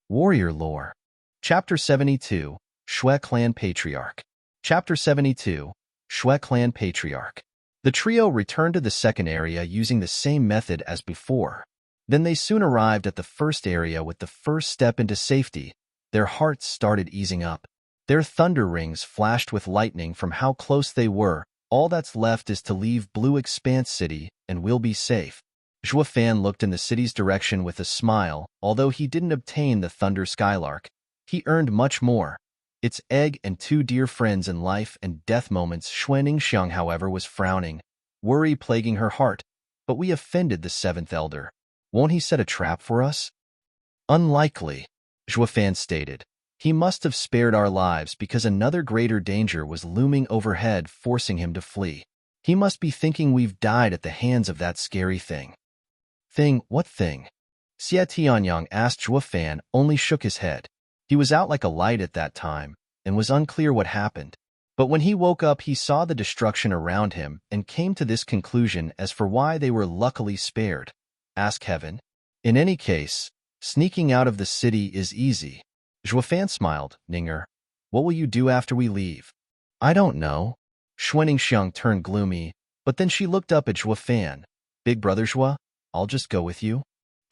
Warrior Lore. Chapter 72, Shui Clan Patriarch. Chapter 72, Shui Clan Patriarch. The trio returned to the second area using the same method as before. Then they soon arrived at the first area with the first step into safety. Their hearts started easing up. Their thunder rings flashed with lightning from how close they were. All that's left is to leave Blue Expanse City, and we'll be safe. Zhou Fan looked in the city's direction with a smile. Although he didn't obtain the Thunder Skylark, he earned much more. Its egg and two dear friends in life and death moments. Xuaningxiang, however, was frowning, worry plaguing her heart. But we offended the seventh elder. Won't he set a trap for us? Unlikely, Zhou Fan stated. He must have spared our lives because another greater danger was looming overhead, forcing him to flee. He must be thinking we've died at the hands of that scary thing. Thing? What thing? Xie Tianyang asked. Zhou Fan only shook his head. He was out like a light at that time, and was unclear what happened. But when he woke up, he saw the destruction around him and came to this conclusion as for why they were luckily spared. Ask heaven. In any case, sneaking out of the city is easy. Zhou Fan smiled. Ninger, what will you do after we leave? I don't know. Xuaningxiang turned gloomy, but then she looked up at Zhou Fan. Big brother Zhou, I'll just go with you.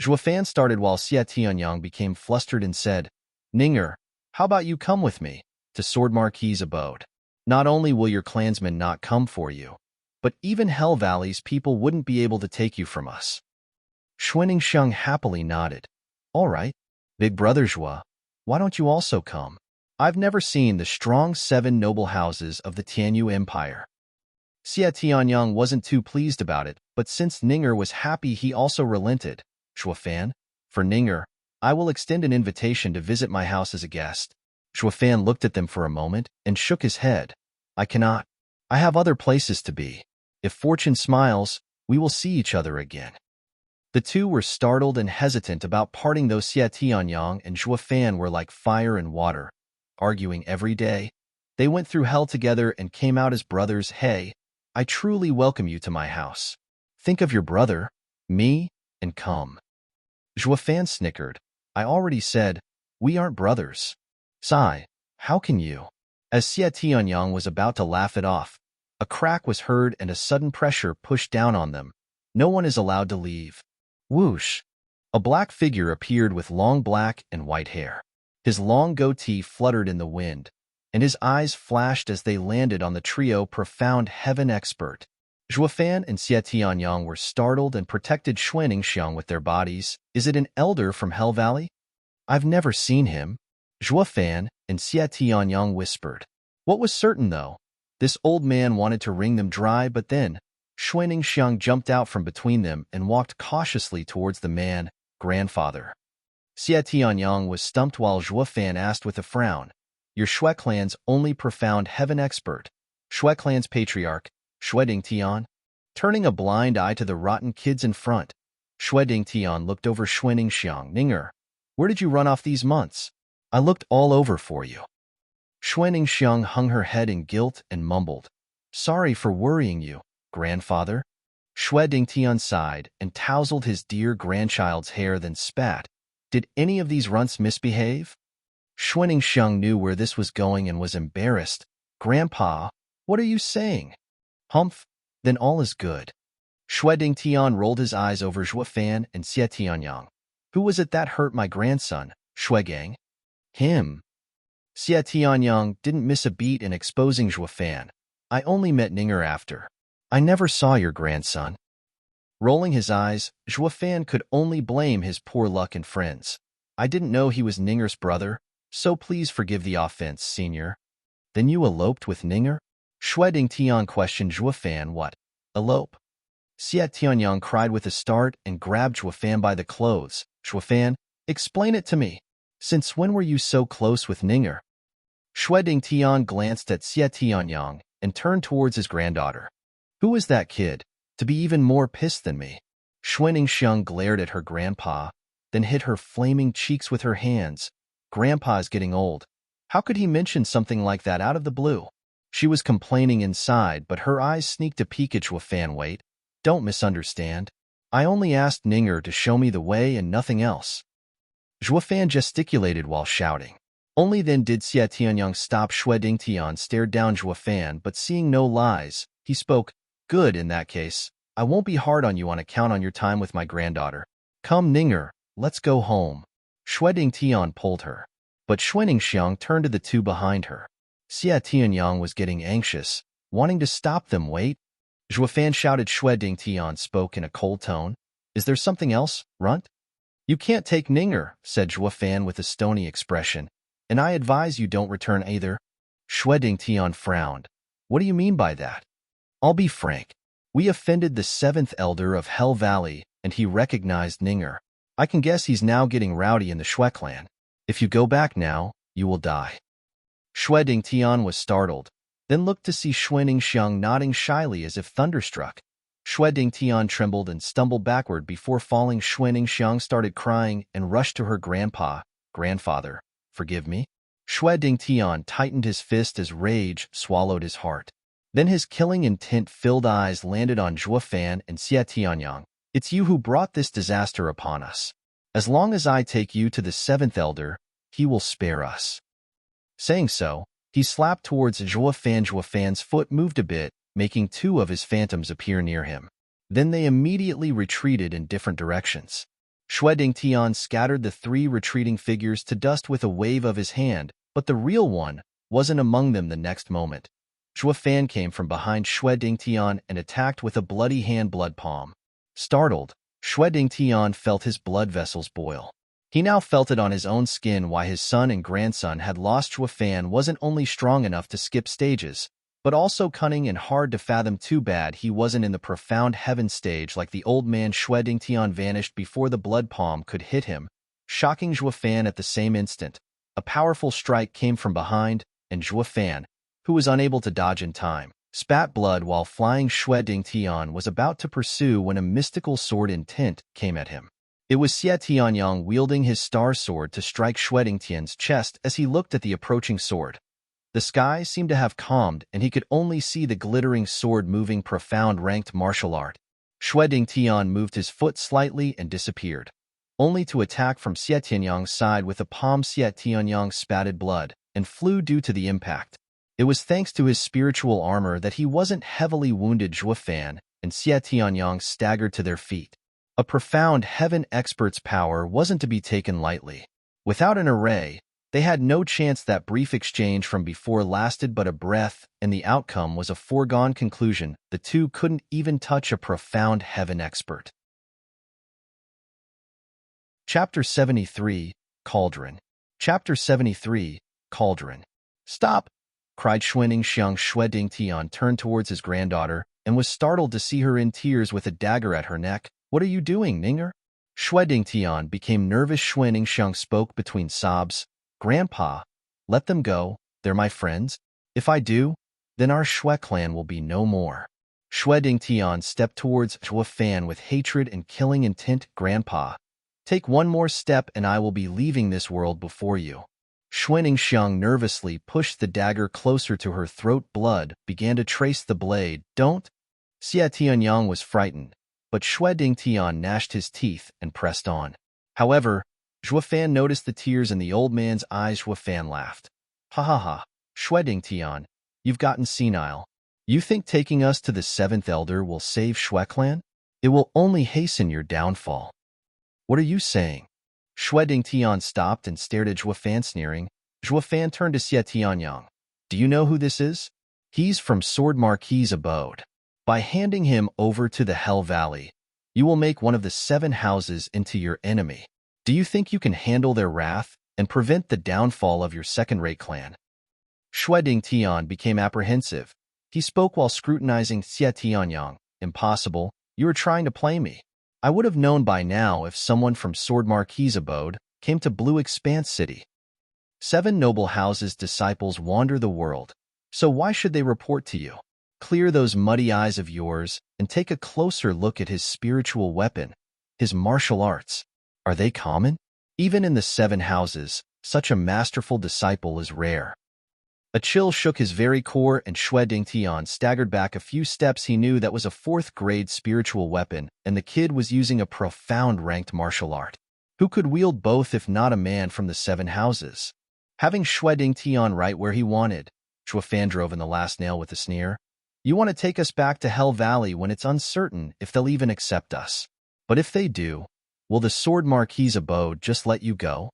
Zhou Fan started while Xie Tianyang became flustered and said, Ninger, how about you come with me to Sword Marquis's abode? Not only will your clansmen not come for you, but even Hell Valley's people wouldn't be able to take you from us. Xuaningxiang happily nodded. All right, big brother Zhou, why don't you also come? I've never seen the strong 7 noble houses of the Tianyu Empire. Xie Tianyang wasn't too pleased about it, but since Ninger was happy, he also relented. Zhou Fan, for Ninger, I will extend an invitation to visit my house as a guest. Zhou Fan looked at them for a moment and shook his head. I cannot. I have other places to be. If fortune smiles, we will see each other again. The two were startled and hesitant about parting, though Xie Tianyang and Zhou Fan were like fire and water, arguing every day. They went through hell together and came out as brothers. Hey, I truly welcome you to my house. Think of your brother, me, and come. Zhou Fan snickered. I already said, we aren't brothers. Sigh, how can you? As Xie Tianyang was about to laugh it off, a crack was heard and a sudden pressure pushed down on them. No one is allowed to leave. Whoosh! A black figure appeared with long black and white hair. His long goatee fluttered in the wind, and his eyes flashed as they landed on the trio. Profound heaven expert. Zhou Fan and Xie Tianyang were startled and protected Xuaningxiang with their bodies. Is it an elder from Hell Valley? I've never seen him. Zhou Fan and Xie Tianyang whispered. What was certain, though? This old man wanted to wring them dry, but then Xuaningxiang jumped out from between them and walked cautiously towards the man. Grandfather. Xie Tianyang was stumped while Zhou Fan asked with a frown. Your Shui Clan's only profound heaven expert. Shui Clan's Patriarch, Shueding Tian. Turning a blind eye to the rotten kids in front, Shueding Tian looked over Xuaningxiang. Ninger, where did you run off these months? I looked all over for you. Xuaningxiang hung her head in guilt and mumbled. Sorry for worrying you, grandfather. Shueding Tian sighed and tousled his dear grandchild's hair, then spat. Did any of these runts misbehave? Xuaningxiang knew where this was going and was embarrassed. Grandpa, what are you saying? Humph, then all is good. Shueding Tian rolled his eyes over Zhou Fan and Xie Tianyang. Who was it that hurt my grandson, Shuegang? Him. Xie Tianyang didn't miss a beat in exposing Zhou Fan. I only met Ninger after. I never saw your grandson. Rolling his eyes, Zhou Fan could only blame his poor luck and friends. I didn't know he was Ninger's brother, so please forgive the offense, senior. Then you eloped with Ninger? Shueding Tian questioned Zhou Fan. What? Elope? Xie Tianyang cried with a start and grabbed Zhou Fan by the clothes. Zhou Fan, explain it to me. Since when were you so close with Ninger? Shueding Tian glanced at Xie Tianyang and turned towards his granddaughter. Who is that kid, to be even more pissed than me? Xuaningxiang glared at her grandpa, then hit her flaming cheeks with her hands. Grandpa is getting old. How could he mention something like that out of the blue? She was complaining inside, but her eyes sneaked a peek at Zhou Fan. Wait, don't misunderstand. I only asked Ninger to show me the way and nothing else. Zhuofan gesticulated while shouting. Only then did Xie Tianyang stop. Shui Dingtian stared down Zhuofan, but seeing no lies, he spoke, "Good, in that case. I won't be hard on you on account on your time with my granddaughter. Come, Ninger, let's go home." Shui Dingtian pulled her. But Shui Ningxiang turned to the two behind her. Xie Tianyang was getting anxious, wanting to stop them. "Wait." Zhuofan shouted. Shui Dingtian spoke in a cold tone. "Is there something else, runt?" "You can't take Ninger," said Zhuofan with a stony expression, "and I advise you don't return either." Shui Dingtian frowned. "What do you mean by that?" "I'll be frank. We offended the 7th Elder of Hell Valley, and he recognized Ninger. I can guess he's now getting rowdy in the Shui clan. If you go back now, you will die." Shui Dingtian was startled, then looked to see Shui Ningxiang nodding shyly as if thunderstruck. Shui Dingtian trembled and stumbled backward before falling. Shui Ningxiang started crying and rushed to her grandpa. "Grandfather, forgive me." Shui Dingtian tightened his fist as rage swallowed his heart. Then his killing intent-filled eyes landed on Zhuofan and Xie Tianyang. "It's you who brought this disaster upon us. As long as I take you to the 7th Elder, he will spare us." Saying so, he slapped towards Zhuofan. Zhuofan's foot moved a bit, making 2 of his phantoms appear near him. Then they immediately retreated in different directions. Shui Dingtian scattered the 3 retreating figures to dust with a wave of his hand, but the real one wasn't among them the next moment. Zhuofan came from behind Shui Dingtian and attacked with a bloody hand blood palm. Startled, Shui Dingtian felt his blood vessels boil. He now felt it on his own skin why his son and grandson had lost. Zhuofan wasn't only strong enough to skip stages, but also cunning and hard to fathom. Too bad he wasn't in the profound heaven stage like the old man. Shui Dingtian vanished before the blood palm could hit him, shocking Zhuofan at the same instant. A powerful strike came from behind, and Zhuofan, who was unable to dodge in time, spat blood while flying. Shui Dingtian was about to pursue when a mystical sword intent came at him. It was Xie Tianyang wielding his star sword to strike Shui Dingtian's chest. As he looked at the approaching sword, the sky seemed to have calmed and he could only see the glittering sword moving. Profound ranked martial art. Shui Dingtian moved his foot slightly and disappeared, only to attack from Xie Tianyang's side with a palm. Xie Tianyang spatted blood and flew due to the impact. It was thanks to his spiritual armor that he wasn't heavily wounded. Zhuofan and Xie Tianyang staggered to their feet. A profound heaven expert's power wasn't to be taken lightly. Without an array, they had no chance. That brief exchange from before lasted but a breath, and the outcome was a foregone conclusion. The two couldn't even touch a profound heaven expert. Chapter 73, Cauldron. Chapter 73, Cauldron. "Stop!" cried Shui Ningxiang. Shui Dingtian turned towards his granddaughter and was startled to see her in tears with a dagger at her neck. "What are you doing, Ninger?" Shui Dingtian became nervous. Shui Ningxiang spoke between sobs. "Grandpa, let them go. They're my friends. If I do, then our Shui clan will be no more." Shui Dingtian stepped towards Zhuofan with hatred and killing intent. "Grandpa, take one more step and I will be leaving this world before you." Shui Ningxiang nervously pushed the dagger closer to her throat. Blood began to trace the blade. "Don't!" Xie Tianyang was frightened, but Shui Dingtian gnashed his teeth and pressed on. However, Zhuofan noticed the tears in the old man's eyes. Zhuofan laughed. "Ha ha ha, Shui Dingtian, you've gotten senile. You think taking us to the 7th Elder will save Shui clan? It will only hasten your downfall." "What are you saying?" Shui Dingtian stopped and stared at Zhuofan, sneering. Zhuofan turned to Xie Tianyang. "Do you know who this is? He's from Sword Marquis's abode. By handing him over to the Hell Valley, you will make one of the 7 houses into your enemy. Do you think you can handle their wrath and prevent the downfall of your second-rate clan?" Shui Dingtian became apprehensive. He spoke while scrutinizing Xie Tianyang. "Impossible. You are trying to play me. I would have known by now if someone from Sword Marquis's abode came to Blue Expanse City. 7 noble houses' disciples wander the world, so why should they report to you? Clear those muddy eyes of yours and take a closer look at his spiritual weapon, his martial arts. Are they common? Even in the 7 houses, such a masterful disciple is rare." A chill shook his very core and Shui Dingtian staggered back a few steps. He knew that was a 4th-grade spiritual weapon, and the kid was using a profound ranked martial art. Who could wield both if not a man from the 7 houses? Having Shui Dingtian right where he wanted, Zhuofan drove in the last nail with a sneer. You want to take us back to Hell Valley when it's uncertain if they'll even accept us. But if they do, will the Sword Marquis's abode just let you go?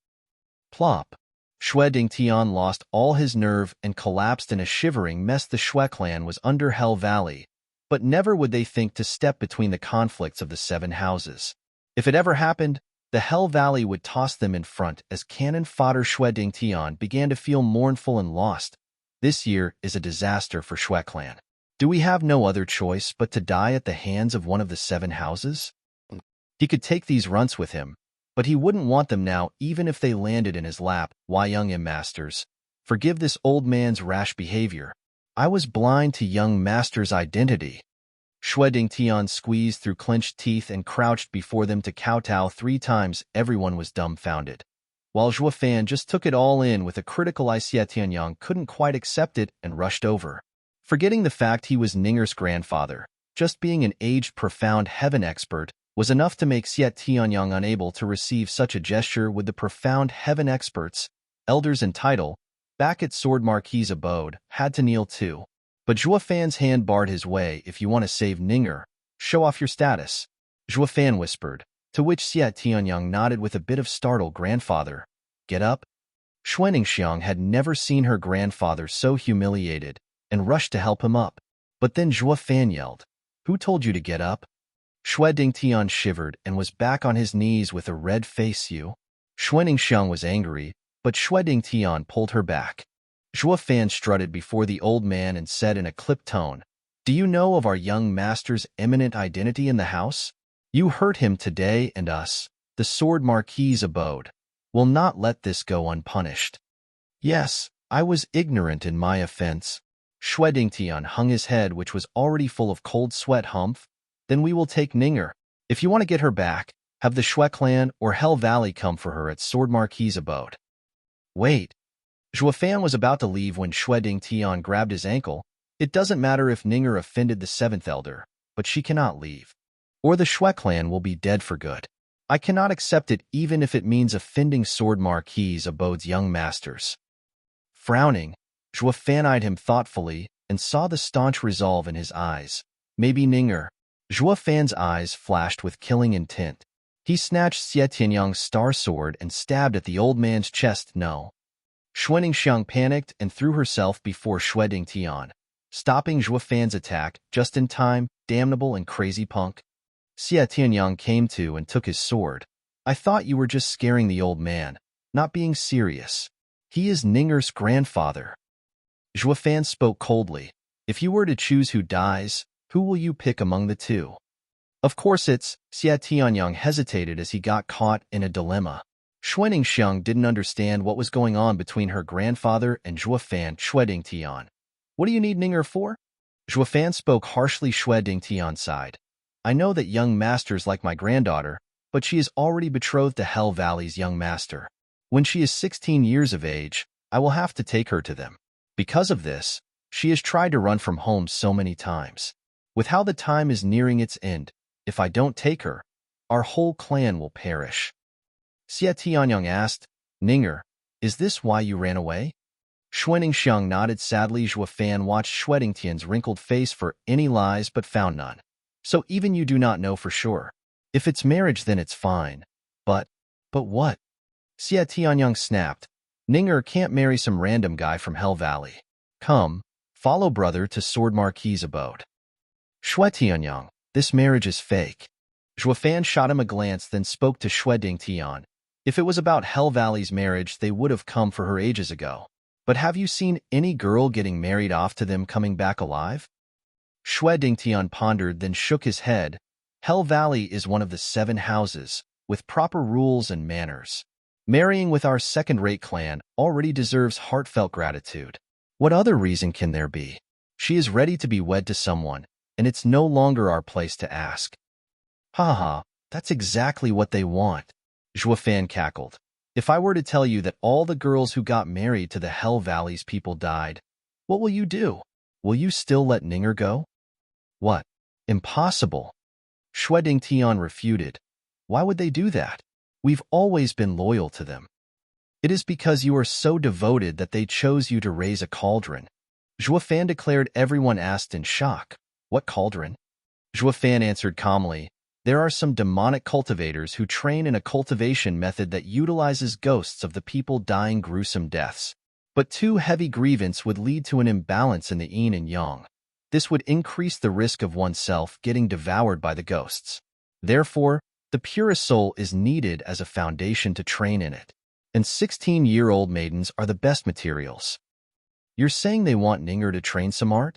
Plop. Shui Dingtian lost all his nerve and collapsed in a shivering mess. The Shui clan was under Hell Valley, but never would they think to step between the conflicts of the 7 houses. If it ever happened, the Hell Valley would toss them in front as cannon fodder. Shui Dingtian began to feel mournful and lost. This year is a disaster for Shui clan. Do we have no other choice but to die at the hands of one of the 7 houses? He could take these runts with him, but he wouldn't want them now even if they landed in his lap. Why, young masters, forgive this old man's rash behavior. I was blind to young master's identity. Shui Dingtian squeezed through clenched teeth and crouched before them to kowtow 3 times. Everyone was dumbfounded. While Zhuofan just took it all in with a critical eye, Xie Tianyang couldn't quite accept it and rushed over. Forgetting the fact he was Ninger's grandfather, just being an aged profound heaven expert was enough to make Xie Tianyang unable to receive such a gesture. With the profound heaven experts, elders in title, back at Sword Marquis's abode, had to kneel too. But Zhuofan's hand barred his way. If you want to save Ninger, show off your status, Zhuofan whispered, to which Xie Tianyang nodded with a bit of startle. Grandfather, get up? Xuaningxiang had never seen her grandfather so humiliated and rushed to help him up. But then Zhuofan yelled, who told you to get up? Shui Dingtian shivered and was back on his knees with a red face. You? Xuaningxiang was angry, but Shui Dingtian pulled her back. Zhuofan strutted before the old man and said in a clipped tone, do you know of our young master's eminent identity in the house? You hurt him today, and us, the Sword Marquis's abode, will not let this go unpunished. Yes, I was ignorant in my offense. Shui Dingtian hung his head, which was already full of cold sweat. Humph. Then we will take Ninger. If you want to get her back, have the Shui clan or Hell Valley come for her at Sword Marquis's abode. Wait. Zhuofan was about to leave when Shui Dingtian grabbed his ankle. It doesn't matter if Ninger offended the 7th elder, but she cannot leave, or the Shui clan will be dead for good. I cannot accept it even if it means offending Sword Marquis's abode's young masters. Frowning, Zhuofan eyed him thoughtfully and saw the staunch resolve in his eyes. Maybe Ninger. Zhuofan's eyes flashed with killing intent. He snatched Xie Tianyang's star sword and stabbed at the old man's chest. No. Xuaningxiang panicked and threw herself before Shui Dingtian, stopping Zhuofan's attack just in time. Damnable and crazy punk. Xie Tianyang came to and took his sword. I thought you were just scaring the old man, not being serious. He is Ninger's grandfather. Zhuofan spoke coldly. If you were to choose who dies, who will you pick among the 2? Of course it's. Xie Tianyang hesitated as he got caught in a dilemma. Xuaningxiang didn't understand what was going on between her grandfather and Zhuofan. Shui Dingtian, what do you need Ninger for? Zhuofan spoke harshly. Shui Dingtian sighed. I know that young masters like my granddaughter, but she is already betrothed to Hell Valley's young master. When she is 16 years of age, I will have to take her to them. Because of this, she has tried to run from home so many times. With how the time is nearing its end, if I don't take her, our whole clan will perish. Xie Tianyang asked, Ninger, is this why you ran away? Xuaningxiang nodded sadly. Zhuofan watched Shui Dingtian's wrinkled face for any lies but found none. So even you do not know for sure. If it's marriage, then it's fine. But what? Xie Tianyang snapped. Ninger can't marry some random guy from Hell Valley. Come, follow brother to Sword Marquis's abode. Shui Tianyang, this marriage is fake. Zhuofan shot him a glance, then spoke to Shui Dingtian. If it was about Hell Valley's marriage, they would have come for her ages ago. But have you seen any girl getting married off to them coming back alive? Shui Dingtian pondered, then shook his head. Hell Valley is one of the 7 houses, with proper rules and manners. Marrying with our second-rate clan already deserves heartfelt gratitude. What other reason can there be? She is ready to be wed to someone, and it's no longer our place to ask. Ha, that's exactly what they want. Zhuofan cackled. If I were to tell you that all the girls who got married to the Hell Valley's people died, what will you do? Will you still let Ninger go? What? Impossible. Shui Dingtian refuted. Why would they do that? We've always been loyal to them. It is because you are so devoted that they chose you to raise a cauldron. Zhuo Fan declared. Everyone asked in shock, "What cauldron?" Zhuo Fan answered calmly, "There are some demonic cultivators who train in a cultivation method that utilizes ghosts of the people dying gruesome deaths. But too heavy grievance would lead to an imbalance in the yin and yang. This would increase the risk of oneself getting devoured by the ghosts. Therefore, the purest soul is needed as a foundation to train in it. And 16-year-old maidens are the best materials." "You're saying they want Ninger to train some art?"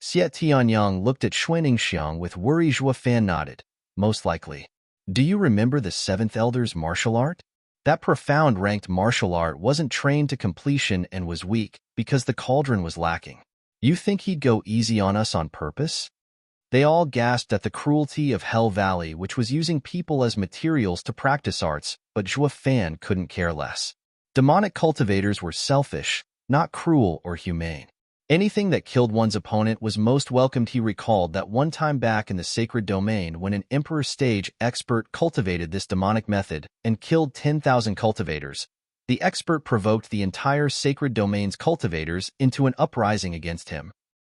Xie Tianyang looked at Xuaningxiang with worry. Zhuo Fan nodded. "Most likely. Do you remember the Seventh Elder's martial art? That profound ranked martial art wasn't trained to completion and was weak because the cauldron was lacking. You think he'd go easy on us on purpose?" They all gasped at the cruelty of Hell Valley, which was using people as materials to practice arts, but Zhuo Fan couldn't care less. Demonic cultivators were selfish, not cruel or humane. Anything that killed one's opponent was most welcomed. He recalled that one time back in the sacred domain when an Emperor stage expert cultivated this demonic method and killed 10,000 cultivators. The expert provoked the entire sacred domain's cultivators into an uprising against him.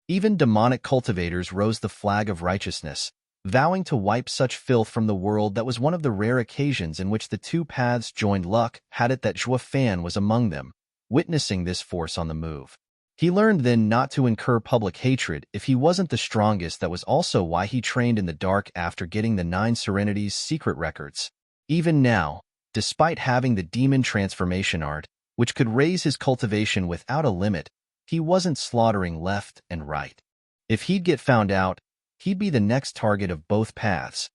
Even demonic cultivators rose the flag of righteousness, vowing to wipe such filth from the world. That was one of the rare occasions in which the two paths joined. Luck had it that Zhuo Fan was among them, witnessing this force on the move. He learned then not to incur public hatred if he wasn't the strongest. That was also why he trained in the dark after getting the 9 Serenity's secret records. Even now, despite having the demon transformation art, which could raise his cultivation without a limit, he wasn't slaughtering left and right. If he'd get found out, he'd be the next target of both paths.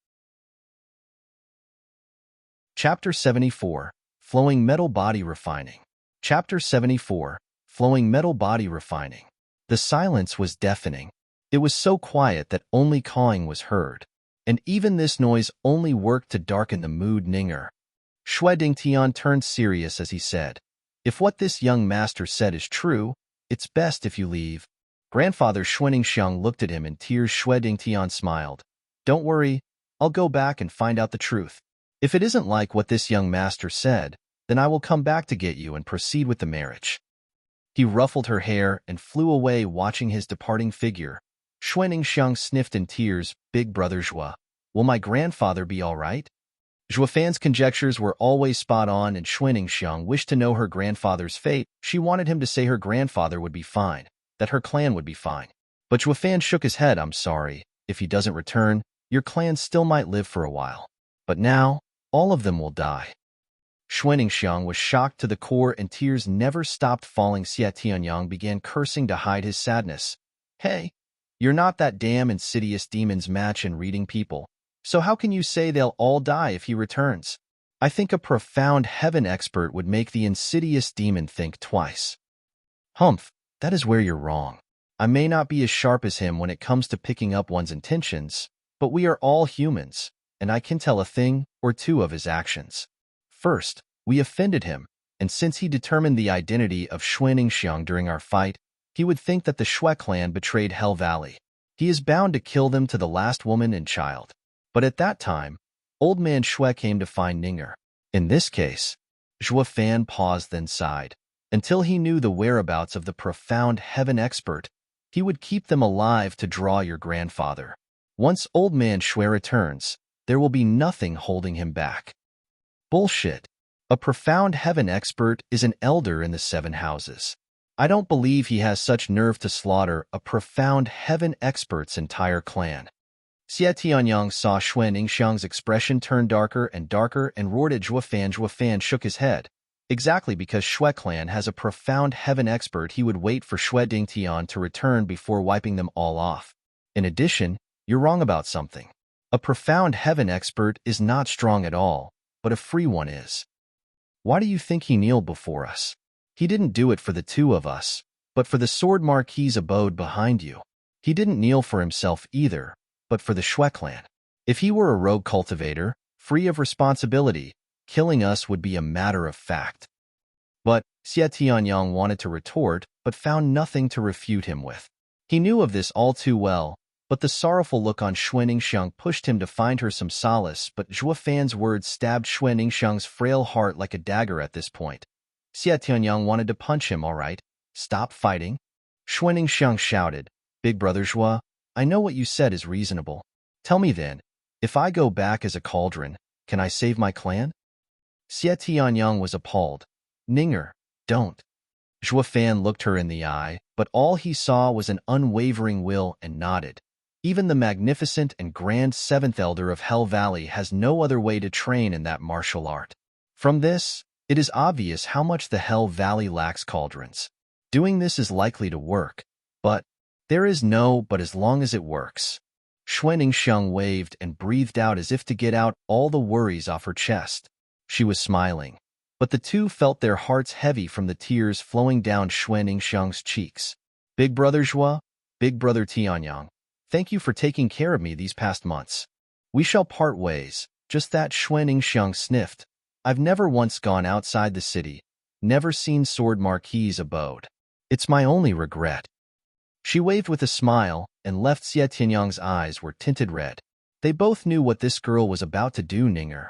Chapter 74, Flowing Metal Body Refining. Chapter 74, Flowing Metal Body Refining. The silence was deafening. It was so quiet that only cawing was heard. And even this noise only worked to darken the mood. Ninger. Shui Dingtian turned serious as he said, "If what this young master said is true, it's best if you leave." Grandfather Xuaningxiang looked at him in tears. Shui Dingtian smiled. "Don't worry, I'll go back and find out the truth. If it isn't like what this young master said, then I will come back to get you and proceed with the marriage." He ruffled her hair and flew away, watching his departing figure. Xuaningxiang sniffed in tears. "Big brother Zhua, will my grandfather be all right?" Zhuo Fan's conjectures were always spot on, and Xuaningxiang wished to know her grandfather's fate. She wanted him to say her grandfather would be fine, that her clan would be fine. But Zhuo Fan shook his head. "I'm sorry. If he doesn't return, your clan still might live for a while. But now, all of them will die." Xuaningxiang was shocked to the core, and tears never stopped falling. Xie Tianyang began cursing to hide his sadness. "Hey, you're not that damn insidious demon's match in reading people. So how can you say they'll all die if he returns? I think a profound heaven expert would make the insidious demon think twice." "Humph, that is where you're wrong. I may not be as sharp as him when it comes to picking up one's intentions, but we are all humans, and I can tell a thing or two of his actions. First, we offended him, and since he determined the identity of Xuaningxiang during our fight, he would think that the Shui clan betrayed Hell Valley. He is bound to kill them to the last woman and child. But at that time, old man Shui came to find Ninger. In this case," Zhuo Fan paused, then sighed. "Until he knew the whereabouts of the profound heaven expert, he would keep them alive to draw your grandfather. Once old man Shui returns, there will be nothing holding him back." "Bullshit. A profound heaven expert is an elder in the 7 houses. I don't believe he has such nerve to slaughter a profound heaven expert's entire clan." Xie Tianyang saw Xuaningxiang's expression turn darker and roared at Zhuo Fan. Zhuo Fan shook his head. Exactly because Shui clan has a profound heaven expert, he would wait for Shui Dingtian to return before wiping them all off. In addition, you're wrong about something. A profound heaven expert is not strong at all, but a free one is. Why do you think he kneeled before us? He didn't do it for the two of us, but for the Sword Marquis's abode behind you. He didn't kneel for himself either, but for the Shui clan. If he were a rogue cultivator, free of responsibility, killing us would be a matter of fact. But Xie Tianyang wanted to retort, but found nothing to refute him with. He knew of this all too well, But the sorrowful look on Xue Ningxiang pushed him to find her some solace, but Zhuo Fan's words stabbed Xue Ningxiang's frail heart like a dagger at this point. Xie Tianyang wanted to punch him, all right. Stop fighting. Xue Ningxiang shouted, Big brother Zhuo, I know what you said is reasonable. Tell me then, if I go back as a cauldron, can I save my clan? Xie Tianyang was appalled. Ninger, don't. Zhuo Fan looked her in the eye, but all he saw was an unwavering will and nodded. Even the magnificent and grand seventh elder of Hell Valley has no other way to train in that martial art. From this, it is obvious how much the Hell Valley lacks cauldrons. Doing this is likely to work, but there is no but as long as it works. Xue Ningxiang waved and breathed out as if to get out all the worries off her chest. She was smiling, but the two felt their hearts heavy from the tears flowing down Xue Ningxiang's cheeks. Big brother Zhuo, Big brother Tianyang, thank you for taking care of me these past months. We shall part ways, just that. Xue Ningxiang sniffed. I've never once gone outside the city, never seen Sword Marquis's abode. It's my only regret. She waved with a smile, and left. Xie Tianyang's eyes were tinted red. They both knew what this girl was about to do. Ninger.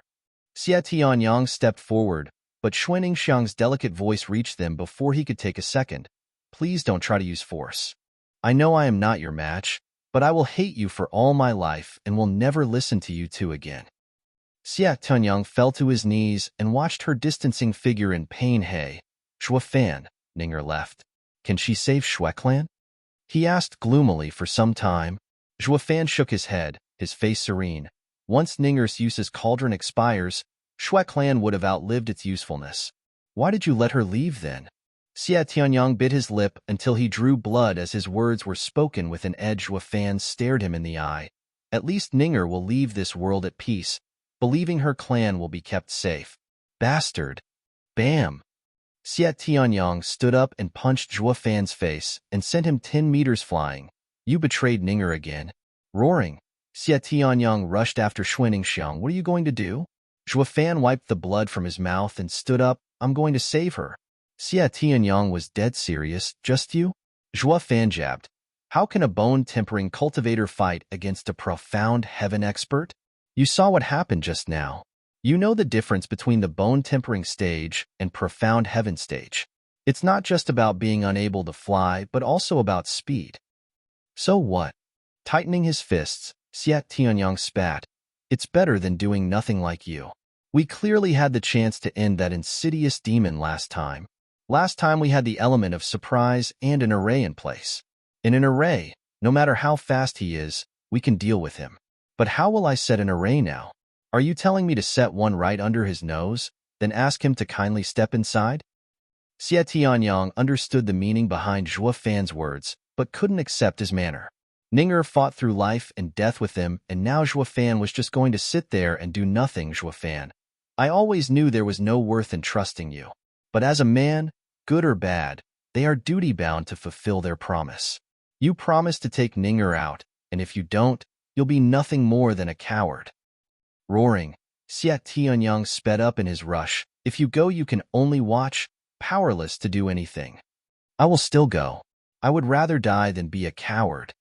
Xie Tianyang stepped forward, but Xue Ningxiang's delicate voice reached them before he could take a second. Please don't try to use force. I know I am not your match, but I will hate you for all my life and will never listen to you two again. Xie Tianyang fell to his knees and watched her distancing figure in pain. Hey, Zhuo Fan, Ninger left. Can she save Xue Clan? He asked gloomily. For some time. Zhuo Fan shook his head, his face serene. Once Ninger's use's cauldron expires, Xue Clan would have outlived its usefulness. Why did you let her leave then? Xie Tianyang bit his lip until he drew blood as his words were spoken with an edge. Zhuo Fan stared him in the eye. At least Ninger will leave this world at peace, believing her clan will be kept safe. Bastard. Bam. Xie Tianyang stood up and punched Zhuo Fan's face and sent him 10 meters flying. You betrayed Ninger again. Roaring, Xie Tianyang rushed after Xue Ningxiang. What are you going to do? Zhuo Fan wiped the blood from his mouth and stood up. I'm going to save her. Xie Tianyang was dead serious. Just you? Zhuo Fan jabbed. How can a bone-tempering cultivator fight against a profound heaven expert? You saw what happened just now. You know the difference between the bone-tempering stage and profound heaven stage. It's not just about being unable to fly, but also about speed. So what? Tightening his fists, Xie Tianyang spat. It's better than doing nothing like you. We clearly had the chance to end that insidious demon last time. Last time we had the element of surprise and an array in place. In an array, no matter how fast he is, we can deal with him. But how will I set an array now? Are you telling me to set one right under his nose, then ask him to kindly step inside? Xie Tianyang understood the meaning behind Zhuo Fan's words, but couldn't accept his manner. Ninger fought through life and death with him, and now Zhuo Fan was just going to sit there and do nothing. Zhuo Fan, I always knew there was no worth in trusting you. But as a man, good or bad, they are duty-bound to fulfill their promise. You promised to take Ninger out, and if you don't, you'll be nothing more than a coward. Roaring, Xie Tianyang sped up in his rush. If you go, you can only watch, powerless to do anything. I will still go. I would rather die than be a coward.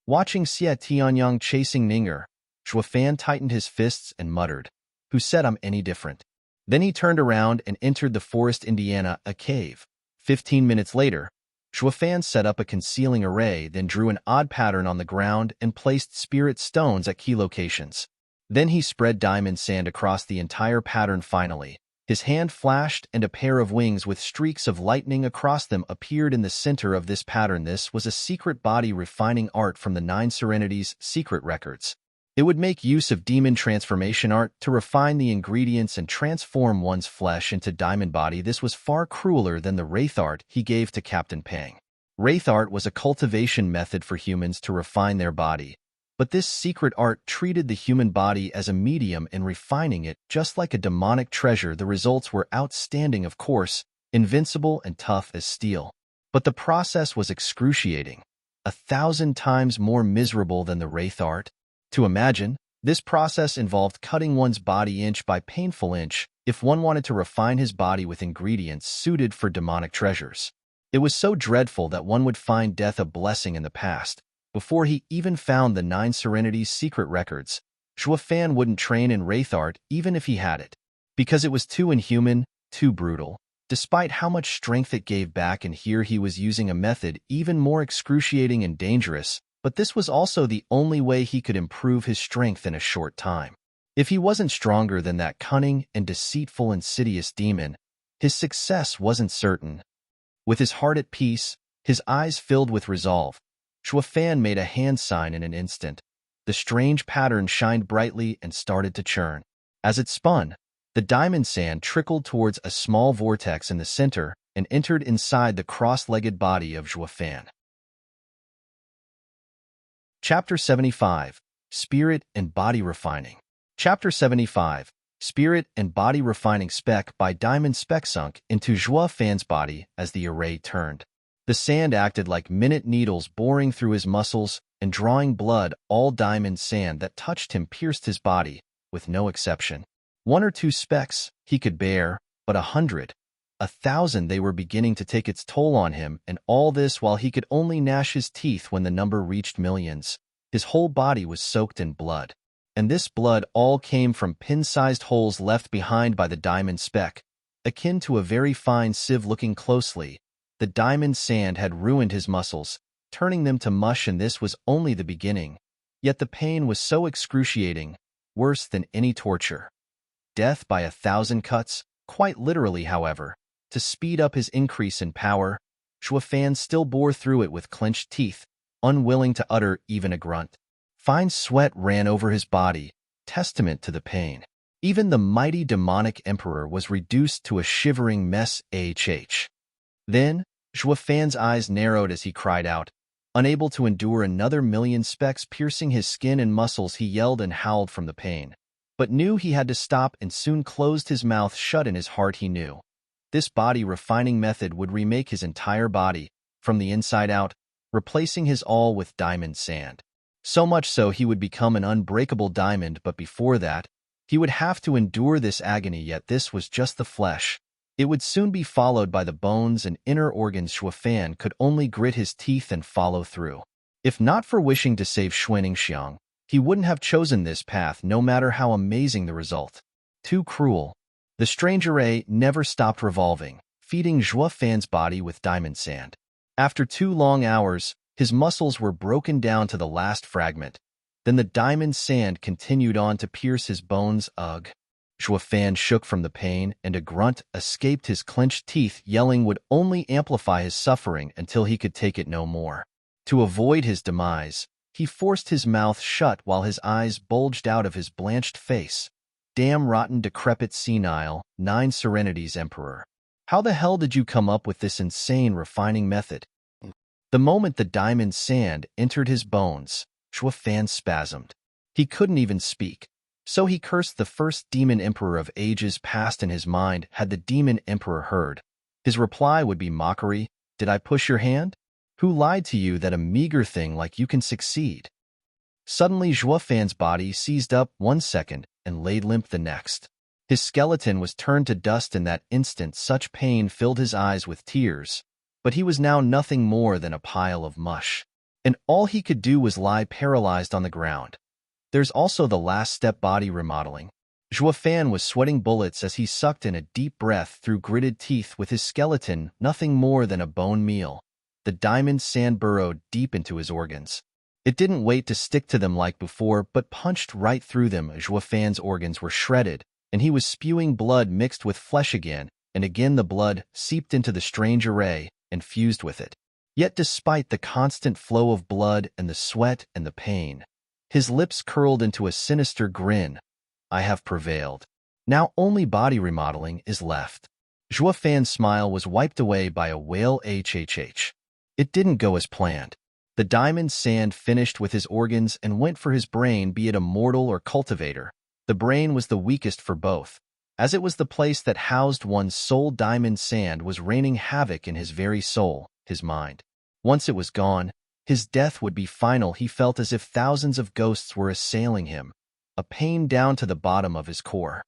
Watching Xie Tianyang chasing Ninger, Zhuo Fan tightened his fists and muttered, Who said I'm any different? Then he turned around and entered the forest. Indiana, a cave. 15 minutes later, Zhuo Fan set up a concealing array, then drew an odd pattern on the ground and placed spirit stones at key locations. Then he spread diamond sand across the entire pattern. Finally, his hand flashed and a pair of wings with streaks of lightning across them appeared in the center of this pattern. This was a secret body refining art from the 9 Serenities secret records. It would make use of demon transformation art to refine the ingredients and transform one's flesh into diamond body. This was far crueler than the Wraith art he gave to Captain Pang. Wraith art was a cultivation method for humans to refine their body. But this secret art treated the human body as a medium in refining it, just like a demonic treasure. The results were outstanding, of course, invincible and tough as steel. But the process was excruciating, 1,000 times more miserable than the Wraith art. To imagine, this process involved cutting one's body inch by painful inch if one wanted to refine his body with ingredients suited for demonic treasures. It was so dreadful that one would find death a blessing in the past. Before he even found the 9 Serenity's secret records, Zhuofan wouldn't train in Wraith art even if he had it, because it was too inhuman, too brutal. Despite how much strength it gave back, and here he was using a method even more excruciating and dangerous, but this was also the only way he could improve his strength in a short time. If he wasn't stronger than that cunning and deceitful insidious demon, his success wasn't certain. With his heart at peace, his eyes filled with resolve, Zhuofan made a hand sign in an instant. The strange pattern shined brightly and started to churn. As it spun, the diamond sand trickled towards a small vortex in the center and entered inside the cross-legged body of Zhuofan. Chapter 75. Spirit and Body Refining. Chapter 75. Spirit and Body Refining. Speck by diamond speck sunk into Zhuofan's body as the array turned. The sand acted like minute needles boring through his muscles and drawing blood. All diamond sand that touched him pierced his body, with no exception. 1 or 2 specks he could bear, but 100, 1,000, they were beginning to take its toll on him, and all this while he could only gnash his teeth when the number reached millions. His whole body was soaked in blood, and this blood all came from pin-sized holes left behind by the diamond speck, akin to a very fine sieve. Looking closely, the diamond sand had ruined his muscles, turning them to mush, and this was only the beginning. Yet the pain was so excruciating, worse than any torture. Death by 1,000 cuts, quite literally. However, to speed up his increase in power, Zhuofan still bore through it with clenched teeth, unwilling to utter even a grunt. Fine sweat ran over his body, testament to the pain. Even the mighty demonic emperor was reduced to a shivering mess. Then, Zhuofan's eyes narrowed as he cried out. Unable to endure another million specks piercing his skin and muscles, he yelled and howled from the pain, but knew he had to stop and soon closed his mouth shut. In his heart he knew this body refining method would remake his entire body, from the inside out, replacing his all with diamond sand. So much so he would become an unbreakable diamond, but before that, he would have to endure this agony. Yet this was just the flesh. It would soon be followed by the bones and inner organs. Zhuofan could only grit his teeth and follow through. If not for wishing to save Xuaningxiang, he wouldn't have chosen this path, no matter how amazing the result. Too cruel. The strange array never stopped revolving, feeding Zhuofan's body with diamond sand. After 2 long hours, his muscles were broken down to the last fragment. Then the diamond sand continued on to pierce his bones. Ugh. Zhuofan shook from the pain, and a grunt escaped his clenched teeth. Yelling would only amplify his suffering until he could take it no more. To avoid his demise, he forced his mouth shut while his eyes bulged out of his blanched face. Damn rotten, decrepit, senile, 9 Serenity's emperor. How the hell did you come up with this insane refining method? The moment the diamond sand entered his bones, Zhuofan spasmed. He couldn't even speak. So he cursed the first demon emperor of ages past. In his mind, had the demon emperor heard, his reply would be mockery. Did I push your hand? Who lied to you that a meager thing like you can succeed? Suddenly Zhuofan's body seized up 1 second and laid limp the next. His skeleton was turned to dust in that instant. Such pain filled his eyes with tears, but he was now nothing more than a pile of mush, and all he could do was lie paralyzed on the ground. There's also the last step: body remodeling. Zhuofan was sweating bullets as he sucked in a deep breath through gritted teeth. With his skeleton nothing more than a bone meal, the diamond sand burrowed deep into his organs. It didn't wait to stick to them like before, but punched right through them. Zhuofan's organs were shredded, and he was spewing blood mixed with flesh again, and again the blood seeped into the strange array and fused with it. Yet despite the constant flow of blood and the sweat and the pain, his lips curled into a sinister grin. I have prevailed. Now only body remodeling is left. Zhuofan's smile was wiped away by a wail. It didn't go as planned. The diamond sand finished with his organs and went for his brain. Be it a mortal or cultivator, the brain was the weakest for both, as it was the place that housed one's soul. Diamond sand was raining havoc in his very soul, his mind. Once it was gone, his death would be final. He felt as if thousands of ghosts were assailing him, a pain down to the bottom of his core.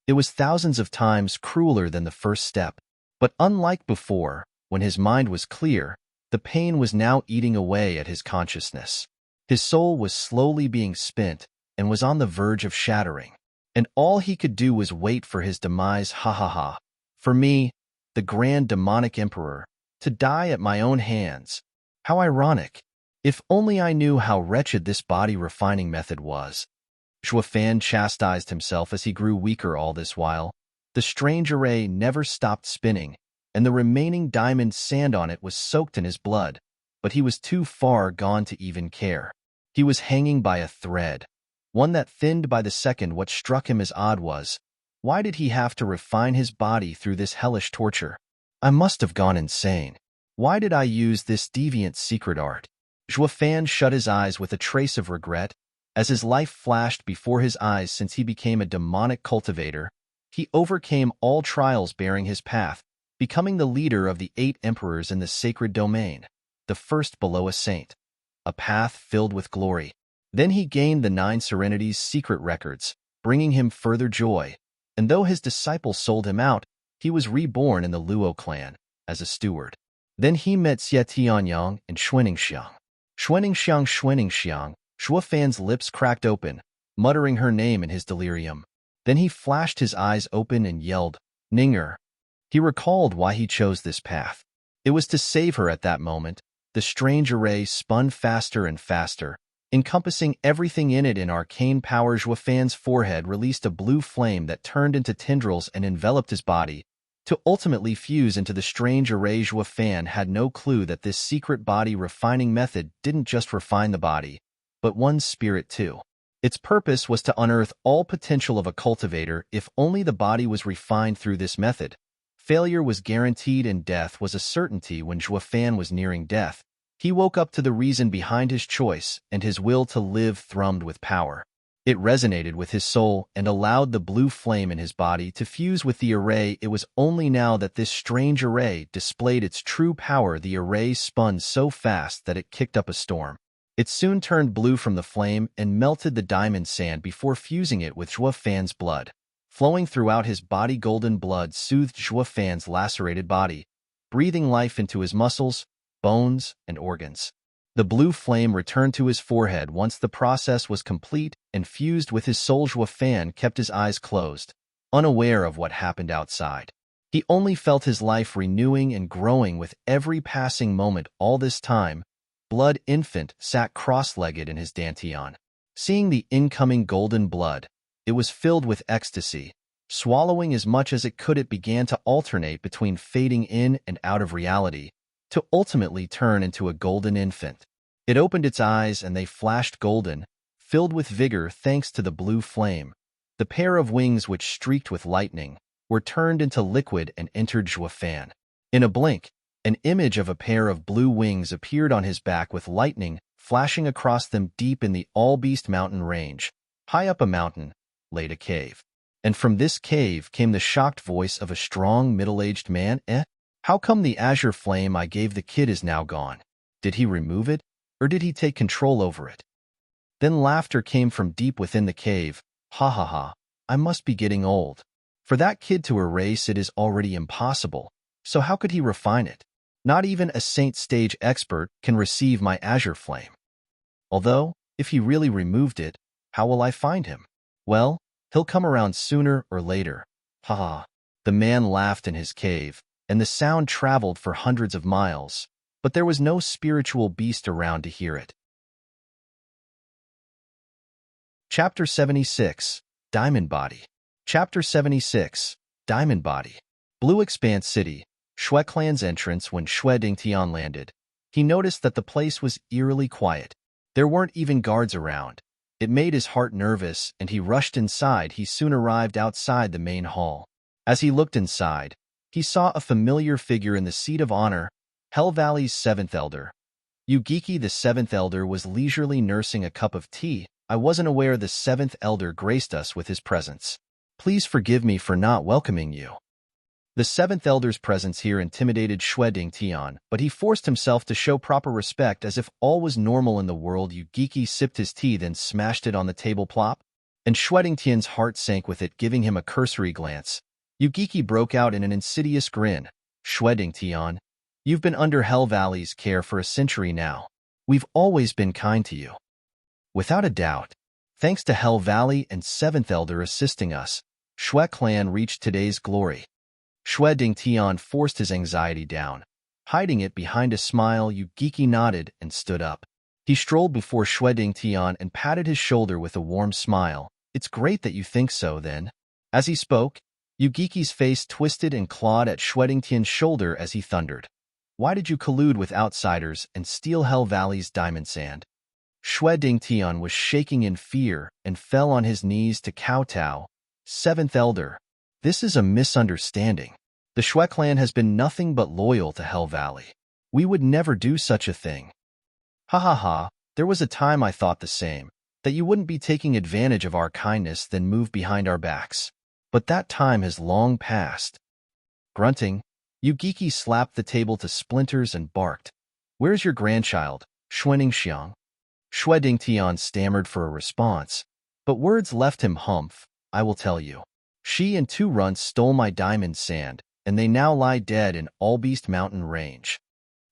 It was thousands of times crueler than the first step, but unlike before, when his mind was clear, the pain was now eating away at his consciousness. His soul was slowly being spent and was on the verge of shattering. And all he could do was wait for his demise, ha ha ha. For me, the grand demonic emperor, to die at my own hands. How ironic. If only I knew how wretched this body-refining method was. Zhuo Fan chastised himself as he grew weaker all this while. The strange array never stopped spinning, and the remaining diamond sand on it was soaked in his blood, but he was too far gone to even care. He was hanging by a thread, one that thinned by the second. What struck him as odd was, why did he have to refine his body through this hellish torture? I must have gone insane. Why did I use this deviant secret art? Zhuo Fan shut his eyes with a trace of regret, as his life flashed before his eyes since he became a demonic cultivator. He overcame all trials bearing his path, becoming the leader of the 8 emperors in the sacred domain, the first below a saint, a path filled with glory. Then he gained the 9 Serenity's secret records, bringing him further joy, and though his disciples sold him out, he was reborn in the Luo clan, as a steward. Then he met Xie Tianyang and Xuaningxiang. Xuaningxiang. Zhuo Fan's lips cracked open, muttering her name in his delirium. Then he flashed his eyes open and yelled, Ninger. He recalled why he chose this path. It was to save her at that moment. The strange array spun faster and faster, encompassing everything in it in arcane power. Zhuo Fan's forehead released a blue flame that turned into tendrils and enveloped his body, to ultimately fuse into the strange array. Zhuo Fan had no clue that this secret body-refining method didn't just refine the body, but one's spirit too. Its purpose was to unearth all potential of a cultivator. If only the body was refined through this method, failure was guaranteed and death was a certainty. When Zhuo Fan was nearing death, he woke up to the reason behind his choice, and his will to live thrummed with power. It resonated with his soul and allowed the blue flame in his body to fuse with the array. It was only now that this strange array displayed its true power. The array spun so fast that it kicked up a storm. It soon turned blue from the flame and melted the diamond sand before fusing it with Zhuo Fan's blood. Flowing throughout his body, golden blood soothed Zhuo Fan's lacerated body, breathing life into his muscles, bones, and organs. The blue flame returned to his forehead once the process was complete and fused with his soul. Zhuo Fan kept his eyes closed, unaware of what happened outside. He only felt his life renewing and growing with every passing moment. All this time, Blood Infant sat cross-legged in his dantian. Seeing the incoming golden blood, it was filled with ecstasy. Swallowing as much as it could, it began to alternate between fading in and out of reality, to ultimately turn into a golden infant. It opened its eyes and they flashed golden, filled with vigor thanks to the blue flame. The pair of wings which streaked with lightning were turned into liquid and entered Zhuo Fan. In a blink, an image of a pair of blue wings appeared on his back with lightning flashing across them. Deep in the All-Beast mountain range, high up a mountain, laid a cave. And from this cave came the shocked voice of a strong middle-aged man. How come the azure flame I gave the kid is now gone? Did he remove it, or did he take control over it? Then laughter came from deep within the cave. Ha ha ha, I must be getting old. For that kid to erase it is already impossible, so how could he refine it? Not even a saint stage expert can receive my azure flame. Although, if he really removed it, how will I find him? Well, he'll come around sooner or later. Ha ha. The man laughed in his cave, and the sound traveled for hundreds of miles, but there was no spiritual beast around to hear it. Chapter 76, Diamond Body. Chapter 76, Diamond Body. Blue Expanse City, Shui clan's entrance. When Shui Dingtian landed, he noticed that the place was eerily quiet. There weren't even guards around. It made his heart nervous, and he rushed inside. He soon arrived outside the main hall. As he looked inside, he saw a familiar figure in the seat of honor, Hell Valley's 7th Elder. Yugiki, the 7th Elder, was leisurely nursing a cup of tea. I wasn't aware the 7th Elder graced us with his presence. Please forgive me for not welcoming you. The 7th Elder's presence here intimidated Shui Dingtian, but he forced himself to show proper respect as if all was normal in the world. Yugiki sipped his tea, then smashed it on the table. Plop, and Shui Dingtian's heart sank with it, giving him a cursory glance. Yugiki broke out in an insidious grin. Shui Dingtian, you've been under Hell Valley's care for a century now. We've always been kind to you. Without a doubt, thanks to Hell Valley and Seventh Elder assisting us, Shui clan reached today's glory. Shui Dingtian forced his anxiety down. Hiding it behind a smile, Yugiki nodded and stood up. He strolled before Shui Dingtian and patted his shoulder with a warm smile. It's great that you think so, then. As he spoke, Yugiki's face twisted and clawed at Shui Dingtian's shoulder as he thundered. Why did you collude with outsiders and steal Hell Valley's diamond sand? Shui Dingtian was shaking in fear and fell on his knees to kowtow. Seventh Elder, this is a misunderstanding. The Shui clan has been nothing but loyal to Hell Valley. We would never do such a thing. Ha ha ha, there was a time I thought the same, that you wouldn't be taking advantage of our kindness then move behind our backs. But that time has long passed. Grunting, Yugiki slapped the table to splinters and barked. Where's your grandchild, Xuaningxiang? Shui Dingtian stammered for a response, but words left him humph. I will tell you. She and 2 runts stole my diamond sand, and they now lie dead in Allbeast Mountain Range.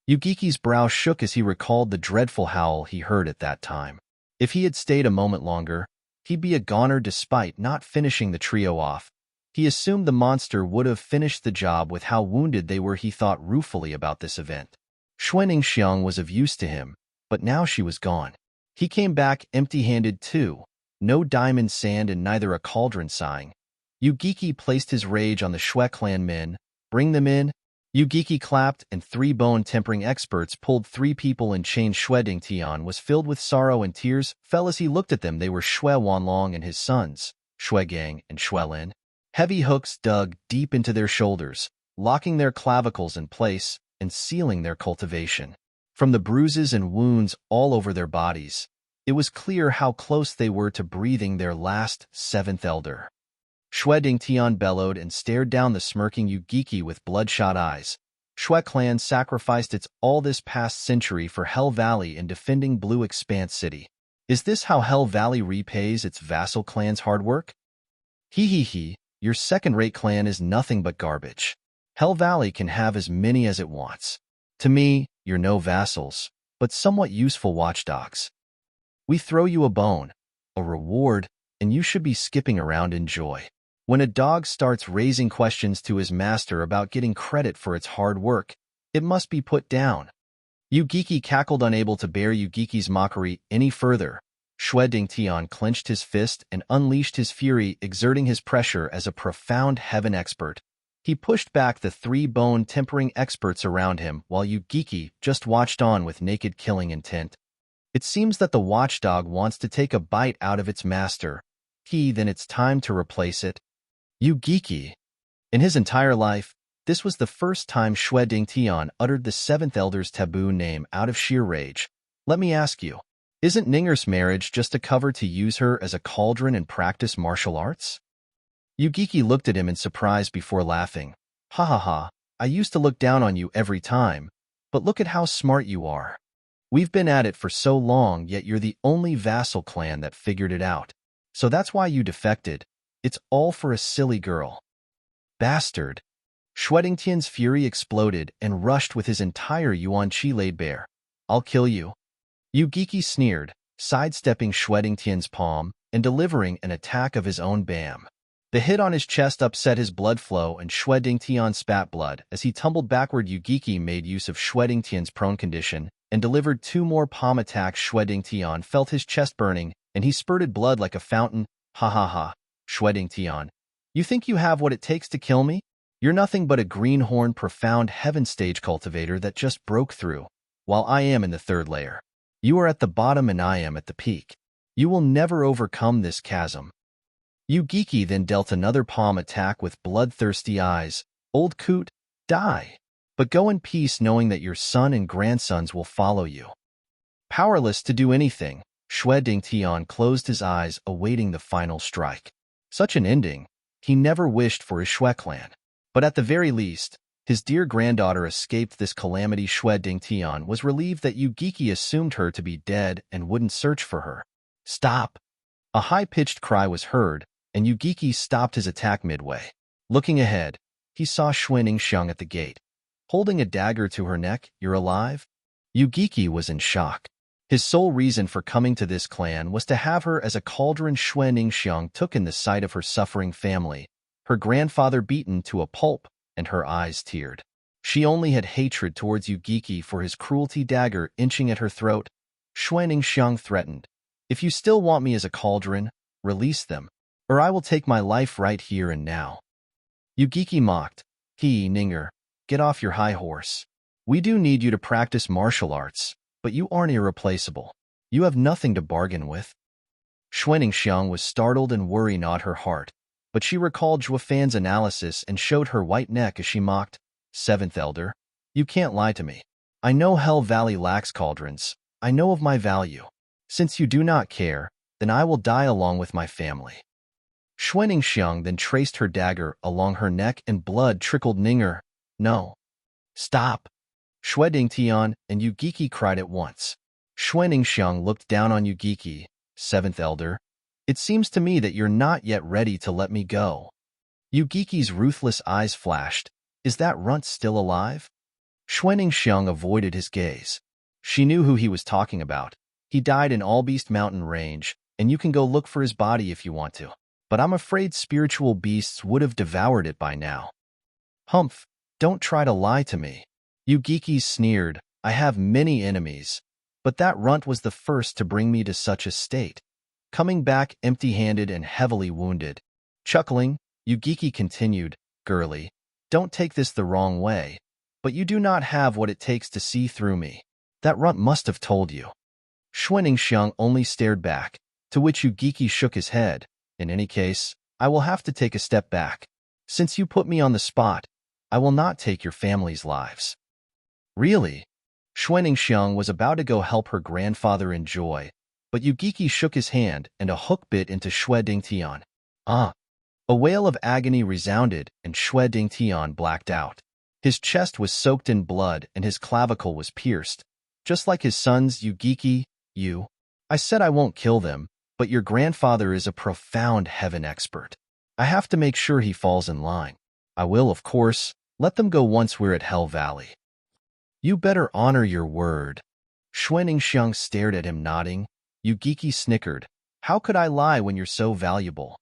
Yugiki's brow shook as he recalled the dreadful howl he heard at that time. If he had stayed a moment longer, he'd be a goner despite not finishing the trio off. He assumed the monster would have finished the job with how wounded they were. He thought ruefully about this event. Xuaningxiang was of use to him, but now she was gone. He came back empty-handed too. No diamond sand and neither a cauldron sighing. Yugiki placed his rage on the Shui clan men. Bring them in. Yugiki clapped, and 3 bone-tempering experts pulled 3 people in chains. Shui Dingtian was filled with sorrow and tears. Fell as he looked at them. They were Shui Wanlong and his sons, Shui Gang and Shui Lin. Heavy hooks dug deep into their shoulders, locking their clavicles in place and sealing their cultivation. From the bruises and wounds all over their bodies, it was clear how close they were to breathing their last. Seventh Elder. Shui Dingtian bellowed and stared down the smirking Yugiki with bloodshot eyes. Shui clan sacrificed its all this past century for Hell Valley in defending Blue Expanse City. Is this how Hell Valley repays its vassal clan's hard work? He, your second-rate clan is nothing but garbage. Hell Valley can have as many as it wants. To me, you're no vassals, but somewhat useful watchdogs. We throw you a bone, a reward, and you should be skipping around in joy. When a dog starts raising questions to his master about getting credit for its hard work, it must be put down. Yugiki cackled, unable to bear Yugiki's mockery any further. Shui Dingtian clenched his fist and unleashed his fury, exerting his pressure as a profound heaven expert. He pushed back the 3 bone-tempering experts around him while Yugiki just watched on with naked killing intent. It seems that the watchdog wants to take a bite out of its master. Then it's time to replace it. Yugiki. In his entire life, this was the first time Shui Dingtian uttered the 7th Elder's taboo name out of sheer rage. Let me ask you, isn't Ninger's marriage just a cover to use her as a cauldron and practice martial arts? Yugiki looked at him in surprise before laughing. Ha ha ha, I used to look down on you every time, but look at how smart you are. We've been at it for so long, yet you're the only vassal clan that figured it out. So that's why you defected. It's all for a silly girl. Bastard. Shui Dingtian's fury exploded and rushed with his entire yuan qi laid bare. I'll kill you. Yugiki sneered, sidestepping Shui Dingtian's palm and delivering an attack of his own. Bam. The hit on his chest upset his blood flow and Shui Dingtian spat blood. As he tumbled backward, Yugiki made use of Shui Dingtian's prone condition and delivered 2 more palm attacks. Shui Dingtian felt his chest burning, and he spurted blood like a fountain. Ha ha ha, Shui Dingtian. You think you have what it takes to kill me? You're nothing but a greenhorn profound heaven stage cultivator that just broke through, while I am in the 3rd layer. You are at the bottom and I am at the peak. You will never overcome this chasm. Yugiki then dealt another palm attack with bloodthirsty eyes. Old coot, die. But go in peace knowing that your son and grandsons will follow you. Powerless to do anything, Shui Dingtian closed his eyes, awaiting the final strike. Such an ending, he never wished for his Shui clan. But at the very least, his dear granddaughter escaped this calamity. Shui Dingtian was relieved that Yugiki assumed her to be dead and wouldn't search for her. Stop! A high-pitched cry was heard, and Yugiki stopped his attack midway. Looking ahead, he saw Xuaningxiang at the gate. Holding a dagger to her neck. You're alive? Yugiki was in shock. His sole reason for coming to this clan was to have her as a cauldron. Xue Ningxiang took in the sight of her suffering family, her grandfather beaten to a pulp, and her eyes teared. She only had hatred towards Yugiki for his cruelty. Dagger inching at her throat, Xue Ningxiang threatened, "If you still want me as a cauldron, release them, or I will take my life right here and now." Yugiki mocked, Ninger, get off your high horse. We do need you to practice martial arts, but you aren't irreplaceable. You have nothing to bargain with." Xue Ningxiang was startled and worry gnawed her heart, but she recalled Zhuofan's analysis and showed her white neck as she mocked, "Seventh Elder, you can't lie to me. I know Hell Valley lacks cauldrons. I know of my value. Since you do not care, then I will die along with my family." Xue Ningxiang then traced her dagger along her neck and blood trickled. "Ninger, no. Stop." Xue Dingtian and Yugiki cried at once. Xue Ningxiang looked down on Yugiki. "Seventh Elder, it seems to me that you're not yet ready to let me go." Yugiki's ruthless eyes flashed. "Is that runt still alive?" Xue Ningxiang avoided his gaze. She knew who he was talking about. He died in Allbeast Mountain Range, and you can go look for his body if you want to. But I'm afraid spiritual beasts would have devoured it by now. "Humph, don't try to lie to me." Yugiki sneered, "I have many enemies, but that runt was the first to bring me to such a state, coming back empty-handed and heavily wounded." Chuckling, Yugiki continued, "Girlie, don't take this the wrong way, but you do not have what it takes to see through me. That runt must have told you." Xue Ningxiang only stared back, to which Yugiki shook his head. "In any case, I will have to take a step back. Since you put me on the spot, I will not take your family's lives." "Really?" Xue Ningxiang was about to go help her grandfather enjoy, but Yugiki shook his hand and a hook bit into Xue Dingtian. "Ah!" A wail of agony resounded and Xue Dingtian blacked out. His chest was soaked in blood and his clavicle was pierced. Just like his sons. "Yugiki, I said I won't kill them, but your grandfather is a profound heaven expert. I have to make sure he falls in line. I will, of course, let them go once we're at Hell Valley." "You better honor your word." Xue Ningxiang stared at him nodding. Yugiki snickered. "How could I lie when you're so valuable?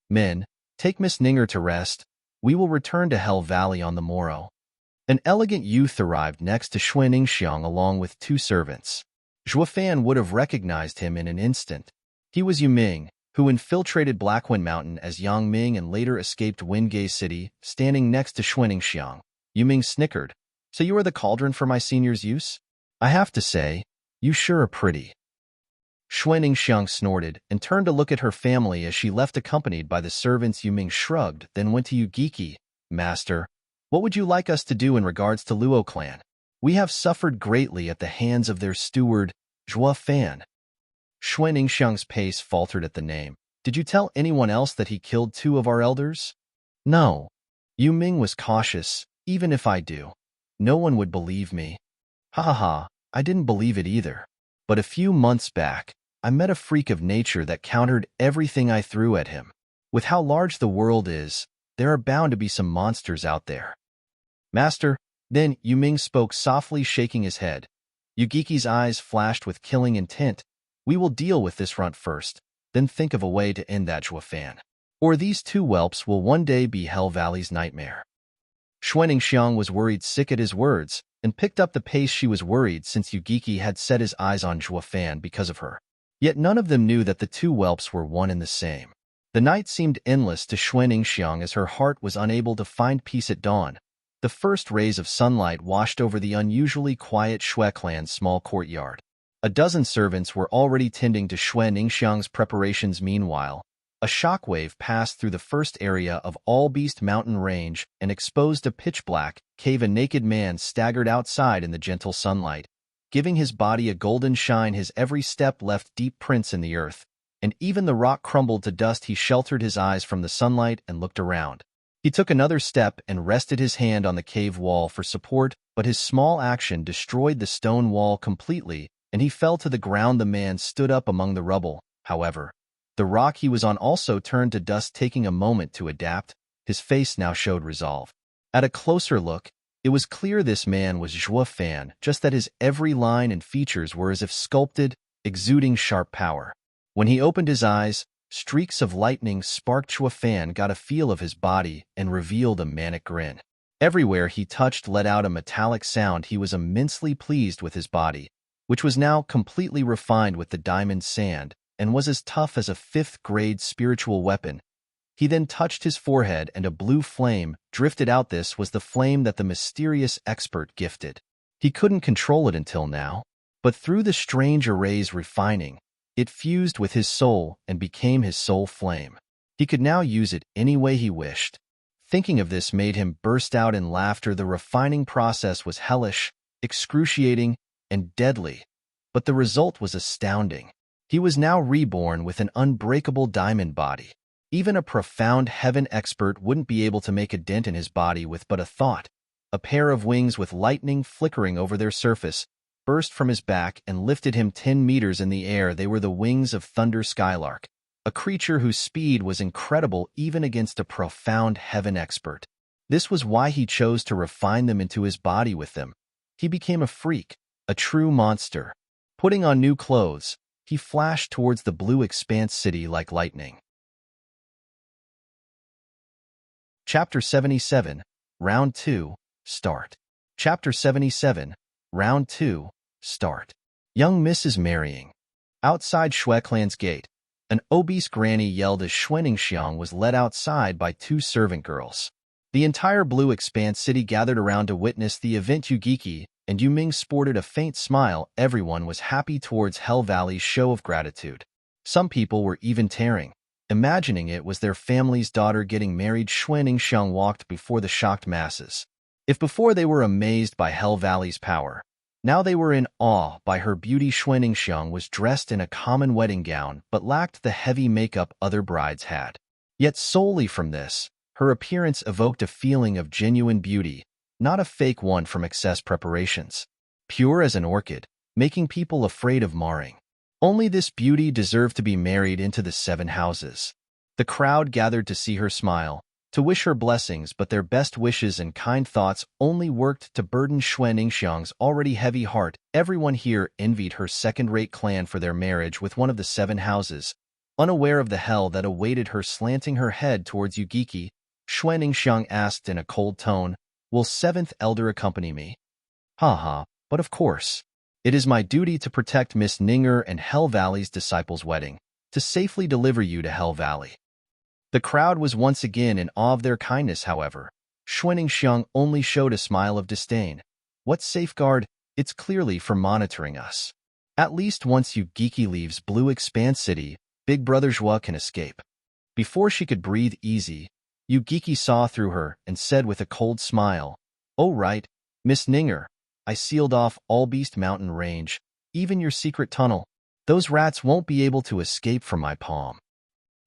Men, take Miss Ninger to rest. We will return to Hell Valley on the morrow." An elegant youth arrived next to Xue Ningxiang along with 2 servants. Zhuofan would have recognized him in an instant. He was Yuming, who infiltrated Blackwind Mountain as Yang Ming and later escaped Wingay City, standing next to Xue Ningxiang. Yuming snickered. "So you are the cauldron for my senior's use? I have to say, you sure are pretty." Xue Ningxiang snorted and turned to look at her family as she left accompanied by the servants. Yuming shrugged, then went to Yugiki. "Master, what would you like us to do in regards to Luo clan? We have suffered greatly at the hands of their steward, Zhuofan." Xue Ningxiang's pace faltered at the name. "Did you tell anyone else that he killed 2 of our elders?" "No." Yuming was cautious. "Even if I do, no one would believe me." "Ha ha ha, I didn't believe it either. But a few months back, I met a freak of nature that countered everything I threw at him. With how large the world is, there are bound to be some monsters out there." "Master," then Yuming spoke softly, shaking his head. Yugiki's eyes flashed with killing intent. "We will deal with this runt first, then think of a way to end that Zhuofan. Or these 2 whelps will one day be Hell Valley's nightmare." Xue Ningxiang was worried sick at his words, and picked up the pace. She was worried since Yugiki had set his eyes on Zhuofan because of her. Yet none of them knew that the 2 whelps were one and the same. The night seemed endless to Xue Ningxiang as her heart was unable to find peace at dawn. The first rays of sunlight washed over the unusually quiet Xue clan's small courtyard. A dozen servants were already tending to Xue Ningxiang's preparations. Meanwhile, a shockwave passed through the first area of Allbeast Mountain Range and exposed a pitch-black cave. A naked man staggered outside in the gentle sunlight, giving his body a golden shine. His every step left deep prints in the earth, and even the rock crumbled to dust. He sheltered his eyes from the sunlight and looked around. He took another step and rested his hand on the cave wall for support, but his small action destroyed the stone wall completely, and he fell to the ground. The man stood up among the rubble, however. The rock he was on also turned to dust. Taking a moment to adapt, his face now showed resolve. At a closer look, It was clear this man was Zhuo Fan, just that his every line and features were as if sculpted, exuding sharp power. When he opened his eyes, streaks of lightning sparked. Zhuo Fan got a feel of his body and revealed a manic grin. Everywhere he touched let out a metallic sound. He was immensely pleased with his body, which was now completely refined with the diamond sand and was as tough as a 5th-grade spiritual weapon. He then touched his forehead and a blue flame drifted out. This was the flame that the mysterious expert gifted. He couldn't control it until now, but through the strange array's refining, it fused with his soul and became his soul flame. He could now use it any way he wished. Thinking of this made him burst out in laughter. The refining process was hellish, excruciating, and deadly, but the result was astounding. He was now reborn with an unbreakable diamond body. Even a profound heaven expert wouldn't be able to make a dent in his body with but a thought. A pair of wings with lightning flickering over their surface burst from his back and lifted him 10 meters in the air. They were the wings of Thunder Skylark, a creature whose speed was incredible even against a profound heaven expert. This was why he chose to refine them into his body with them. He became a freak, a true monster. Putting on new clothes, he flashed towards the blue expanse city like lightning. Chapter 77, Round 2, Start. Chapter 77, Round 2, Start. Young Miss is marrying. Outside Shui Clan's gate, an obese granny yelled as Xuaningxiang was led outside by 2 servant girls. The entire blue expanse city gathered around to witness the event. Yugiki and Yuming sported a faint smile. Everyone was happy towards Hell Valley's show of gratitude. Some people were even tearing, imagining it was their family's daughter getting married. Xuaningxiang walked before the shocked masses. If before they were amazed by Hell Valley's power, now they were in awe by her beauty. Xuaningxiang was dressed in a common wedding gown but lacked the heavy makeup other brides had. Yet solely from this, her appearance evoked a feeling of genuine beauty, not a fake one from excess preparations. Pure as an orchid, making people afraid of marring. Only this beauty deserved to be married into the 7 houses. The crowd gathered to see her smile, to wish her blessings, but their best wishes and kind thoughts only worked to burden Xuaningxiang's already heavy heart. Everyone here envied her second-rate clan for their marriage with one of the 7 houses. Unaware of the hell that awaited her, slanting her head towards Yugiki, Xuaningxiang asked in a cold tone, "Will 7th Elder accompany me?" "Ha, but of course. It is my duty to protect Miss Ninger and Hell Valley's disciples' wedding, to safely deliver you to Hell Valley." The crowd was once again in awe of their kindness. However, Xuaningxiang only showed a smile of disdain. "What safeguard? It's clearly for monitoring us. At least once Yugiki leaves Blue Expanse City, Big Brother Zhuo can escape." Before she could breathe easy, Yugiki saw through her and said with a cold smile, "Oh right, Miss Ninger, I sealed off all Beast Mountain Range, even your secret tunnel. Those rats won't be able to escape from my palm."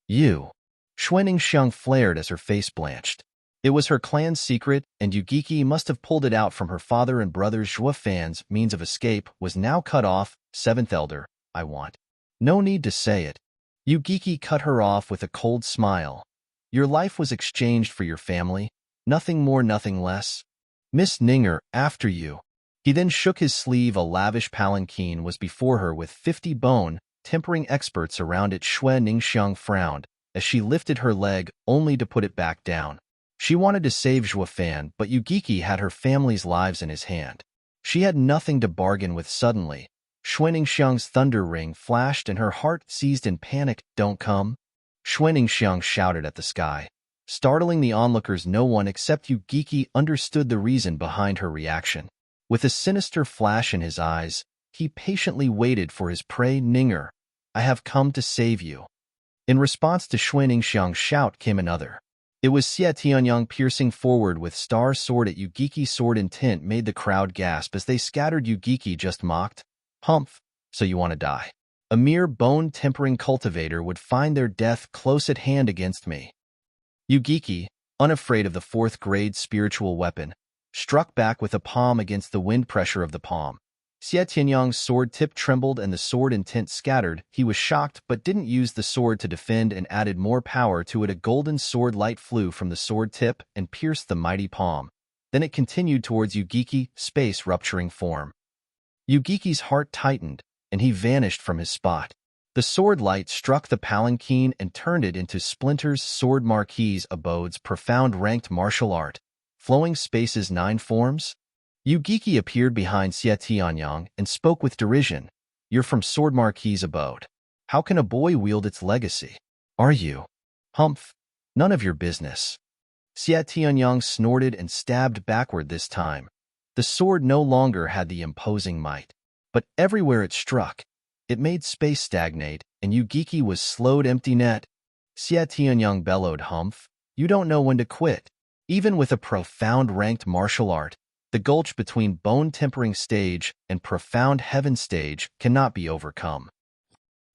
"You?" Xuaningxiang flared as her face blanched. It was her clan's secret, and Yugiki must have pulled it out from her father and brother. Zhuo Fan's means of escape was now cut off. 7th Elder, I want. No need to say it. Yugiki cut her off with a cold smile. Your life was exchanged for your family. Nothing more, nothing less. Miss Ninger, after you. He then shook his sleeve. A lavish palanquin was before her with 50 bone, tempering experts around it. Xuaningxiang frowned as she lifted her leg only to put it back down. She wanted to save Zhuo Fan, but Yugiki had her family's lives in his hand. She had nothing to bargain with. Suddenly, Xuaningxiang's thunder ring flashed and her heart seized in panic. "Don't come!" Xuaningxiang shouted at the sky, startling the onlookers. No one except Yugiki understood the reason behind her reaction. With a sinister flash in his eyes, he patiently waited for his prey. "Ninger, I have come to save you." In response to Xuaningxiang's shout came another. It was Xie Tianyang piercing forward with Star's sword at Yugiki's sword. Intent made the crowd gasp as they scattered. Yugiki just mocked, "Humph, so you want to die? A mere bone-tempering cultivator would find their death close at hand against me." Yugiki, unafraid of the 4th-grade spiritual weapon, struck back with a palm against the wind pressure of the palm. Xie Tianyang's sword tip trembled and the sword intent scattered. He was shocked but didn't use the sword to defend and added more power to it. A golden sword light flew from the sword tip and pierced the mighty palm. Then it continued towards Yugiki, space-rupturing form. Yugiki's heart tightened, and he vanished from his spot. The sword light struck the palanquin and turned it into splinters. Sword Marquis Abode's profound ranked martial art. Flowing spaces 9 forms? Yugiki appeared behind Xie Tianyang and spoke with derision. You're from Sword Marquis Abode. How can a boy wield its legacy? Are you? Humph. None of your business. Xie Tianyang snorted and stabbed backward this time. The sword no longer had the imposing might. But everywhere it struck, it made space stagnate, and Yugiki was slowed empty net. Xie Tianyang bellowed, Humph. You don't know when to quit. Even with a profound ranked martial art, the gulch between bone-tempering stage and profound heaven stage cannot be overcome.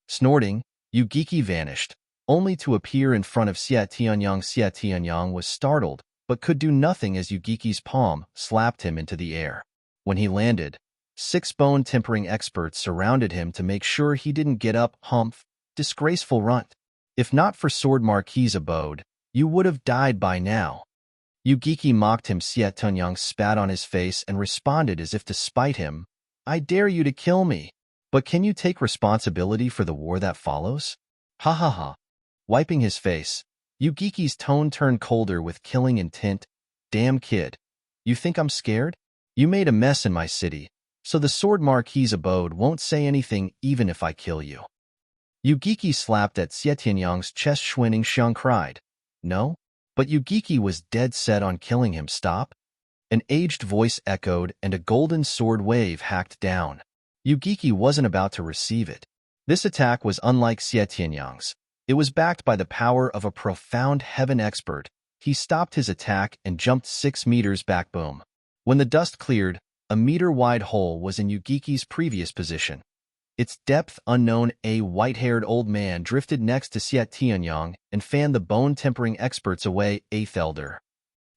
Snorting, Yugiki vanished, only to appear in front of Xie Tianyang. Xie Tianyang was startled, but could do nothing as Yugiki's palm slapped him into the air. When he landed, 6 bone-tempering experts surrounded him to make sure he didn't get up. Humph, disgraceful runt. If not for Sword Marquis Abode, you would have died by now. Yugiki mocked him. Xie Tianyang spat on his face and responded as if to spite him. I dare you to kill me. But can you take responsibility for the war that follows? Ha ha ha. Wiping his face, Yugiki's tone turned colder with killing intent. Damn kid. You think I'm scared? You made a mess in my city, so the Sword Marquis Abode won't say anything even if I kill you. Yugiki slapped at Xie Tianyang's chest. Xuaning Xiang cried. No? But Yugiki was dead set on killing him. Stop? An aged voice echoed and a golden sword wave hacked down. Yugiki wasn't about to receive it. This attack was unlike Xie Tianyang's. It was backed by the power of a profound heaven expert. He stopped his attack and jumped 6 meters back. Boom. When the dust cleared, a meter-wide hole was in Yugiki's previous position. Its depth unknown. A white-haired old man drifted next to Xie Tianyang and fanned the bone-tempering experts away. 8th Elder.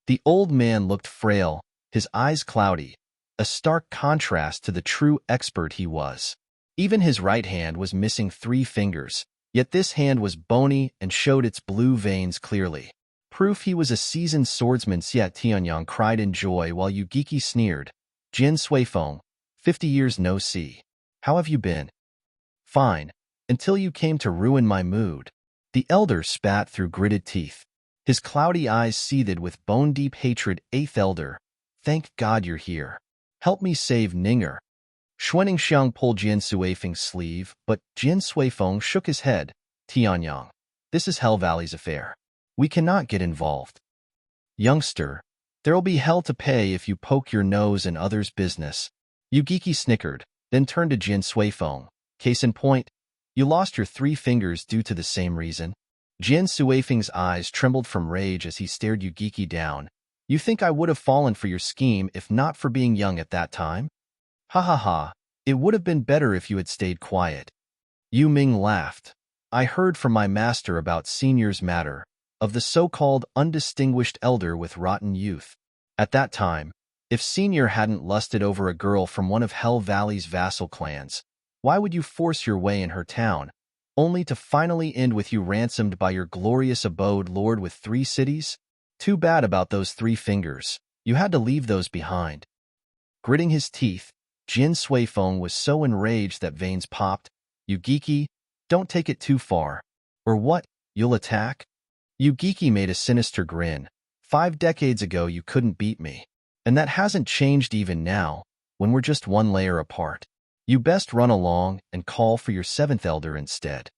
The old man looked frail, his eyes cloudy, a stark contrast to the true expert he was. Even his right hand was missing 3 fingers, yet this hand was bony and showed its blue veins clearly. Proof he was a seasoned swordsman. Xie Tianyang cried in joy while Yugiki sneered. Jin Suifeng, 50 years no see. How have you been? Fine, until you came to ruin my mood. The elder spat through gritted teeth. His cloudy eyes seethed with bone-deep hatred. 8th Elder, thank God you're here. Help me save Ninger. Xuaning Xiang pulled Jin Suifeng's sleeve, but Jin Suifeng shook his head. Tianyang, this is Hell Valley's affair. We cannot get involved. Youngster, there'll be hell to pay if you poke your nose in others' business. Yugiki snickered, then turned to Jin Suifeng. Case in point, you lost your 3 fingers due to the same reason. Jin Suifeng's eyes trembled from rage as he stared Yugiki down. You think I would have fallen for your scheme if not for being young at that time? Ha ha ha, it would have been better if you had stayed quiet. Yu Ming laughed. I heard from my master about Senior's matter, of the so-called undistinguished elder with rotten youth. At that time, if Senior hadn't lusted over a girl from one of Hell Valley's vassal clans, why would you force your way in her town, only to finally end with you ransomed by your glorious abode lord with 3 cities? Too bad about those 3 fingers. You had to leave those behind. Gritting his teeth, Jin Suifeng was so enraged that veins popped. Yugiki, don't take it too far. Or what, you'll attack? Yugiki made a sinister grin. 5 decades ago you couldn't beat me. And that hasn't changed even now, when we're just 1 layer apart. You best run along and call for your 7th Elder instead.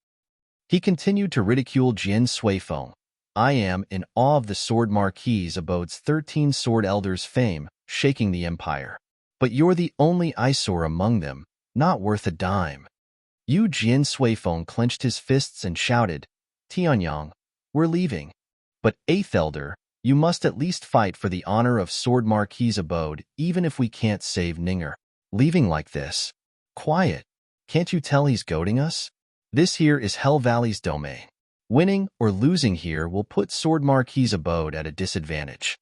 He continued to ridicule Jin Suifeng. I am in awe of the Sword Marquis Abode's 13 Sword Elders' fame, shaking the empire. But you're the only eyesore among them, not worth a dime. Yu Jin Suifeng clenched his fists and shouted, Tianyang, we're leaving. But 8th Elder, you must at least fight for the honor of Sword Marquis Abode, even if we can't save Ninger. Leaving like this? Quiet. Can't you tell he's goading us? This here is Hell Valley's domain. Winning or losing here will put Sword Marquis Abode at a disadvantage.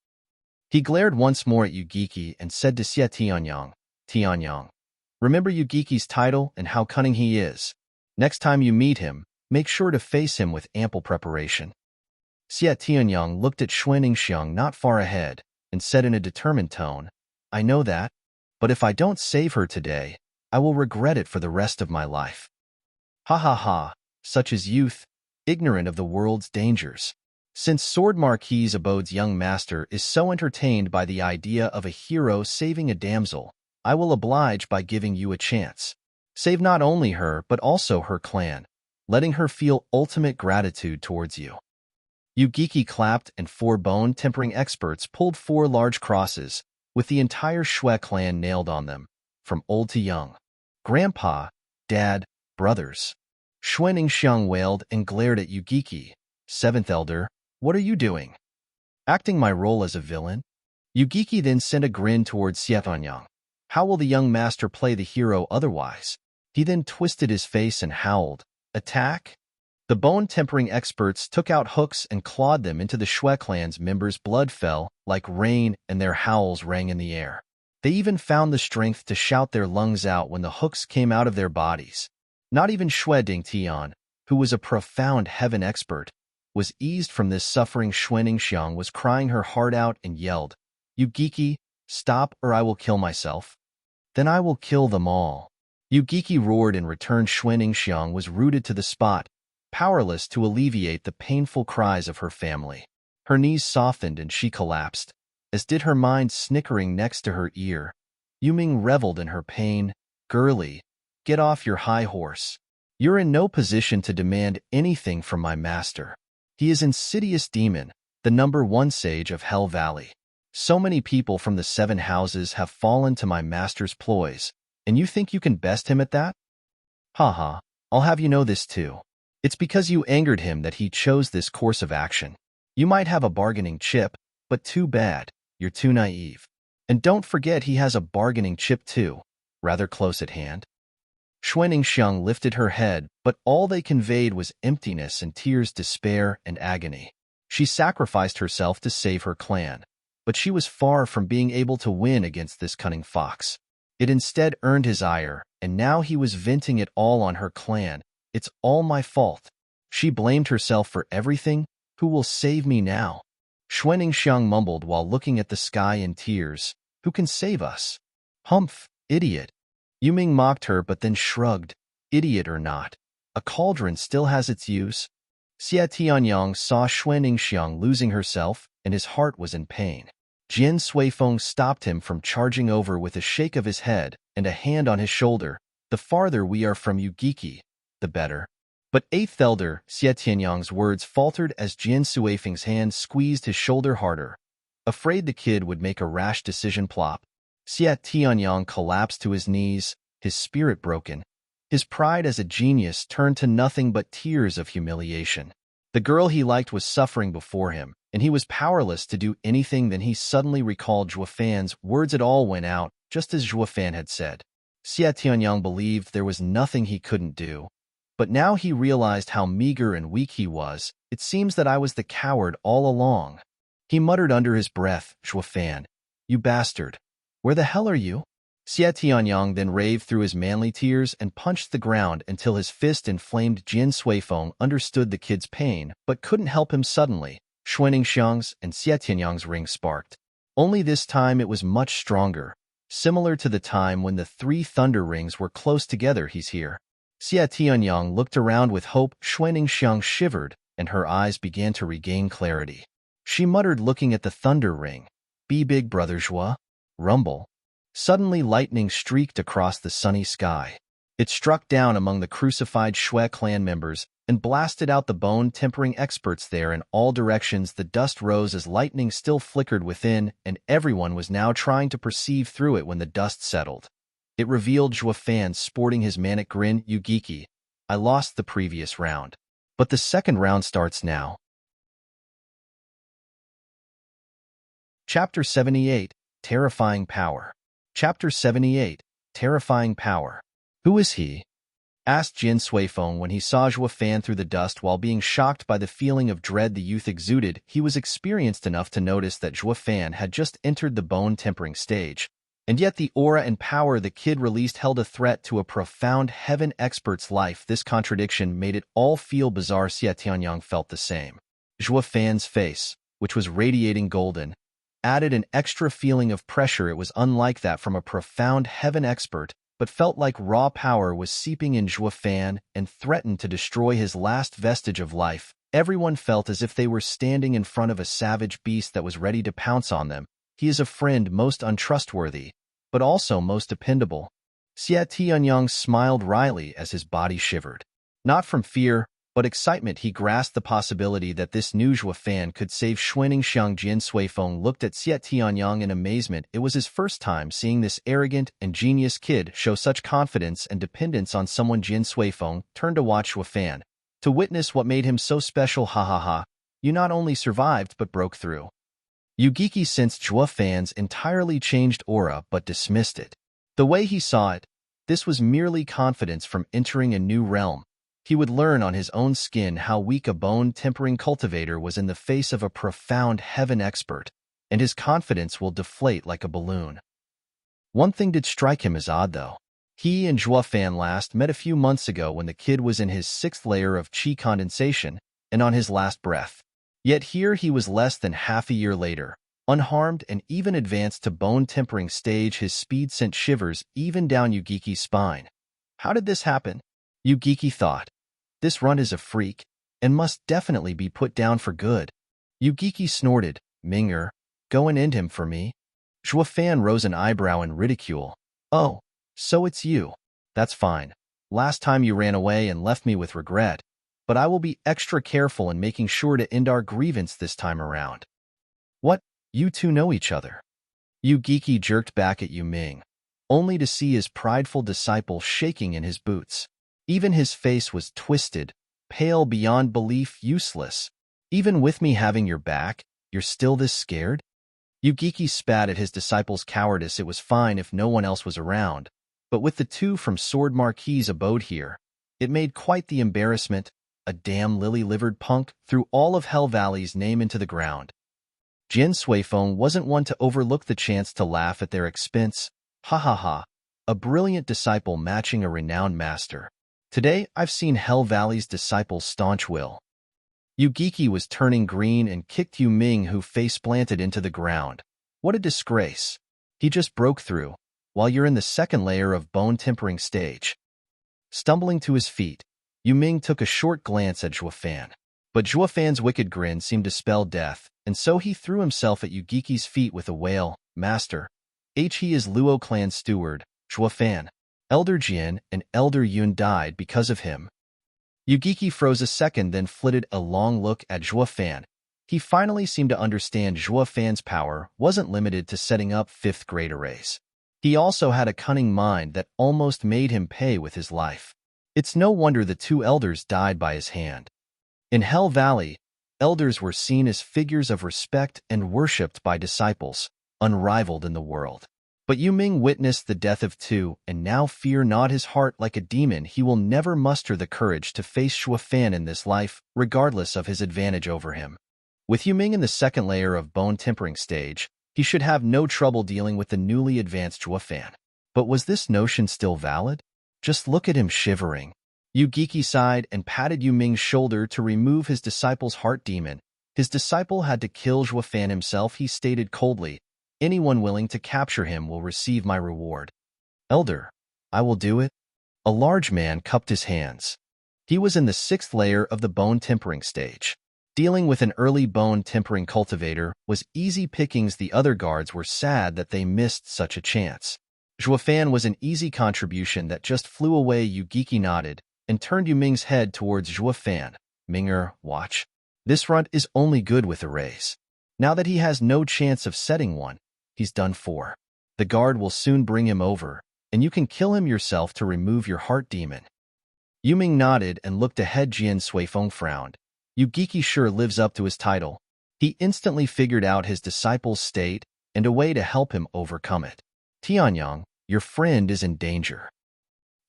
He glared once more at Yugiki and said to Xie Tianyang, Tianyang, remember Yugiki's title and how cunning he is. Next time you meet him, make sure to face him with ample preparation. Xie Tianyang looked at Xuaning Xiang not far ahead. and said in a determined tone, I know that, but if I don't save her today, I will regret it for the rest of my life. Ha ha ha, such is youth, ignorant of the world's dangers. Since Sword Marquis Abode's young master is so entertained by the idea of a hero saving a damsel, I will oblige by giving you a chance. Save not only her but also her clan, letting her feel ultimate gratitude towards you. Ugeki clapped and 4 bone-tempering experts pulled 4 large crosses, with the entire Shui clan nailed on them, from old to young. Grandpa, Dad, brothers. Shui Ningxiang wailed and glared at Ugeki. 7th Elder, what are you doing? Acting my role as a villain? Ugeki then sent a grin towards Xietanyang. How will the young master play the hero otherwise? He then twisted his face and howled. Attack? The bone-tempering experts took out hooks and clawed them into the Shui clan's members. Blood fell like rain and their howls rang in the air. They even found the strength to shout their lungs out when the hooks came out of their bodies. Not even Shui Dingtian, who was a profound heaven expert, was eased from this suffering. Shui Ningxiang was crying her heart out and yelled, Ugeki, stop or I will kill myself. Then I will kill them all. Ugeki roared in return. Shui Ningxiang was rooted to the spot, powerless to alleviate the painful cries of her family. Her knees softened and she collapsed, as did her mind snickering next to her ear. Yuming reveled in her pain. Girlie, get off your high horse. You're in no position to demand anything from my master. He is insidious demon, the #1 sage of Hell Valley. So many people from the 7 houses have fallen to my master's ploys, and you think you can best him at that? Haha, I'll have you know this too. It's because you angered him that he chose this course of action. You might have a bargaining chip, but too bad, you're too naive. And don't forget he has a bargaining chip too, rather close at hand. Shui Ningxiang lifted her head, but all they conveyed was emptiness and tears, despair and agony. She sacrificed herself to save her clan, but she was far from being able to win against this cunning fox. It instead earned his ire, and now he was venting it all on her clan. It's all my fault. She blamed herself for everything. Who will save me now? Shui Ningxiang mumbled while looking at the sky in tears. Who can save us? Humph, idiot. Yuming mocked her but then shrugged. Idiot or not, a cauldron still has its use. Xie Tianyang saw Shui Ningxiang losing herself, and his heart was in pain. Jian Suifeng stopped him from charging over with a shake of his head and a hand on his shoulder. The farther we are from Ugeki, the better. But 8th Elder, Xie Tianyang's words faltered as Jian Suifeng's hand squeezed his shoulder harder. Afraid the kid would make a rash decision. Plop. Xie Tianyang collapsed to his knees, his spirit broken. His pride as a genius turned to nothing but tears of humiliation. The girl he liked was suffering before him, and he was powerless to do anything. Then he suddenly recalled Zhuo Fan's words. It all went out, just as Zhuo Fan had said. Xie Tianyang believed there was nothing he couldn't do. But now he realized how meager and weak he was. It seems that I was the coward all along. He muttered under his breath, Zhuo Fan, you bastard. Where the hell are you? Xie Tianyang then raved through his manly tears and punched the ground until his fist inflamed. Jian Suifeng understood the kid's pain, but couldn't help him. Suddenly, Shui Ningxiang's and Xie Tianyang's ring sparked. Only this time it was much stronger, similar to the time when the 3 thunder rings were close together. He's here. Xie Tianyang looked around with hope. Shui Ningxiang shivered, and her eyes began to regain clarity. She muttered, looking at the thunder ring, Be big, brother Zhuo. Rumble. Suddenly lightning streaked across the sunny sky. It struck down among the crucified Shui clan members and blasted out the bone-tempering experts there in all directions. The dust rose as lightning still flickered within, and everyone was now trying to perceive through it. When the dust settled, it revealed Zhuo Fan sporting his manic grin. Ugeki, I lost the previous round, but the second round starts now. Chapter 78, Terrifying Power. Chapter 78, Terrifying Power. Who is he? Asked Jian Suifeng when he saw Zhuo Fan through the dust. While being shocked by the feeling of dread the youth exuded, he was experienced enough to notice that Zhuo Fan had just entered the bone-tempering stage, and yet the aura and power the kid released held a threat to a profound heaven expert's life. This contradiction made it all feel bizarre. Xie Tianyang felt the same. Zhuo Fan's face, which was radiating golden, added an extra feeling of pressure. It was unlike that from a profound heaven expert, but felt like raw power was seeping in Zhuo Fan and threatened to destroy his last vestige of life. Everyone felt as if they were standing in front of a savage beast that was ready to pounce on them. He is a friend most untrustworthy, but also most dependable. Xie Tianyang smiled wryly as his body shivered. Not from fear, but excitement. He grasped the possibility that this new Zhuo Fan could save Xuaning Xiang. Jian Suifeng looked at Xie Tianyang in amazement. It was his first time seeing this arrogant and genius kid show such confidence and dependence on someone. Jian Suifeng turned to watch Zhuo Fan, to witness what made him so special. Ha ha ha, you not only survived but broke through. Yugiki sensed Zhuo Fan's entirely changed aura but dismissed it. The way he saw it, this was merely confidence from entering a new realm. He would learn on his own skin how weak a bone-tempering cultivator was in the face of a profound heaven expert, and his confidence will deflate like a balloon. One thing did strike him as odd, though. He and Zhuo Fan last met a few months ago when the kid was in his 6th layer of qi condensation and on his last breath. Yet here he was less than half a year later, unharmed and even advanced to bone-tempering stage. His speed sent shivers even down Yugiki's spine. How did this happen? Yugiki thought. This runt is a freak, and must definitely be put down for good. Yugiki snorted. Ming'er, go and end him for me. Zhuo Fan rose an eyebrow in ridicule. Oh, so it's you. That's fine. Last time you ran away and left me with regret, but I will be extra careful in making sure to end our grievance this time around. What? You two know each other? Yugiki jerked back at Yu Ming, only to see his prideful disciple shaking in his boots. Even his face was twisted, pale beyond belief, useless. Even with me having your back, you're still this scared? Yugiki spat at his disciple's cowardice. It was fine if no one else was around, but with the two from Sword Marquis's abode here, it made quite the embarrassment. A damn lily-livered punk threw all of Hell Valley's name into the ground. Jian Suifeng wasn't one to overlook the chance to laugh at their expense. Ha ha ha, a brilliant disciple matching a renowned master. Today, I've seen Hell Valley's disciple's staunch will. Yugiki was turning green and kicked Yu Ming, who face-planted into the ground. What a disgrace. He just broke through, while you're in the 2nd layer of bone-tempering stage. Stumbling to his feet, Yu Ming took a short glance at Zhuo Fan. But Zhuo Fan's wicked grin seemed to spell death, and so he threw himself at Yugiki's feet with a wail. Master, he is Luo clan steward, Zhuo Fan. Elder Jian and Elder Yun died because of him. Yugiki froze a second, then flitted a long look at Zhuo Fan. He finally seemed to understand Zhuo Fan's power wasn't limited to setting up 5th-grade arrays. He also had a cunning mind that almost made him pay with his life. It's no wonder the 2 elders died by his hand. In Hell Valley, elders were seen as figures of respect and worshipped by disciples, unrivaled in the world. But Yu Ming witnessed the death of 2, and now fear gnawed his heart like a demon. He will never muster the courage to face Zhuo Fan in this life, regardless of his advantage over him. With Yu Ming in the 2nd layer of bone-tempering stage, he should have no trouble dealing with the newly advanced Zhuo Fan. But was this notion still valid? Just look at him shivering. Yugiki sighed and patted Yu Ming's shoulder to remove his disciple's heart demon. His disciple had to kill Zhuo Fan himself, he stated coldly. Anyone willing to capture him will receive my reward. Elder, I will do it. A large man cupped his hands. He was in the 6th layer of the bone-tempering stage. Dealing with an early bone-tempering cultivator was easy pickings. The other guards were sad that they missed such a chance. Zhuo Fan was an easy contribution that just flew away. Yugiki nodded and turned Yu Ming's head towards Zhuo Fan. Ming'er, watch. This runt is only good with arrays. Now that he has no chance of setting one, he's done for. The guard will soon bring him over, and you can kill him yourself to remove your heart demon. Yu Ming nodded and looked ahead. Jian Suifeng frowned. Yugiki sure lives up to his title. He instantly figured out his disciple's state and a way to help him overcome it. Tianyang, your friend is in danger.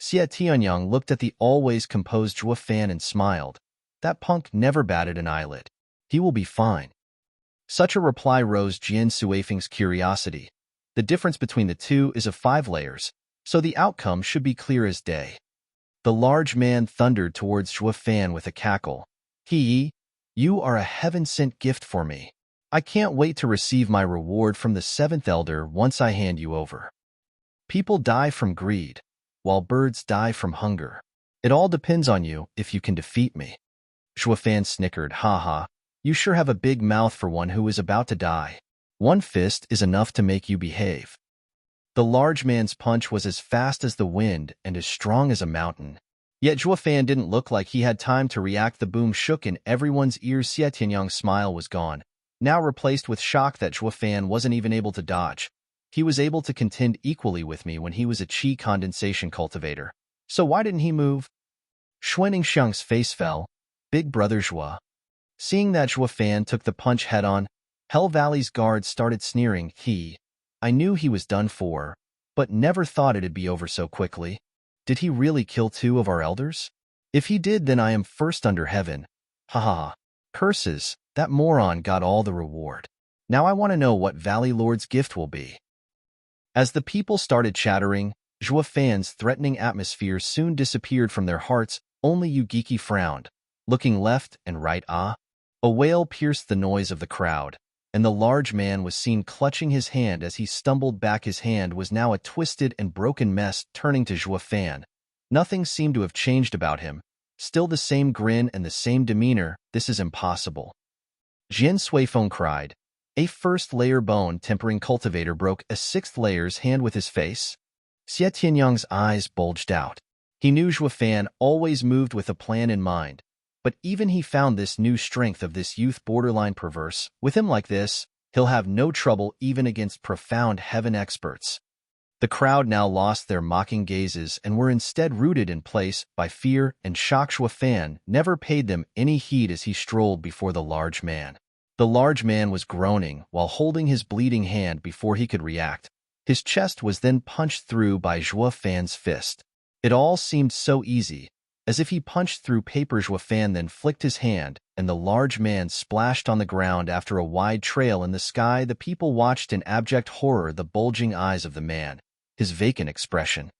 Xie Tianyang looked at the always composed Zhuo Fan and smiled. That punk never batted an eyelid. He will be fine. Such a reply rose Jian Suifeng's curiosity. The difference between the two is of 5 layers, so the outcome should be clear as day. The large man thundered towards Zhuo Fan with a cackle. You are a heaven-sent gift for me. I can't wait to receive my reward from the seventh elder once I hand you over. People die from greed, while birds die from hunger. It all depends on you if you can defeat me. Zhuofan snickered, ha. You sure have a big mouth for one who is about to die. One fist is enough to make you behave. The large man's punch was as fast as the wind and as strong as a mountain. Yet Zhuofan didn't look like he had time to react. The boom shook in everyone's ears. Xie Tianyang's smile was gone, now replaced with shock that Zhuofan wasn't even able to dodge. He was able to contend equally with me when he was a qi condensation cultivator. So why didn't he move? Xuaningxiang's face fell. Big brother Zhua. Seeing that Zhuofan took the punch head-on, Hell Valley's guards started sneering. I knew he was done for, but never thought it'd be over so quickly. Did he really kill 2 of our elders? If he did, then I am first under heaven. Ha. Curses, that moron got all the reward. Now I want to know what Valley Lord's gift will be. As the people started chattering, Zhuofan's threatening atmosphere soon disappeared from their hearts. Only Yugiki frowned, looking left and right. A wail pierced the noise of the crowd, and the large man was seen clutching his hand as he stumbled back. His hand was now a twisted and broken mess. Turning to Zhuofan, nothing seemed to have changed about him. Still the same grin and the same demeanor. This is impossible. Jian Suifeng cried. A first-layer bone tempering cultivator broke a 6th layer's hand with his face. Xie Tianyang's eyes bulged out. He knew Zhuofan always moved with a plan in mind, but even he found this new strength of this youth borderline perverse. With him like this, he'll have no trouble even against profound heaven experts. The crowd now lost their mocking gazes and were instead rooted in place by fear and shock. Zhuofan never paid them any heed as he strolled before the large man. The large man was groaning while holding his bleeding hand before he could react. His chest was then punched through by Zhuofan's fist. It all seemed so easy, as if he punched through paper. Zhuofan then flicked his hand, and the large man splashed on the ground after a wide trail in the sky. The people watched in abject horror the bulging eyes of the man, his vacant expression.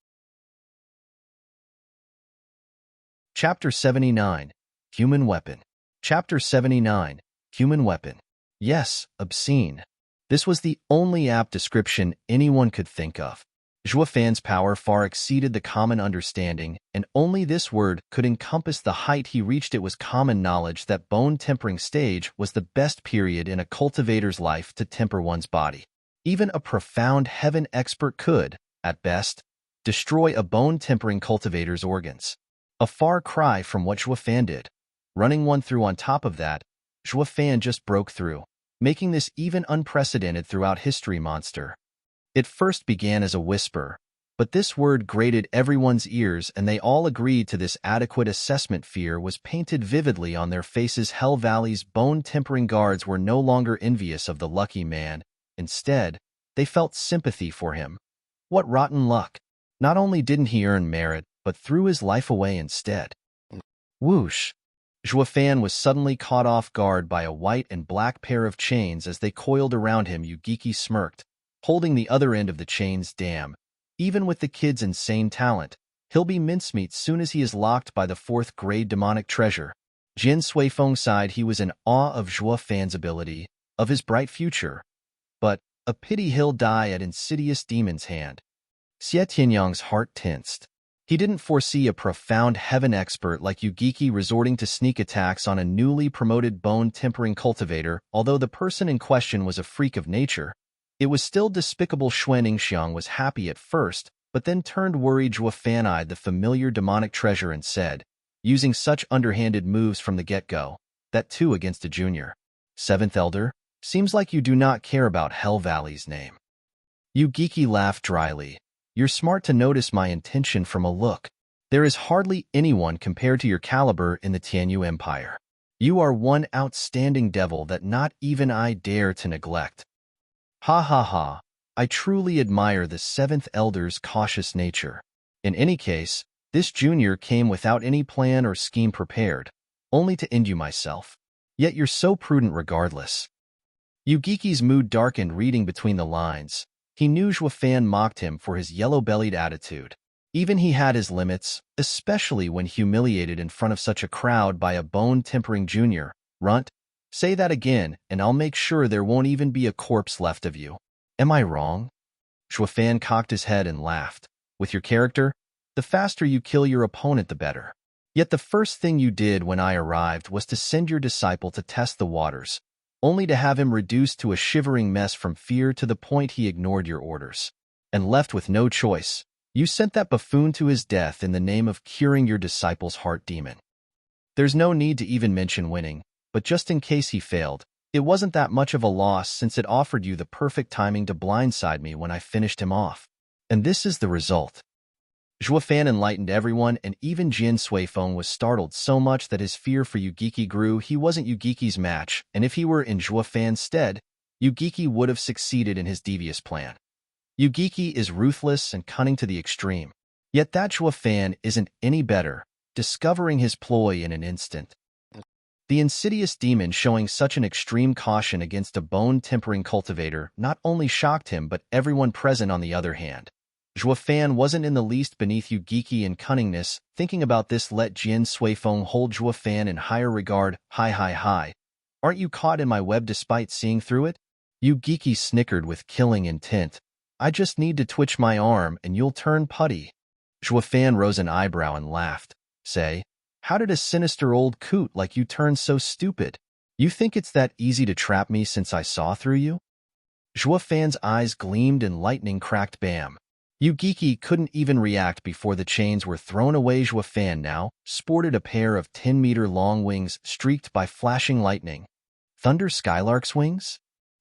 Chapter 79. Human Weapon. Chapter 79. Human Weapon. Yes, obscene. This was the only apt description anyone could think of. Zhuofan's power far exceeded the common understanding, and only this word could encompass the height he reached. It was common knowledge that bone-tempering stage was the best period in a cultivator's life to temper one's body. Even a profound heaven expert could, at best, destroy a bone-tempering cultivator's organs. A far cry from what Zhuofan did. Running one through on top of that, Zhuofan just broke through, making this even unprecedented throughout history. Monster. It first began as a whisper, but this word grated everyone's ears and they all agreed to this adequate assessment. Fear was painted vividly on their faces. Hell Valley's bone-tempering guards were no longer envious of the lucky man. Instead, they felt sympathy for him. What rotten luck! Not only didn't he earn merit, but threw his life away instead. Whoosh! Zhuofan was suddenly caught off guard by a white and black pair of chains as they coiled around him. Yugiki smirked, holding the other end of the chains. Damn, even with the kid's insane talent, he'll be mincemeat soon as he is locked by the 4th-grade demonic treasure. Jian Suifeng sighed. He was in awe of Zhuofan's ability, of his bright future. But, a pity he'll die at insidious demon's hand. Xie Tianyang's heart tensed. He didn't foresee a profound heaven expert like Yugiki resorting to sneak attacks on a newly promoted bone-tempering cultivator. Although the person in question was a freak of nature, it was still despicable. Xuaningxiang was happy at first, but then turned worried. Zhuofan eyed the familiar demonic treasure and said, using such underhanded moves from the get-go, that too against a junior 7th elder? Seems like you do not care about Hell Valley's name. Yugiki laughed dryly. You're smart to notice my intention from a look. There is hardly anyone compared to your caliber in the Tianyu Empire. You are one outstanding devil that not even I dare to neglect. Ha. I truly admire the 7th elder's cautious nature. In any case, this junior came without any plan or scheme prepared, only to end you myself. Yet you're so prudent regardless. Yugiki's mood darkened. Reading between the lines, he knew Zhuofan mocked him for his yellow-bellied attitude. Even he had his limits, especially when humiliated in front of such a crowd by a bone-tempering junior. Runt, Say that again, and I'll make sure there won't even be a corpse left of you. Am I wrong? Zhuofan cocked his head and laughed. With your character, the faster you kill your opponent, the better. Yet the first thing you did when I arrived was to send your disciple to test the waters, only to have him reduced to a shivering mess from fear to the point he ignored your orders. And left with no choice, you sent that buffoon to his death in the name of curing your disciple's heart demon. There's no need to even mention winning, but just in case he failed, it wasn't that much of a loss since it offered you the perfect timing to blindside me when I finished him off. And this is the result. Zhuofan enlightened everyone, and even Jian Suifeng was startled so much that his fear for Yugiki grew. He wasn't Yugiki's match, and if he were in Zhuofan's stead, Yugiki would have succeeded in his devious plan. Yugiki is ruthless and cunning to the extreme. Yet that Zhuofan isn't any better, discovering his ploy in an instant. The insidious demon showing such an extreme caution against a bone-tempering cultivator not only shocked him but everyone present on the other hand. Zhuofan wasn't in the least beneath Yugiki in cunningness. Thinking about this let Jian Suifeng hold Zhuofan in higher regard. Hi. Aren't you caught in my web despite seeing through it? Yugiki snickered with killing intent. I just need to twitch my arm and you'll turn putty. Zhuofan rose an eyebrow and laughed. Say, how did a sinister old coot like you turn so stupid? You think it's that easy to trap me since I saw through you? Zhuofan's eyes gleamed and lightning cracked. Bam. Yugiki couldn't even react before the chains were thrown away. Zhuofan now sported a pair of 10-meter-long wings streaked by flashing lightning. Thunder Skylark's wings?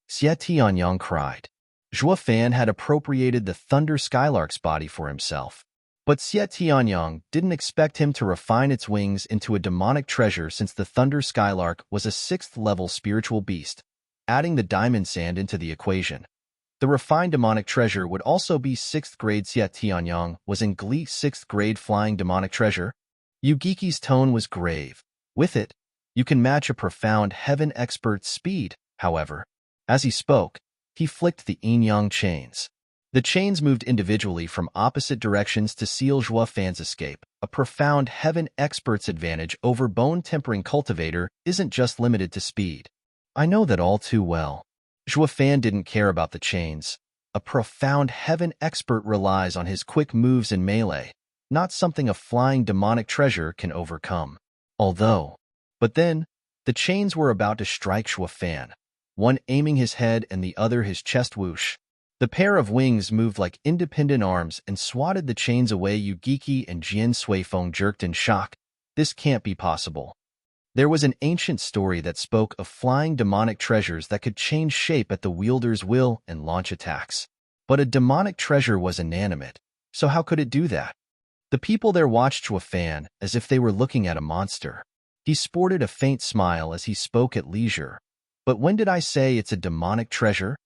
Xie Tianyang cried. Zhuofan had appropriated the Thunder Skylark's body for himself. But Xie Tianyang didn't expect him to refine its wings into a demonic treasure since the Thunder Skylark was a 6th-level spiritual beast, adding the diamond sand into the equation. The refined demonic treasure would also be 6th grade. Xie Tianyang was in glee. 6th grade flying demonic treasure? Yugiki's tone was grave. With it, you can match a profound heaven expert's speed, however. As he spoke, he flicked the yin-yang chains. The chains moved individually from opposite directions to seal Zhuofan's escape. A profound heaven expert's advantage over bone-tempering cultivator isn't just limited to speed. I know that all too well. Zhuofan didn't care about the chains. A profound heaven expert relies on his quick moves in melee, not something a flying demonic treasure can overcome. But then, the chains were about to strike Zhuofan, one aiming his head and the other his chest. Whoosh. The pair of wings moved like independent arms and swatted the chains away. Yugiki and Jian Suifeng jerked in shock. This can't be possible. There was an ancient story that spoke of flying demonic treasures that could change shape at the wielder's will and launch attacks. But a demonic treasure was inanimate, so how could it do that? The people there watched Zhuofan as if they were looking at a monster. He sported a faint smile as he spoke at leisure. But when did I say it's a demonic treasure?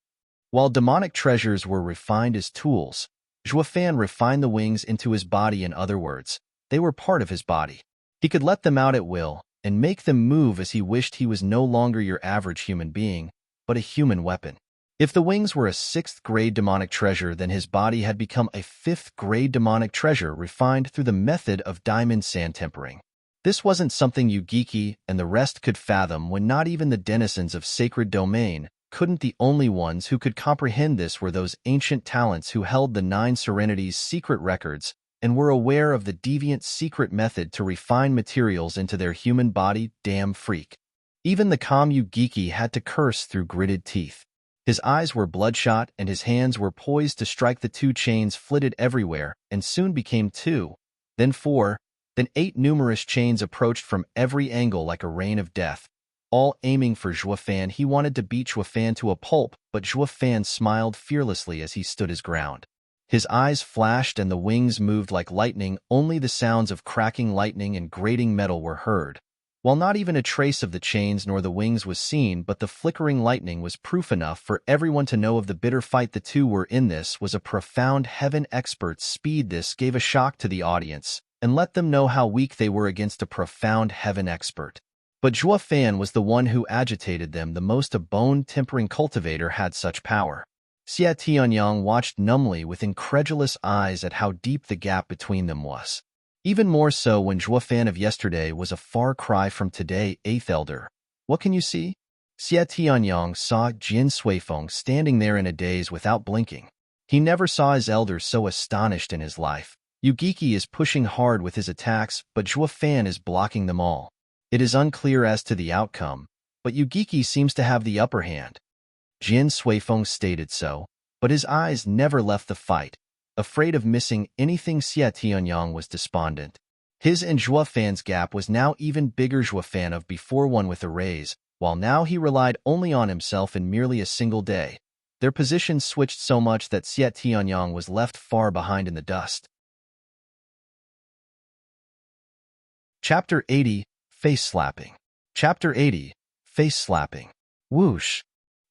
While demonic treasures were refined as tools, Zhuofan refined the wings into his body. In other words, they were part of his body. He could let them out at will and make them move as he wished. He was no longer your average human being, but a human weapon. If the wings were a 6th grade demonic treasure, then his body had become a 5th grade demonic treasure refined through the method of diamond sand tempering. This wasn't something Yugiki and the rest could fathom. When not even the denizens of Sacred Domain couldn't. The only ones who could comprehend this were those ancient talents who held the 9 Serenities' secret records and were aware of the deviant secret method to refine materials into their human body. Damn freak. Even the calm Yugiki had to curse through gritted teeth. His eyes were bloodshot and his hands were poised to strike. The 2 chains flitted everywhere and soon became 2, then 4, then 8. Numerous chains approached from every angle like a rain of death, all aiming for Zhuofan. He wanted to beat Zhuofan to a pulp, but Zhuofan smiled fearlessly as he stood his ground. His eyes flashed and the wings moved like lightning. Only the sounds of cracking lightning and grating metal were heard, while not even a trace of the chains nor the wings was seen. But the flickering lightning was proof enough for everyone to know of the bitter fight the two were in. This was a profound heaven expert's speed. This gave a shock to the audience and let them know how weak they were against a profound heaven expert. But Zhuofan was the one who agitated them the most. A bone-tempering cultivator had such power. Xie Tianyang watched numbly with incredulous eyes at how deep the gap between them was. Even more so when Zhuofan of yesterday was a far cry from today. 8th Elder. What can you see? Xie Tianyang saw Jin Suifeng standing there in a daze without blinking. He never saw his elders so astonished in his life. Yugiki is pushing hard with his attacks, but Zhuo Fan is blocking them all. It is unclear as to the outcome, but Yugiki seems to have the upper hand. Jin Suifeng stated so, but his eyes never left the fight. Afraid of missing anything, Xie Tianyang was despondent. His and Zhuo Fan's gap was now even bigger. Zhuo Fan of before won with a raise, while now he relied only on himself in merely a single day. Their positions switched so much that Xie Tianyang was left far behind in the dust. Chapter 80, Face Slapping. Chapter 80, Face Slapping. Whoosh!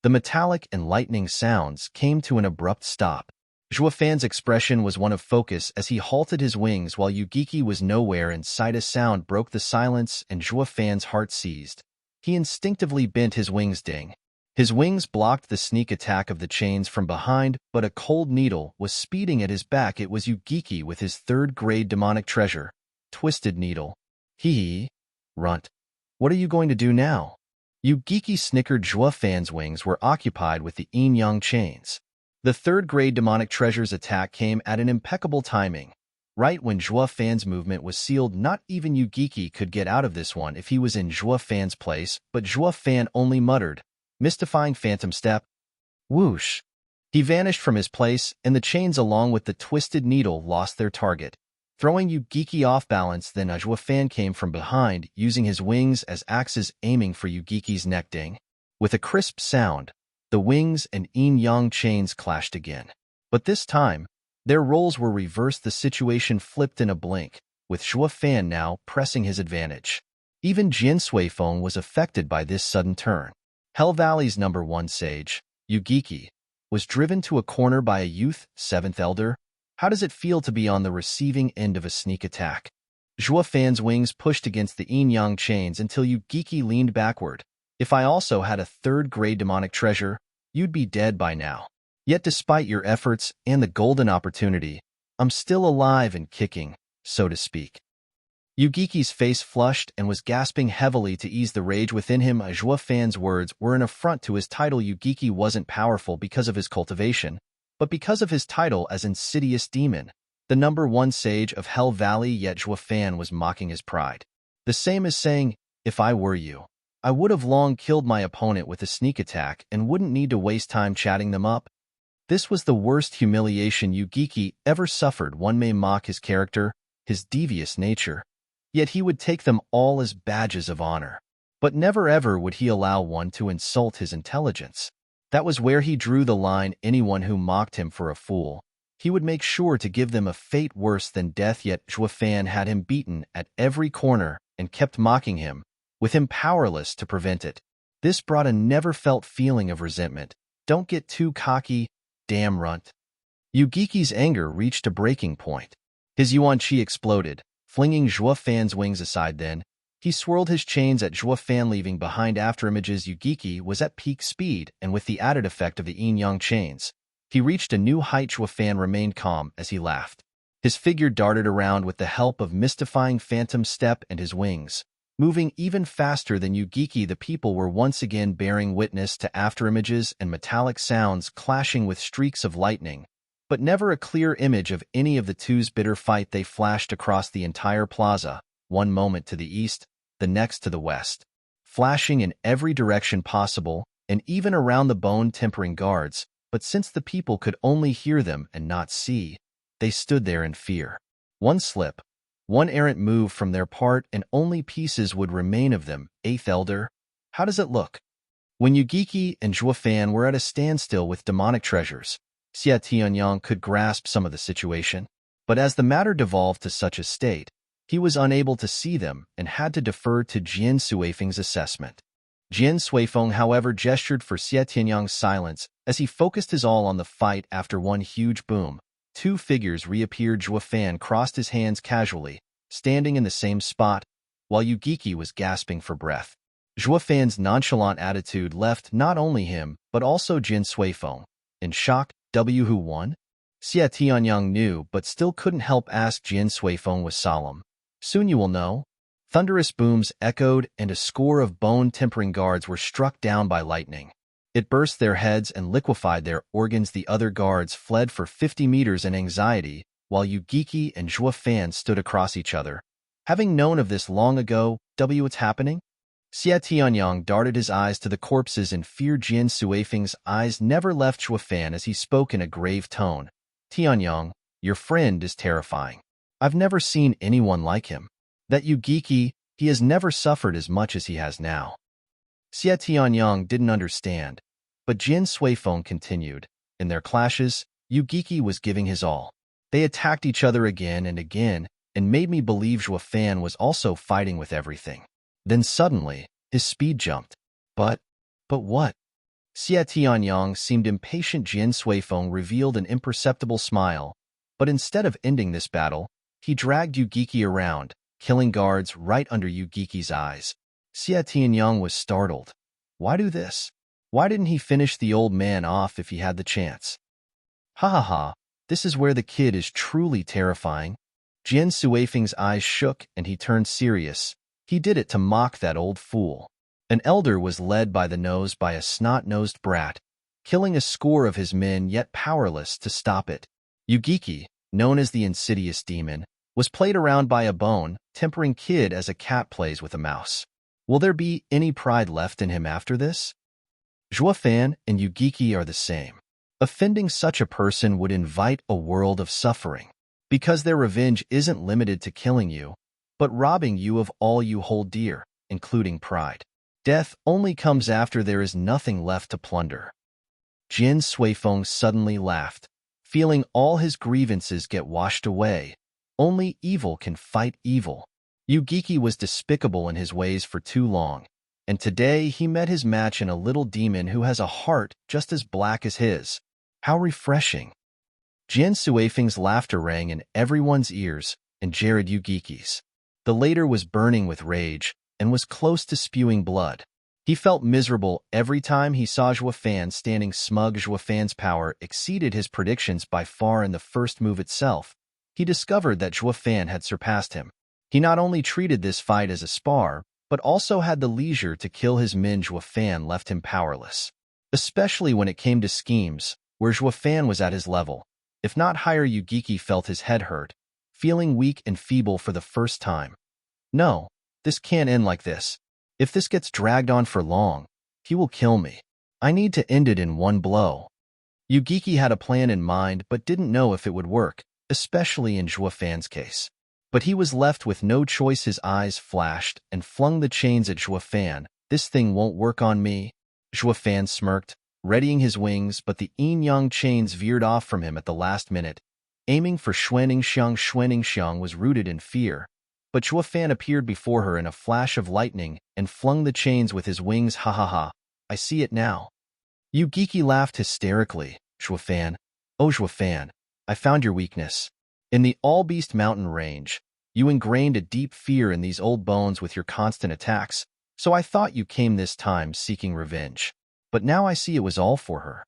The metallic and lightning sounds came to an abrupt stop. Zhuo Fan's expression was one of focus as he halted his wings while Yugiki was nowhere in sight. A sound broke the silence and Zhuo Fan's heart seized. He instinctively bent his wings. Ding. His wings blocked the sneak attack of the chains from behind, but a cold needle was speeding at his back. It was Yugiki with his third-grade demonic treasure. Twisted needle. Hee. Runt. What are you going to do now? Yugiki snickered. Zhuo Fan's wings were occupied with the yin-yang chains. The third-grade demonic treasure's attack came at an impeccable timing. Right when Zhuo Fan's movement was sealed, not even Yugiki could get out of this one if he was in Zhuo Fan's place, but Zhuo Fan only muttered, mystifying phantom step. Whoosh! He vanished from his place, and the chains along with the twisted needle lost their target. Throwing Yugiki off balance, then Zhuo Fan came from behind, using his wings as axes aiming for Yugiki's neck. Ding. With a crisp sound, the wings and yin-yang chains clashed again. But this time, their roles were reversed. The situation flipped in a blink, with Zhuo Fan now pressing his advantage. Even Jin Suifeng was affected by this sudden turn. Hell Valley's #1 sage, Yugiki, was driven to a corner by a youth, 7th elder. How does it feel to be on the receiving end of a sneak attack? Zhuo Fan's wings pushed against the yin-yang chains until Yugiki leaned backward. If I also had a third-grade demonic treasure, you'd be dead by now. Yet despite your efforts and the golden opportunity, I'm still alive and kicking, so to speak. Yugiki's face flushed and was gasping heavily to ease the rage within him. Zhuo Fan's words were an affront to his title. Yugiki wasn't powerful because of his cultivation, but because of his title as Insidious Demon, the #1 sage of Hell Valley. Yet Zhuo Fan was mocking his pride. The same as saying, if I were you, I would have long killed my opponent with a sneak attack and wouldn't need to waste time chatting them up. This was the worst humiliation Yugiki ever suffered. One may mock his character, his devious nature, yet he would take them all as badges of honor. But never ever would he allow one to insult his intelligence. That was where he drew the line. Anyone who mocked him for a fool, he would make sure to give them a fate worse than death. Yet Zhuo Fan had him beaten at every corner and kept mocking him, with him powerless to prevent it. This brought a never-felt feeling of resentment. Don't get too cocky, damn runt. Yugiki's anger reached a breaking point. His yuan qi exploded, flinging Zhuo Fan's wings aside. Then, he swirled his chains at Zhuo Fan, leaving behind afterimages. Yugiki was at peak speed, and with the added effect of the yin-yang chains, he reached a new height. Zhuo Fan remained calm as he laughed. His figure darted around with the help of mystifying phantom step and his wings, moving even faster than Yugiki. The people were once again bearing witness to afterimages and metallic sounds clashing with streaks of lightning, but never a clear image of any of the two's bitter fight. They flashed across the entire plaza, one moment to the east, the next to the west, flashing in every direction possible, and even around the bone-tempering guards. But since the people could only hear them and not see, they stood there in fear. One slip, one errant move from their part, and only pieces would remain of them. 8th Elder, how does it look? When Yugiki and Zhuo Fan were at a standstill with demonic treasures, Xie Tianyang could grasp some of the situation. But as the matter devolved to such a state, he was unable to see them and had to defer to Jin Suifeng's assessment. Jin Suifeng, however, gestured for Xie Tianyang's silence as he focused his all on the fight. After one huge boom, two figures reappeared. Zhuo Fan crossed his hands casually, standing in the same spot, while Yugiki was gasping for breath. Zhuo Fan's nonchalant attitude left not only him, but also Jin Suifeng in shock. Who won? Xie Tianyang knew, but still couldn't help ask. Jin Suifeng was solemn. Soon you will know. Thunderous booms echoed, and a score of bone-tempering guards were struck down by lightning. It burst their heads and liquefied their organs. The other guards fled for 50 meters in anxiety, while Yugiki and Zhuo Fan stood across each other. Having known of this long ago, what's happening? Xie Tianyang darted his eyes to the corpses in fear. Jian Suifeng's eyes never left Zhuo Fan as he spoke in a grave tone. Tianyang, your friend is terrifying. I've never seen anyone like him. That Yugiki, he has never suffered as much as he has now. Xie Tianyang didn't understand, but Jian Suifeng continued. In their clashes, Yugiki was giving his all. They attacked each other again and made me believe Zhuo Fan was also fighting with everything. Then suddenly, his speed jumped. But what? Xie Tianyang seemed impatient. Jian Suifeng revealed an imperceptible smile, but instead of ending this battle, he dragged Yugiki around, killing guards right under Yugiki's eyes. Xie Tianyang was startled. Why do this? Why didn't he finish the old man off if he had the chance? Ha ha ha, this is where the kid is truly terrifying. Jian Suifeng's eyes shook and he turned serious. He did it to mock that old fool. An elder was led by the nose by a snot-nosed brat, killing a score of his men yet powerless to stop it. Yugiki, known as the insidious demon, was played around by a bone-tempering kid as a cat plays with a mouse. Will there be any pride left in him after this? Zhuo Fan and Yugiki are the same. Offending such a person would invite a world of suffering, because their revenge isn't limited to killing you, but robbing you of all you hold dear, including pride. Death only comes after there is nothing left to plunder. Jian Suifeng suddenly laughed, feeling all his grievances get washed away. Only evil can fight evil. Yugiki was despicable in his ways for too long, and today he met his match in a little demon who has a heart just as black as his. How refreshing. Jian Suifeng's laughter rang in everyone's ears, and Jared Yugiki's. The latter was burning with rage and was close to spewing blood. He felt miserable every time he saw Zhuo Fan standing smug. Zhuo Fan's power exceeded his predictions by far in the first move itself. He discovered that Zhuo Fan had surpassed him. He not only treated this fight as a spar, but also had the leisure to kill his men. Zhuo Fan left him powerless, especially when it came to schemes, where Zhuo Fan was at his level. If not higher, Yugiki felt his head hurt, feeling weak and feeble for the first time. No, this can't end like this. If this gets dragged on for long, he will kill me. I need to end it in one blow. Yugiki had a plan in mind but didn't know if it would work, especially in Zhuo Fan's case. But he was left with no choice. His eyes flashed and flung the chains at Zhuo Fan. This thing won't work on me. Zhuo Fan smirked, readying his wings, but the yin-yang chains veered off from him at the last minute. Aiming for Xuaningxiang, Xuaningxiang was rooted in fear, but Zhuo Fan appeared before her in a flash of lightning and flung the chains with his wings. Ha ha ha, I see it now. Yugiki laughed hysterically. Zhuo Fan, oh Zhuo Fan, I found your weakness. In the All-Beast Mountain range, you ingrained a deep fear in these old bones with your constant attacks, so I thought you came this time seeking revenge. But now I see it was all for her.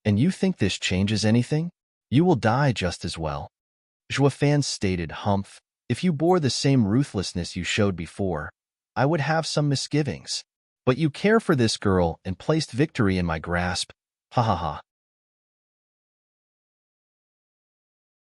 And you think this changes anything? You will die just as well. Zhuo Fan stated, Humph, if you bore the same ruthlessness you showed before, I would have some misgivings. But you care for this girl and placed victory in my grasp. Ha ha ha.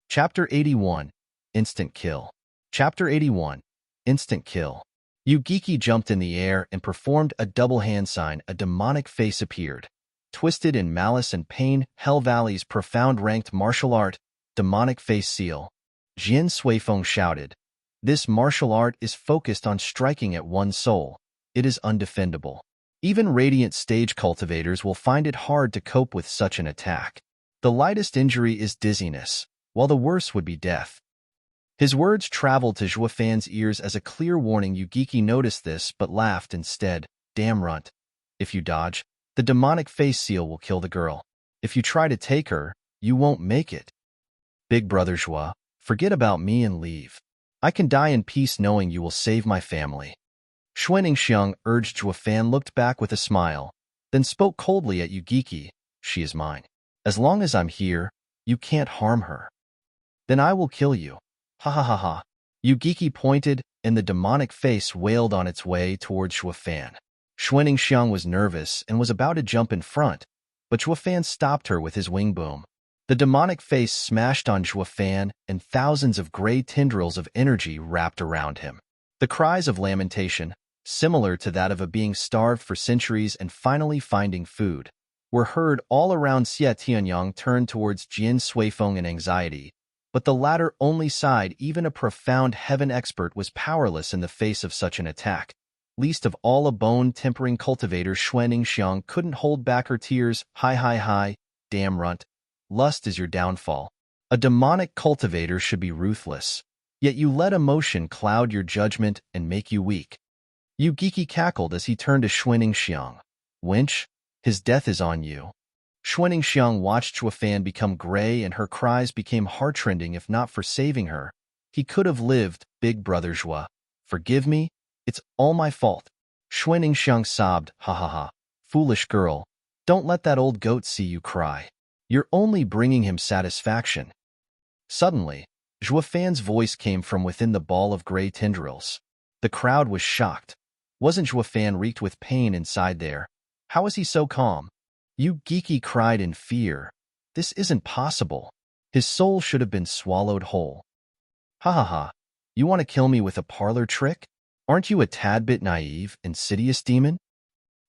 Chapter 81. Instant Kill. Chapter 81. Instant Kill. Yugiki jumped in the air and performed a double hand sign. A demonic face appeared. Twisted in malice and pain, Hell Valley's profound ranked martial art, demonic face seal. Jian Suifeng shouted. This martial art is focused on striking at one soul. It is undefendable. Even radiant stage cultivators will find it hard to cope with such an attack. The lightest injury is dizziness, while the worst would be death. His words traveled to Zhuo Fan's ears as a clear warning. Yugiki noticed this but laughed instead. Damn runt. If you dodge, the demonic face seal will kill the girl. If you try to take her, you won't make it. Big brother Zhuo, forget about me and leave. I can die in peace knowing you will save my family. Xuaningxiang urged. Zhuo Fan looked back with a smile, then spoke coldly at Yugiki. She is mine. As long as I'm here, you can't harm her. Then I will kill you. Ha ha ha ha. Yugiki pointed, and the demonic face wailed on its way towards Shuafan. Xuaningxiang was nervous and was about to jump in front, but Shuafan stopped her with his wing boom. The demonic face smashed on Shuafan, and thousands of gray tendrils of energy wrapped around him. The cries of lamentation, similar to that of a being starved for centuries and finally finding food, were heard all around. Xie Tianyang turned towards Jian Suifeng in anxiety, but the latter only sighed. Even a profound heaven expert was powerless in the face of such an attack. Least of all a bone-tempering cultivator. Xuaningxiang couldn't hold back her tears. Hi, damn runt. Lust is your downfall. A demonic cultivator should be ruthless, yet you let emotion cloud your judgment and make you weak. Yugiki cackled as he turned to Xuaningxiang. Wench, his death is on you. Xuaningxiang watched Shuafan become gray, and her cries became heartrending. If not for saving her, he could have lived. Big brother Xua, forgive me, it's all my fault. Xuaningxiang sobbed. Ha. Foolish girl, don't let that old goat see you cry. You're only bringing him satisfaction. Suddenly, Shuafan's voice came from within the ball of gray tendrils. The crowd was shocked. Wasn't Shuafan reeked with pain inside there? How is he so calm? Yugiki cried in fear. This isn't possible. His soul should have been swallowed whole. Ha. You want to kill me with a parlor trick? Aren't you a tad bit naive, insidious demon?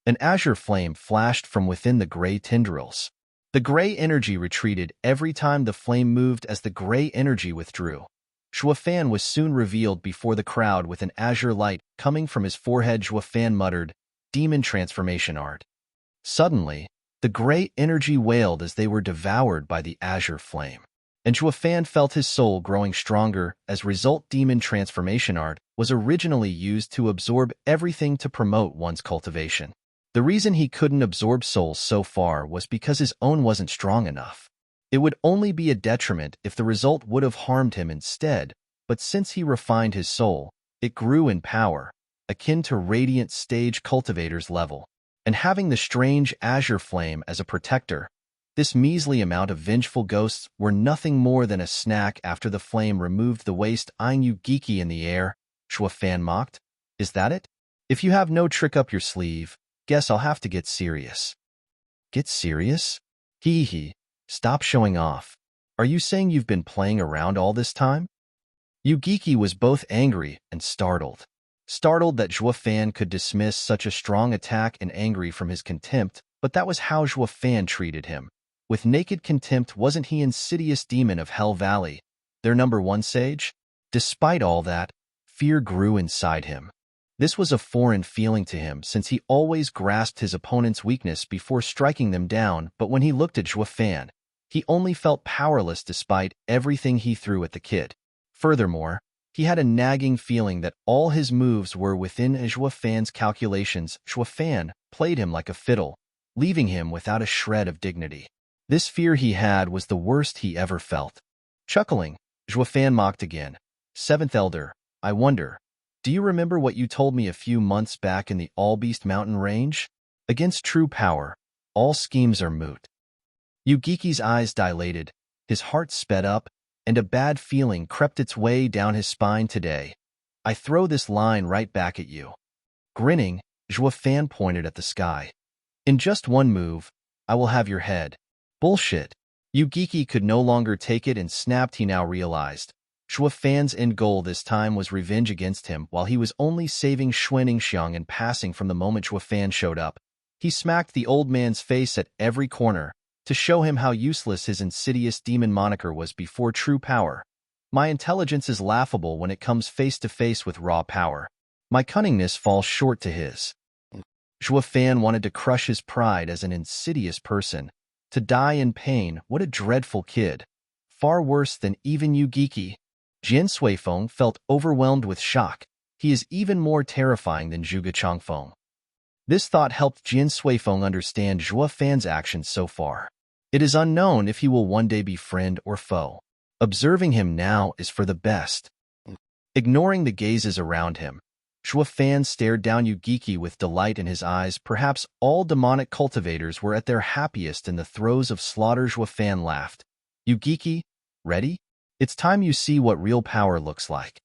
An azure flame flashed from within the gray tendrils. The gray energy retreated every time the flame moved. As the gray energy withdrew, Shuafan was soon revealed before the crowd with an azure light coming from his forehead. Shuafan muttered, "Demon transformation art." Suddenly, the gray energy wailed as they were devoured by the azure flame, and Shuafan felt his soul growing stronger. As result, demon transformation art was originally used to absorb everything to promote one's cultivation. The reason he couldn't absorb souls so far was because his own wasn't strong enough. It would only be a detriment if the result would have harmed him instead, but since he refined his soul, it grew in power, akin to radiant stage cultivator's level. And having the strange azure flame as a protector, this measly amount of vengeful ghosts were nothing more than a snack after the flame removed the waste. Eyeing Yugiki in the air, Shuafan mocked. Is that it? If you have no trick up your sleeve, guess I'll have to get serious. Get serious? Hee. Stop showing off. Are you saying you've been playing around all this time? Yugiki was both angry and startled. Startled that Shuafan could dismiss such a strong attack, and angry from his contempt, but that was how Shuafan treated him. With naked contempt. Wasn't he insidious demon of Hell Valley, their #1 sage? Despite all that, fear grew inside him. This was a foreign feeling to him, since he always grasped his opponent's weakness before striking them down. But when he looked at Shuafan, he only felt powerless despite everything he threw at the kid. Furthermore, he had a nagging feeling that all his moves were within Shuafan's calculations. Shuafan played him like a fiddle, leaving him without a shred of dignity. This fear he had was the worst he ever felt. Chuckling, Shuafan mocked again. "Seventh Elder, I wonder, do you remember what you told me a few months back in the Allbeast Mountain Range? Against true power, all schemes are moot." Yugiki's eyes dilated, his heart sped up, and a bad feeling crept its way down his spine. "Today, I throw this line right back at you." Grinning, Shuafan pointed at the sky. "In just one move, I will have your head." Bullshit. Yugiki could no longer take it and snapped. He now realized Shuafan's end goal this time was revenge against him, while he was only saving Xuaningxiang and passing from the moment Shuafan showed up. He smacked the old man's face at every corner to show him how useless his insidious demon moniker was before true power. "My intelligence is laughable when it comes face to face with raw power. My cunningness falls short to his." Shuafan wanted to crush his pride as an insidious person. To die in pain. What a dreadful kid. Far worse than even Yugiki. Jian Suifeng felt overwhelmed with shock. He is even more terrifying than Zhuge Changfeng. This thought helped Jian Suifeng understand Shuafan's actions so far. It is unknown if he will one day be friend or foe. Observing him now is for the best. Ignoring the gazes around him, Shuafan stared down Yugiki with delight in his eyes. Perhaps all demonic cultivators were at their happiest in the throes of slaughter. Shuafan laughed. "Yugiki, ready? It's time you see what real power looks like."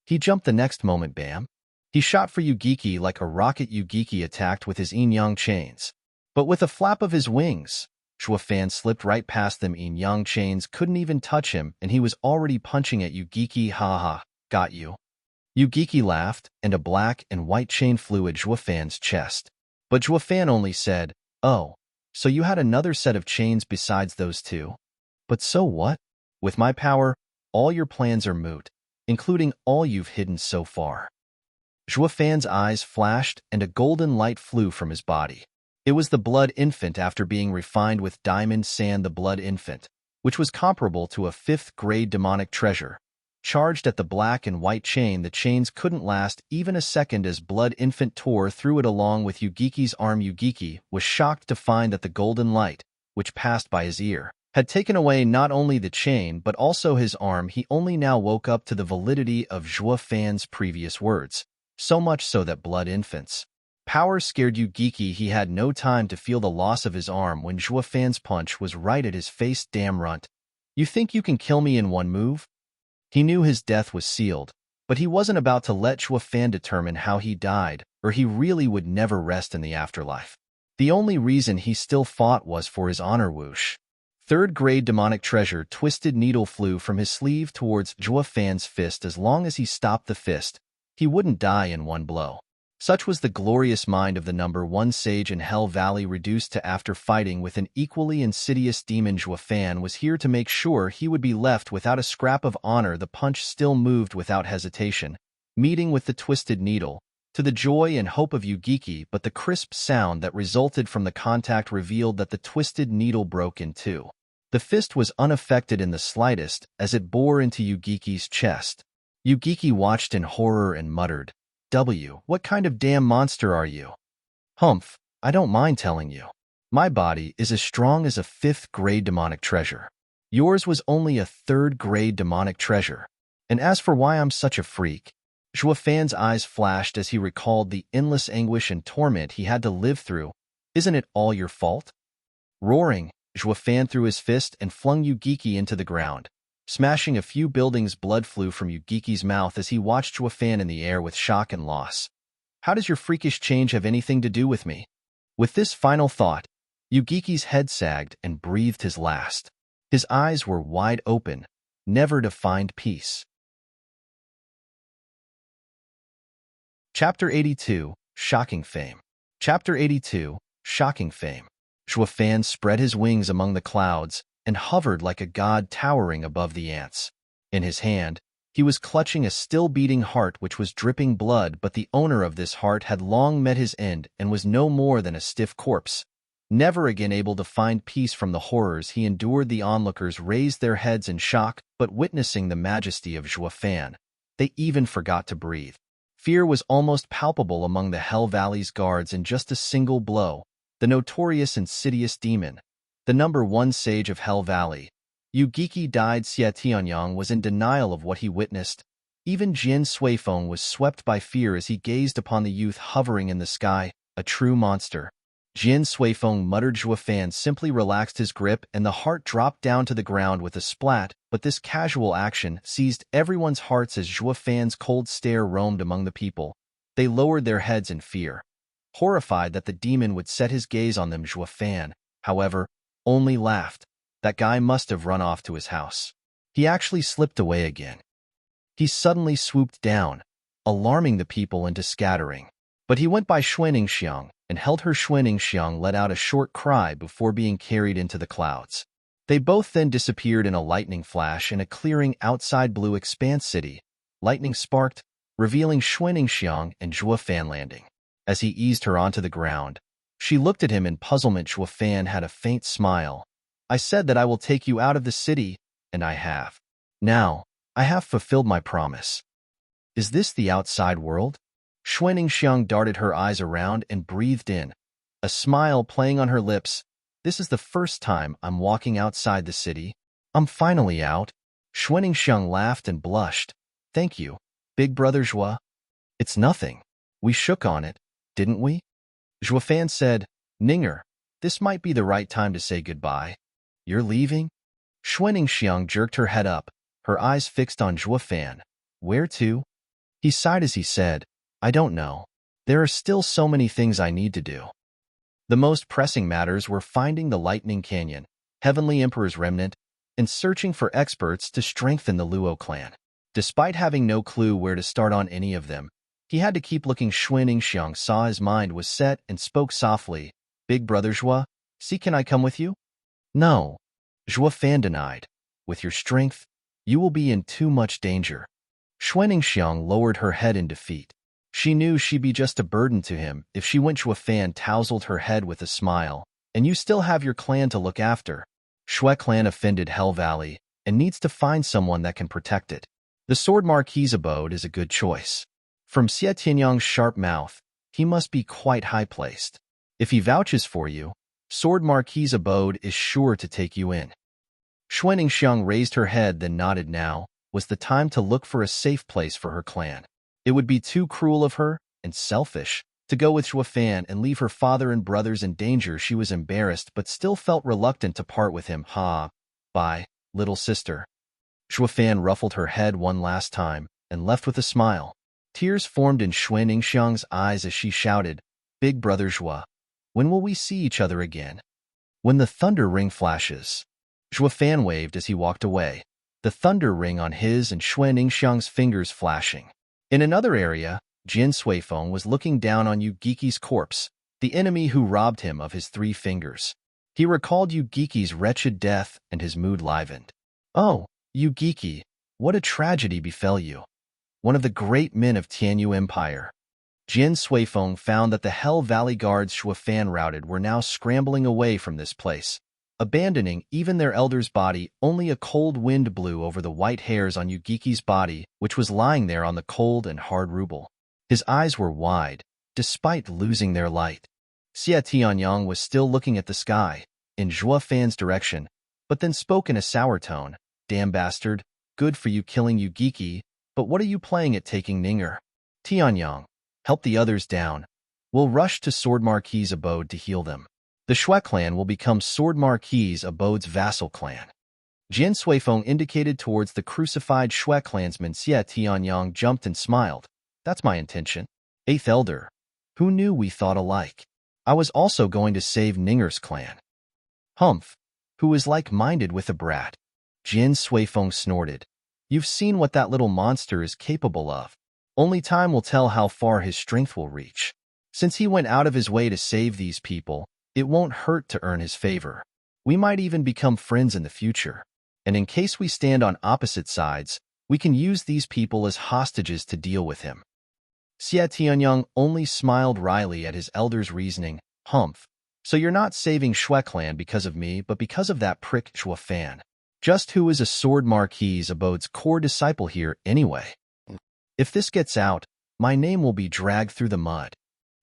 He jumped the next moment, bam. He shot for Yugiki like a rocket. Yugiki attacked with his yin-yang chains. But with a flap of his wings, Zhuofan slipped right past them. Yin-yang chains couldn't even touch him, and he was already punching at Yugiki. Ha ha, got you. Yugiki laughed, and a black and white chain flew at Zhuofan's chest. But Zhuofan only said, "Oh, so you had another set of chains besides those two? But so what? With my power, all your plans are moot, including all you've hidden so far." Zhuofan's eyes flashed, and a golden light flew from his body. It was the blood infant after being refined with diamond sand. The blood infant, which was comparable to a 5th-grade demonic treasure, charged at the black and white chain. The chains couldn't last even a second as blood infant tore through it along with Yugiki's arm. Yugiki was shocked to find that the golden light, which passed by his ear, had taken away not only the chain but also his arm. He only now woke up to the validity of Zhuofan's previous words, so much so that blood infant's power scared Yugiki. He had no time to feel the loss of his arm when Zhuofan's punch was right at his face. Damn runt. You think you can kill me in one move? He knew his death was sealed, but he wasn't about to let Zhuofan determine how he died, or he really would never rest in the afterlife. The only reason he still fought was for his honor. Whoosh. 3rd-grade demonic treasure twisted needle flew from his sleeve towards Zhuofan's fist. As long as he stopped the fist, he wouldn't die in one blow. Such was the glorious mind of the number 1 sage in Hell Valley. Reduced to after fighting with an equally insidious demon, Zhuofan was here to make sure he would be left without a scrap of honor. The punch still moved without hesitation, meeting with the twisted needle, to the joy and hope of Yugiki, but the crisp sound that resulted from the contact revealed that the twisted needle broke in two. The fist was unaffected in the slightest as it bore into Yugiki's chest. Yugiki watched in horror and muttered, "What kind of damn monster are you?" "Humph, I don't mind telling you. My body is as strong as a 5th-grade demonic treasure. Yours was only a 3rd-grade demonic treasure. And as for why I'm such a freak," Zhuofan's eyes flashed as he recalled the endless anguish and torment he had to live through. "Isn't it all your fault?" Roaring, Zhuofan threw his fist and flung Yugiki into the ground. Smashing a few buildings, blood flew from Yugiki's mouth as he watched Zhuofan in the air with shock and loss. "How does your freakish change have anything to do with me?" With this final thought, Yugiki's head sagged and breathed his last. His eyes were wide open, never to find peace. Chapter 82, Shocking Fame. Chapter 82, Shocking Fame. Zhuofan spread his wings among the clouds and hovered like a god towering above the ants. In his hand, he was clutching a still-beating heart which was dripping blood, but the owner of this heart had long met his end and was no more than a stiff corpse. Never again able to find peace from the horrors he endured, the onlookers raised their heads in shock, but witnessing the majesty of Zhuofan, they even forgot to breathe. Fear was almost palpable among the Hell Valley's guards. In just a single blow, the notorious insidious demon, the number 1 sage of Hell Valley, Yugiki died. Xie Tianyang was in denial of what he witnessed. Even Jin Suifeng was swept by fear as he gazed upon the youth hovering in the sky, a true monster. Jin Suifeng muttered. Zhuofan simply relaxed his grip and the heart dropped down to the ground with a splat, but this casual action seized everyone's hearts as Zhuofan's cold stare roamed among the people. They lowered their heads in fear, horrified that the demon would set his gaze on them. Zhuofan, however, only laughed. That guy must have run off to his house. He actually slipped away again. He suddenly swooped down, alarming the people into scattering. But he went by Xuaningxiang and held her. Xuaningxiang let out a short cry before being carried into the clouds. They both then disappeared in a lightning flash in a clearing outside Blue Expanse City. Lightning sparked, revealing Xuaningxiang and Zhuofan landing. As he eased her onto the ground, she looked at him in puzzlement. Zhuofan had a faint smile. "I said that I will take you out of the city, and I have. Now, I have fulfilled my promise." "Is this the outside world?" Xuaningxiang darted her eyes around and breathed in, a smile playing on her lips. "This is the first time I'm walking outside the city. I'm finally out." Xuaningxiang laughed and blushed. "Thank you, big brother Zhua." "It's nothing. We shook on it, didn't we?" Zhuofan said, "Ninger, this might be the right time to say goodbye." "You're leaving?" Xuaningxiang jerked her head up, her eyes fixed on Zhuofan. "Where to?" He sighed as he said, I don't know. There are still so many things I need to do. The most pressing matters were finding the Lightning Canyon, Heavenly Emperor's remnant, and searching for experts to strengthen the Luo clan. Despite having no clue where to start on any of them, he had to keep looking. Xuaningxiang saw his mind was set and spoke softly, Big brother Zhua, see, can I come with you? No. Zhua Fan denied. With your strength, you will be in too much danger. Xuaningxiang lowered her head in defeat. She knew she'd be just a burden to him if she went. Zhua Fan tousled her head with a smile. And you still have your clan to look after. Shui clan offended Hell Valley and needs to find someone that can protect it. The Sword Marquis's abode is a good choice. From Xie Tianyang's sharp mouth, he must be quite high-placed. If he vouches for you, Sword Marquis's abode is sure to take you in. Xuaningxiang raised her head then nodded. Now was the time to look for a safe place for her clan. It would be too cruel of her, and selfish, to go with Zhua Fan and leave her father and brothers in danger. She was embarrassed but still felt reluctant to part with him. Bye, little sister. Zhua Fan ruffled her head one last time and left with a smile. Tears formed in Xuaningxiang's eyes as she shouted, Big brother Zhua, when will we see each other again? When the thunder ring flashes. Zhua Fan waved as he walked away, the thunder ring on his and Xuaningxiang's fingers flashing. In another area, Jin Suifeng was looking down on Yu Giki's corpse, the enemy who robbed him of his 3 fingers. He recalled Yu Giki's wretched death and his mood livened. Oh, Yu Giki, what a tragedy befell you. One of the great men of Tianyu Empire. Jin Suifeng found that the Hell Valley guards Zhua Fan routed were now scrambling away from this place, abandoning even their elder's body. Only a cold wind blew over the white hairs on Yu Giki's body, which was lying there on the cold and hard rubble. His eyes were wide, despite losing their light. Xie Tianyang was still looking at the sky, in Zhua Fan's direction, but then spoke in a sour tone, Damn bastard, good for you killing Yu Giki, but what are you playing at taking Ninger? Tianyang, help the others down. We'll rush to Sword Marquis's abode to heal them. The Shui clan will become Sword Marquis's abode's vassal clan. Jin Suifeng indicated towards the crucified Shui clansman. Xie Tianyang jumped and smiled. That's my intention. 8th Elder. Who knew we thought alike? I was also going to save Ninger's clan. Humph. Who is like-minded with a brat? Jin Suifeng snorted. You've seen what that little monster is capable of. Only time will tell how far his strength will reach. Since he went out of his way to save these people, it won't hurt to earn his favor. We might even become friends in the future. And in case we stand on opposite sides, we can use these people as hostages to deal with him. Xie Tianyang only smiled wryly at his elder's reasoning. Humph. So you're not saving Shui clan because of me, but because of that prick Zhua Fan. Just who is a Sword Marquis's abode's core disciple here anyway? If this gets out, my name will be dragged through the mud.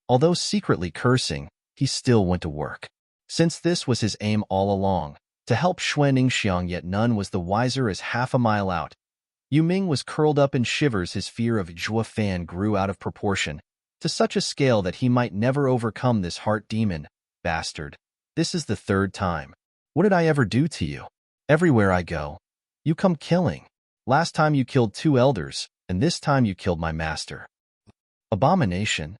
Although secretly cursing, he still went to work. Since this was his aim all along, to help Xuaningxiang, yet none was the wiser as half a mile out. Yu Ming was curled up in shivers. His fear of Zhua Fan grew out of proportion, to such a scale that he might never overcome this heart demon. Bastard. This is the 3rd time. What did I ever do to you? Everywhere I go, you come killing. Last time you killed 2 elders, and this time you killed my master. Abomination.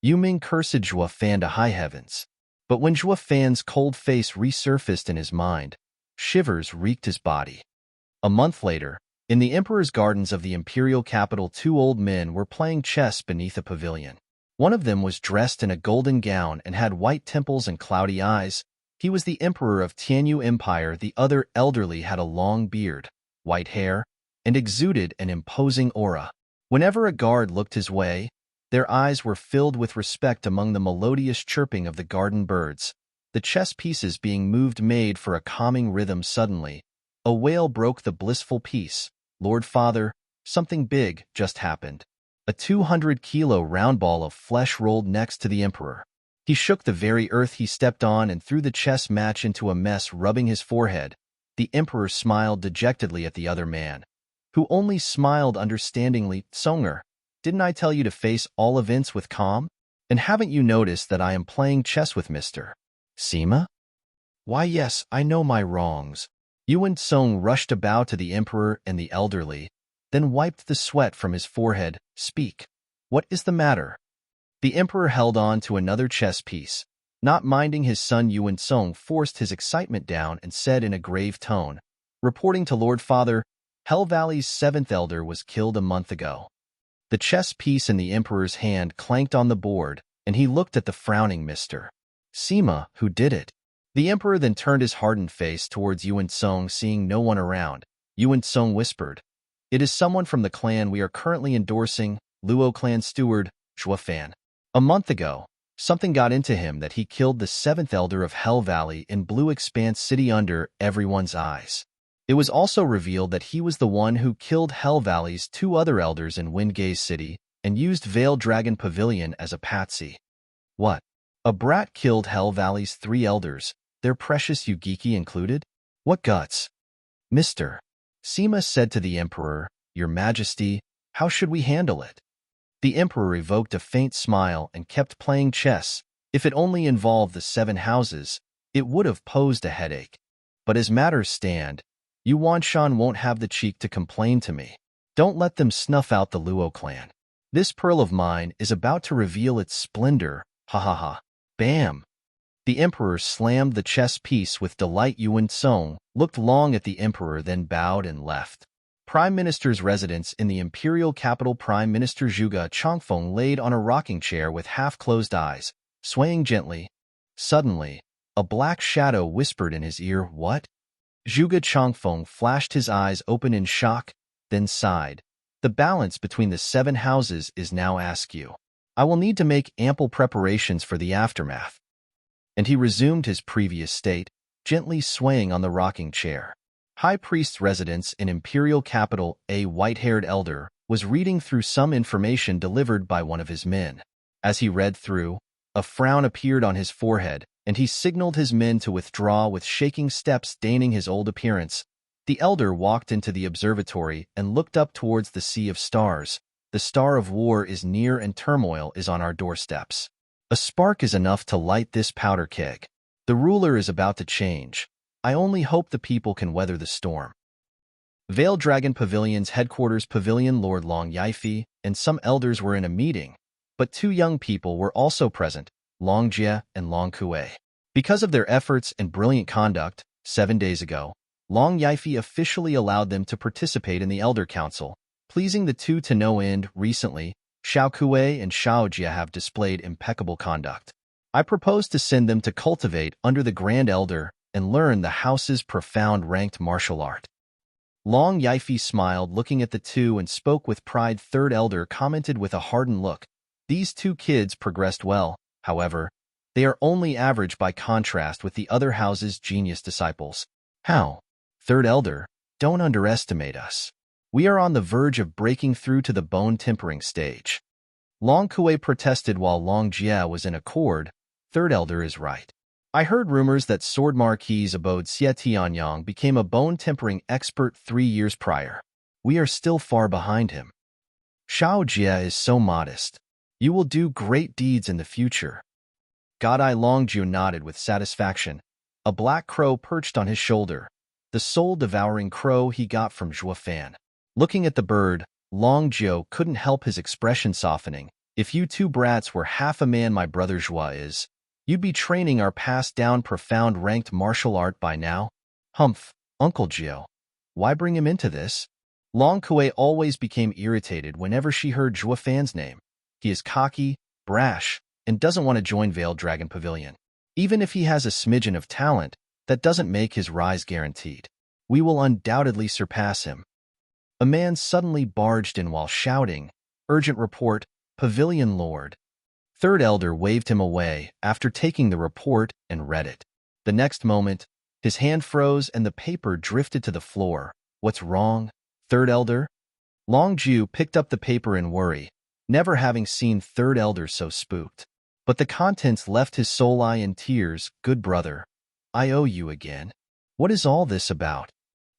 Yu Ming cursed Zhua Fan to high heavens. But when Zhua Fan's cold face resurfaced in his mind, shivers reeked his body. A month later, in the Emperor's gardens of the imperial capital, 2 old men were playing chess beneath a pavilion. One of them was dressed in a golden gown and had white temples and cloudy eyes. He was the Emperor of Tianyu Empire. The other, elderly, had a long beard, white hair, and exuded an imposing aura. Whenever a guard looked his way, their eyes were filled with respect. Among the melodious chirping of the garden birds, the chess pieces being moved made for a calming rhythm. Suddenly, a wail broke the blissful peace. Lord Father, something big just happened. A 200-kilo round ball of flesh rolled next to the Emperor. He shook the very earth he stepped on and threw the chess match into a mess, rubbing his forehead. The Emperor smiled dejectedly at the other man, who only smiled understandingly. Songer, didn't I tell you to face all events with calm? And haven't you noticed that I am playing chess with Mr. Sima? Why yes, I know my wrongs. Yuan Song rushed to bow to the Emperor and the elderly, then wiped the sweat from his forehead. Speak. What is the matter? The emperor held on to another chess piece. Not minding his son Yuan-song forced his excitement down and said in a grave tone, reporting to Lord Father, Hell Valley's 7th elder was killed a month ago. The chess piece in the emperor's hand clanked on the board, and he looked at the frowning Mr. Sima, who did it. The emperor then turned his hardened face towards Yuan-song, seeing no one around. Yuan-song whispered, It is someone from the clan we are currently endorsing, Luo clan steward, Zhuo Fan. A month ago, something got into him that he killed the 7th elder of Hell Valley in Blue Expanse City under everyone's eyes. It was also revealed that he was the one who killed Hell Valley's 2 other elders in Windgaze City and used Veiled Dragon Pavilion as a patsy. What? A brat killed Hell Valley's 3 elders, their precious Yugiki included? What guts? Mr. Sima said to the emperor, Your Majesty, how should we handle it? The emperor evoked a faint smile and kept playing chess. If it only involved the 7 houses, it would have posed a headache. But as matters stand, Yuan Shan won't have the cheek to complain to me. Don't let them snuff out the Luo clan. This pearl of mine is about to reveal its splendor. Ha ha ha. Bam! The emperor slammed the chess piece with delight. Yuan-song looked long at the emperor, then bowed and left. Prime Minister's residence in the imperial capital. Prime Minister Zhuge Changfeng laid on a rocking chair with half-closed eyes, swaying gently. Suddenly, a black shadow whispered in his ear, What? Zhuge Changfeng flashed his eyes open in shock, then sighed. The balance between the 7 houses is now askew. I will need to make ample preparations for the aftermath. And he resumed his previous state, gently swaying on the rocking chair. High Priest's residence in imperial capital. A white-haired elder was reading through some information delivered by one of his men. As he read through, a frown appeared on his forehead, and he signaled his men to withdraw with shaking steps, deigning his old appearance. The elder walked into the observatory and looked up towards the sea of stars. The star of war is near and turmoil is on our doorsteps. A spark is enough to light this powder keg. The ruler is about to change. I only hope the people can weather the storm. Veiled Dragon Pavilion's headquarters pavilion. Lord Long Yifi and some elders were in a meeting, but 2 young people were also present, Long Jie and Long Kuei. Because of their efforts and brilliant conduct, 7 days ago, Long Yifi officially allowed them to participate in the Elder Council, pleasing the 2 to no end. Recently, Xiao Kuei and Xiao Jie have displayed impeccable conduct. I propose to send them to cultivate under the Grand Elder and learn the house's profound ranked martial art. Long Yifi smiled, looking at the 2, and spoke with pride. 3rd Elder commented with a hardened look. These 2 kids progressed well, however. They are only average by contrast with the other house's genius disciples. How? 3rd Elder, don't underestimate us. We are on the verge of breaking through to the bone-tempering stage. Long Kuei protested while Long Jie was in accord. 3rd Elder is right. I heard rumors that Sword Marquis's abode Xie Tianyang became a bone-tempering expert 3 years prior. We are still far behind him. Xiao Jie is so modest. You will do great deeds in the future. Godai Longju nodded with satisfaction. A black crow perched on his shoulder, the soul-devouring crow he got from Zhuo Fan. Looking at the bird, Long Jiu couldn't help his expression softening. If you 2 brats were half a man my brother Zhuo is, you'd be training our passed-down profound ranked martial art by now. Humph, Uncle Jiu. Why bring him into this? Long Kuei always became irritated whenever she heard Zhuo Fan's name. He is cocky, brash, and doesn't want to join Veiled Dragon Pavilion. Even if he has a smidgen of talent, that doesn't make his rise guaranteed. We will undoubtedly surpass him. A man suddenly barged in while shouting, Urgent report, Pavilion Lord. 3rd Elder waved him away after taking the report and read it. The next moment, his hand froze and the paper drifted to the floor. What's wrong, 3rd Elder? Long Jiu picked up the paper in worry, never having seen 3rd Elder so spooked. But the contents left his soul eye in tears. Good brother, I owe you again. What is all this about?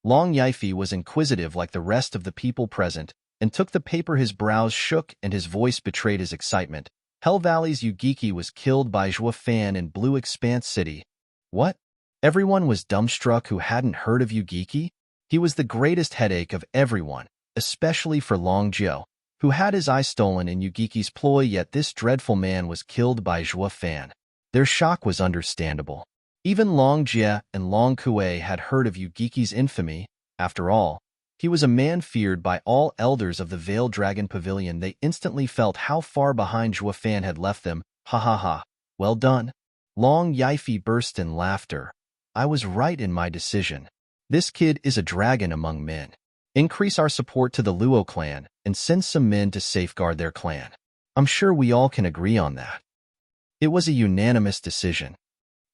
Long Yifi was inquisitive like the rest of the people present, and took the paper. His brows shook and his voice betrayed his excitement. Hell Valley's Yugiki was killed by Zhuo Fan in Blue Expanse City. What? Everyone was dumbstruck who hadn't heard of Yugiki. He was the greatest headache of everyone, especially for Long Jiao, who had his eye stolen in Yugiki's ploy, yet this dreadful man was killed by Zhuo Fan. Their shock was understandable. Even Long Jie and Long Kuei had heard of Yugiki's infamy. After all, he was a man feared by all elders of the Veiled Dragon Pavilion. They instantly felt how far behind Zhuo Fan had left them. Ha ha ha. Well done. Long Yifi burst in laughter. I was right in my decision. This kid is a dragon among men. Increase our support to the Luo clan and send some men to safeguard their clan. I'm sure we all can agree on that. It was a unanimous decision.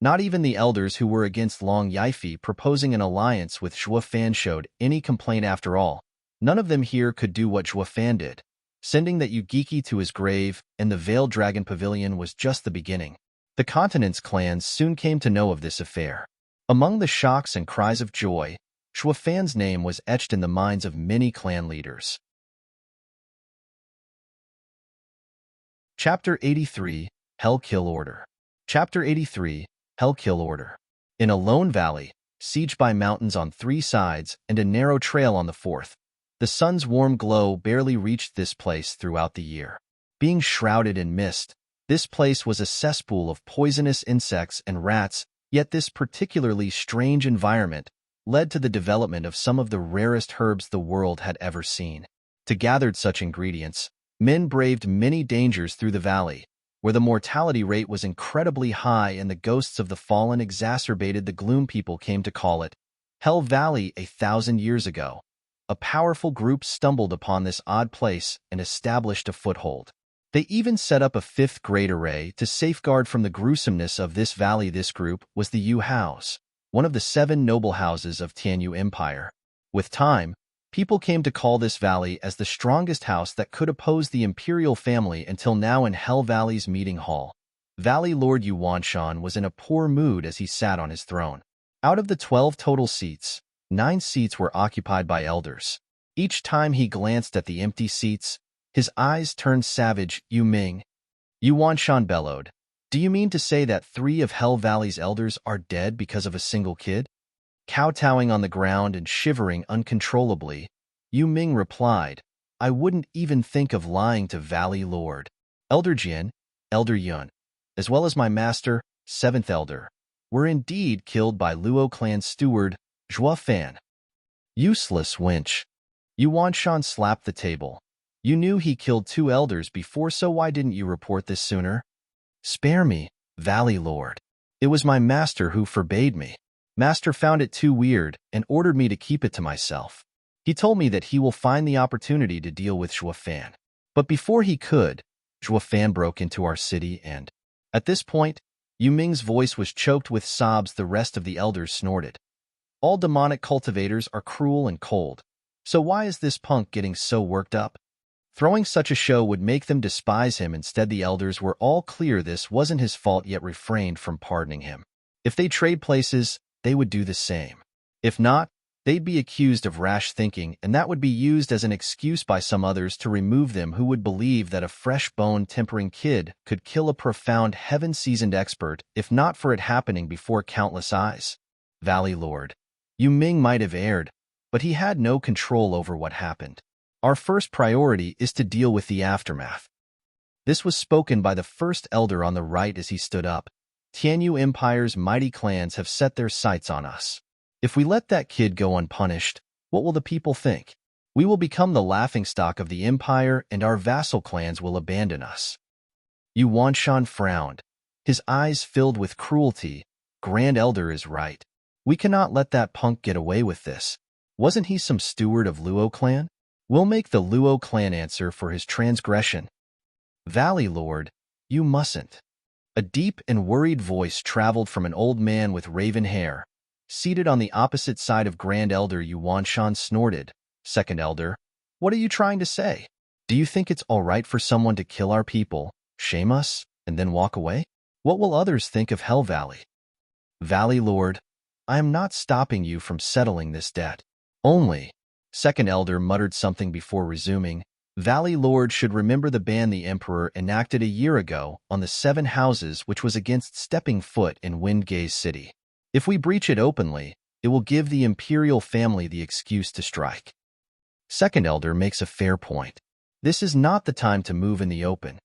Not even the elders who were against Long Yifi proposing an alliance with Zhuo Fan showed any complaint. After all, none of them here could do what Zhuo Fan did. Sending that Yugiki to his grave and the Veiled Dragon Pavilion was just the beginning. The continent's clans soon came to know of this affair. Among the shocks and cries of joy, Zhuo Fan's name was etched in the minds of many clan leaders. Chapter 83, Hell Kill Order. Chapter 83, Hell Kill Order. In a lone valley, sieged by mountains on 3 sides and a narrow trail on the 4th, the sun's warm glow barely reached this place throughout the year. Being shrouded in mist, this place was a cesspool of poisonous insects and rats, yet this particularly strange environment led to the development of some of the rarest herbs the world had ever seen. To gather such ingredients, men braved many dangers through the valley, where the mortality rate was incredibly high and the ghosts of the fallen exacerbated the gloom. People came to call it Hell Valley 1,000 years ago. A powerful group stumbled upon this odd place and established a foothold. They even set up a 5th-grade array to safeguard from the gruesomeness of this valley. This group was the Yu House, one of the 7 noble houses of Tianyu Empire. With time, people came to call this valley as the strongest house that could oppose the imperial family until now. In Hell Valley's meeting hall, Valley Lord Yu Wanshan was in a poor mood as he sat on his throne. Out of the 12 total seats, 9 seats were occupied by elders. Each time he glanced at the empty seats, his eyes turned savage. Yu Ming. Yu Wanshan bellowed. Do you mean to say that 3 of Hell Valley's elders are dead because of a single kid? Kowtowing on the ground and shivering uncontrollably, Yu Ming replied, I wouldn't even think of lying to Valley Lord. Elder Jian, Elder Yun, as well as my master, 7th Elder, were indeed killed by Luo clan steward, Zhuo Fan. Useless wench. Yu Wanshan slapped the table. You knew he killed 2 elders before, so why didn't you report this sooner? Spare me, Valley Lord. It was my master who forbade me. Master found it too weird and ordered me to keep it to myself. He told me that he will find the opportunity to deal with Zhuo Fan. But before he could, Zhuo Fan broke into our city and... At this point, Yu Ming's voice was choked with sobs. The rest of the elders snorted. All demonic cultivators are cruel and cold. So why is this punk getting so worked up? Throwing such a show would make them despise him. Instead, the elders were all clear this wasn't his fault, yet refrained from pardoning him. If they trade places, they would do the same. If not, they'd be accused of rash thinking, and that would be used as an excuse by some others to remove them who would believe that a fresh bone-tempering kid could kill a profound heaven-seasoned expert, if not for it happening before countless eyes. Valley Lord. Yu Ming might have erred, but he had no control over what happened. Our first priority is to deal with the aftermath. This was spoken by the 1st Elder on the right as he stood up. Tianyu Empire's mighty clans have set their sights on us. If we let that kid go unpunished, what will the people think? We will become the laughingstock of the Empire, and our vassal clans will abandon us. Yu Wanshan frowned. His eyes filled with cruelty. Grand Elder is right. We cannot let that punk get away with this. Wasn't he some steward of Luo clan? We'll make the Luo clan answer for his transgression. Valley Lord, you mustn't. A deep and worried voice traveled from an old man with raven hair. Seated on the opposite side of Grand Elder Yu Wanshan snorted. 2nd Elder, what are you trying to say? Do you think it's all right for someone to kill our people, shame us, and then walk away? What will others think of Hell Valley? Valley Lord, I am not stopping you from settling this debt. Only, 2nd Elder muttered something before resuming, Valley Lord should remember the ban the Emperor enacted a year ago on the 7 houses, which was against stepping foot in Windgaze City. If we breach it openly, it will give the imperial family the excuse to strike. Second Elder makes a fair point. This is not the time to move in the open.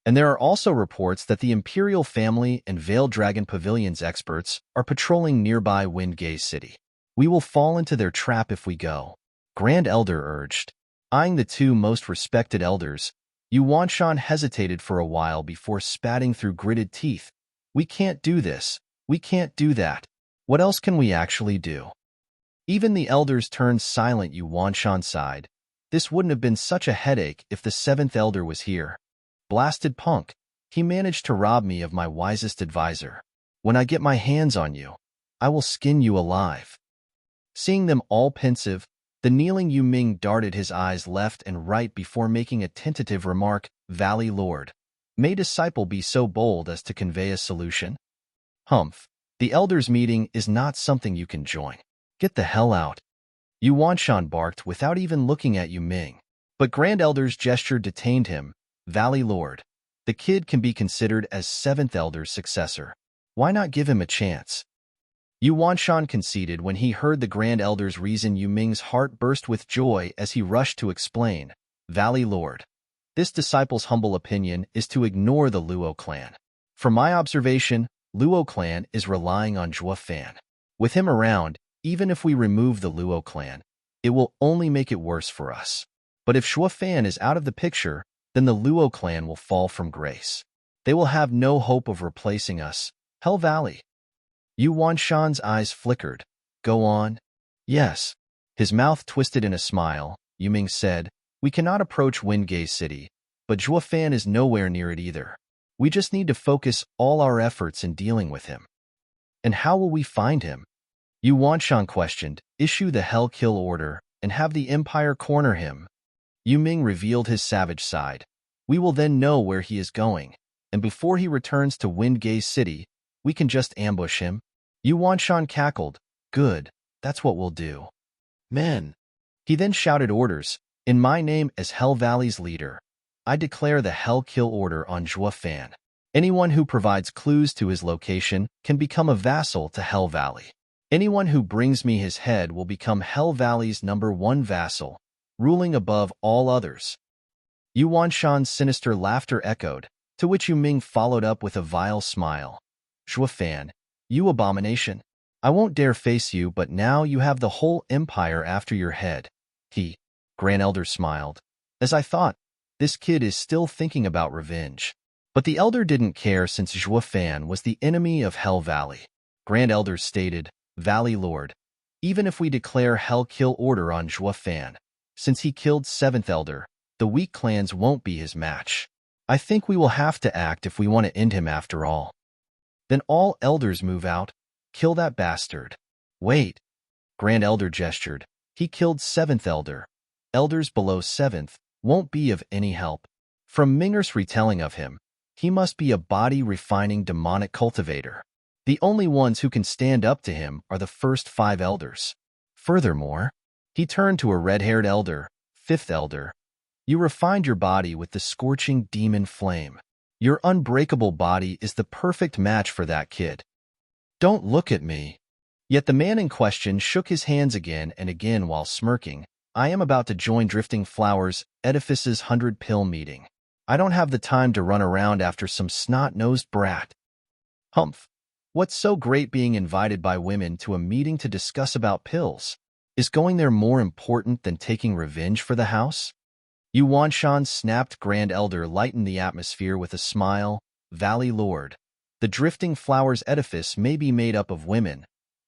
And there are also reports that the Imperial family and Veiled Dragon Pavilion's experts are patrolling nearby Windgaze City. We will fall into their trap if we go, Grand Elder urged. Eyeing the two most respected elders, Yuanshan hesitated for a while before spatting through gritted teeth. We can't do this. We can't do that. What else can we actually do? Even the elders turned silent. Yuanshan sighed. This wouldn't have been such a headache if the seventh elder was here. Blasted punk. He managed to rob me of my wisest advisor. When I get my hands on you, I will skin you alive. Seeing them all pensive, the kneeling Yu Ming darted his eyes left and right before making a tentative remark. Valley Lord, may disciple be so bold as to convey a solution? Humph. The elders' meeting is not something you can join. Get the hell out. Yuanshan barked without even looking at Yu Ming. But Grand Elder's gesture detained him. Valley Lord, the kid can be considered as seventh elder's successor. Why not give him a chance? Yuanshan conceded when he heard the Grand Elder's reason. Yu Ming's heart burst with joy as he rushed to explain. Valley Lord, this disciple's humble opinion is to ignore the Luo clan. From my observation, Luo clan is relying on Zhuo Fan. With him around, even if we remove the Luo clan, it will only make it worse for us. But if Zhuo Fan is out of the picture, then the Luo clan will fall from grace. They will have no hope of replacing us. Hell Valley. Yuanshan's eyes flickered. Go on. Yes. His mouth twisted in a smile. Yu Ming said, we cannot approach Windgaze City, but Zhuo Fan is nowhere near it either. We just need to focus all our efforts in dealing with him. And how will we find him? Yuanshan questioned. Issue the Hell Kill order and have the Empire corner him. Yu Ming revealed his savage side. We will then know where he is going, and before he returns to Windgaze City, we can just ambush him. Yuanshan cackled. Good, that's what we'll do. Men. He then shouted orders. In my name as Hell Valley's leader, I declare the Hell Kill order on Zhuo Fan. Anyone who provides clues to his location can become a vassal to Hell Valley. Anyone who brings me his head will become Hell Valley's #1 vassal, ruling above all others. Yuanshan's sinister laughter echoed, to which Yu Ming followed up with a vile smile. Zhuo Fan, you abomination. I won't dare face you, but now you have the whole empire after your head. Grand Elder smiled. As I thought, this kid is still thinking about revenge. But the Elder didn't care since Zhuo Fan was the enemy of Hell Valley. Grand Elder stated, Valley Lord, even if we declare Hell Kill order on Zhuo Fan, since he killed 7th Elder, the weak clans won't be his match. I think we will have to act if we want to end him after all. Then all elders move out. Kill that bastard. Wait. Grand Elder gestured. He killed 7th Elder. Elders below 7th won't be of any help. From Minger's retelling of him, he must be a body-refining demonic cultivator. The only ones who can stand up to him are the first 5 elders. Furthermore, he turned to a red-haired elder, 5th Elder. You refined your body with the scorching demon flame. Your unbreakable body is the perfect match for that kid. Don't look at me. Yet the man in question shook his hands again and again while smirking. I am about to join Drifting Flowers Edifice's 100-pill meeting. I don't have the time to run around after some snot-nosed brat. Humph. What's so great being invited by women to a meeting to discuss about pills? Is going there more important than taking revenge for the house? Yuanshan's snapped Grand Elder lightened the atmosphere with a smile. Valley Lord, the Drifting Flowers Edifice may be made up of women,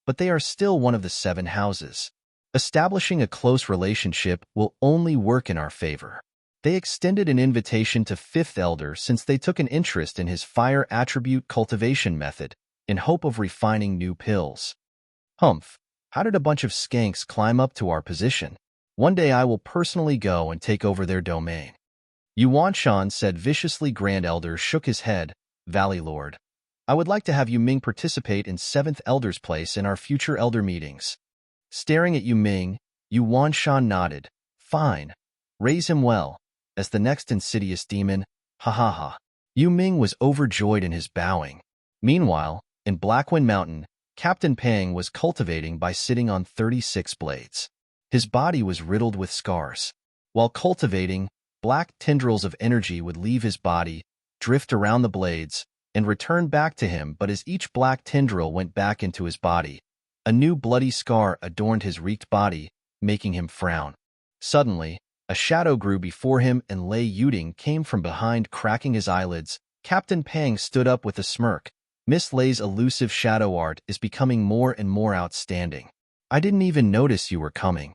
but they are still one of the 7 houses. Establishing a close relationship will only work in our favor. They extended an invitation to 5th Elder since they took an interest in his fire attribute cultivation method, in hope of refining new pills. Humph, how did a bunch of skanks climb up to our position? One day I will personally go and take over their domain. Yuanshan said viciously. Grand Elder shook his head. Valley Lord, I would like to have Yu Ming participate in 7th Elder's place in our future elder meetings. Staring at Yu Ming, Yuanshan nodded. Fine. Raise him well, as the next insidious demon. Ha ha ha. Yu Ming was overjoyed in his bowing. Meanwhile, in Blackwind Mountain, Captain Pang was cultivating by sitting on 36 blades. His body was riddled with scars. While cultivating, black tendrils of energy would leave his body, drift around the blades, and return back to him, but as each black tendril went back into his body, a new bloody scar adorned his wreaked body, making him frown. Suddenly, a shadow grew before him and Lei Yuding came from behind, cracking his eyelids. Captain Pang stood up with a smirk. Miss Lei's elusive shadow art is becoming more and more outstanding. I didn't even notice you were coming.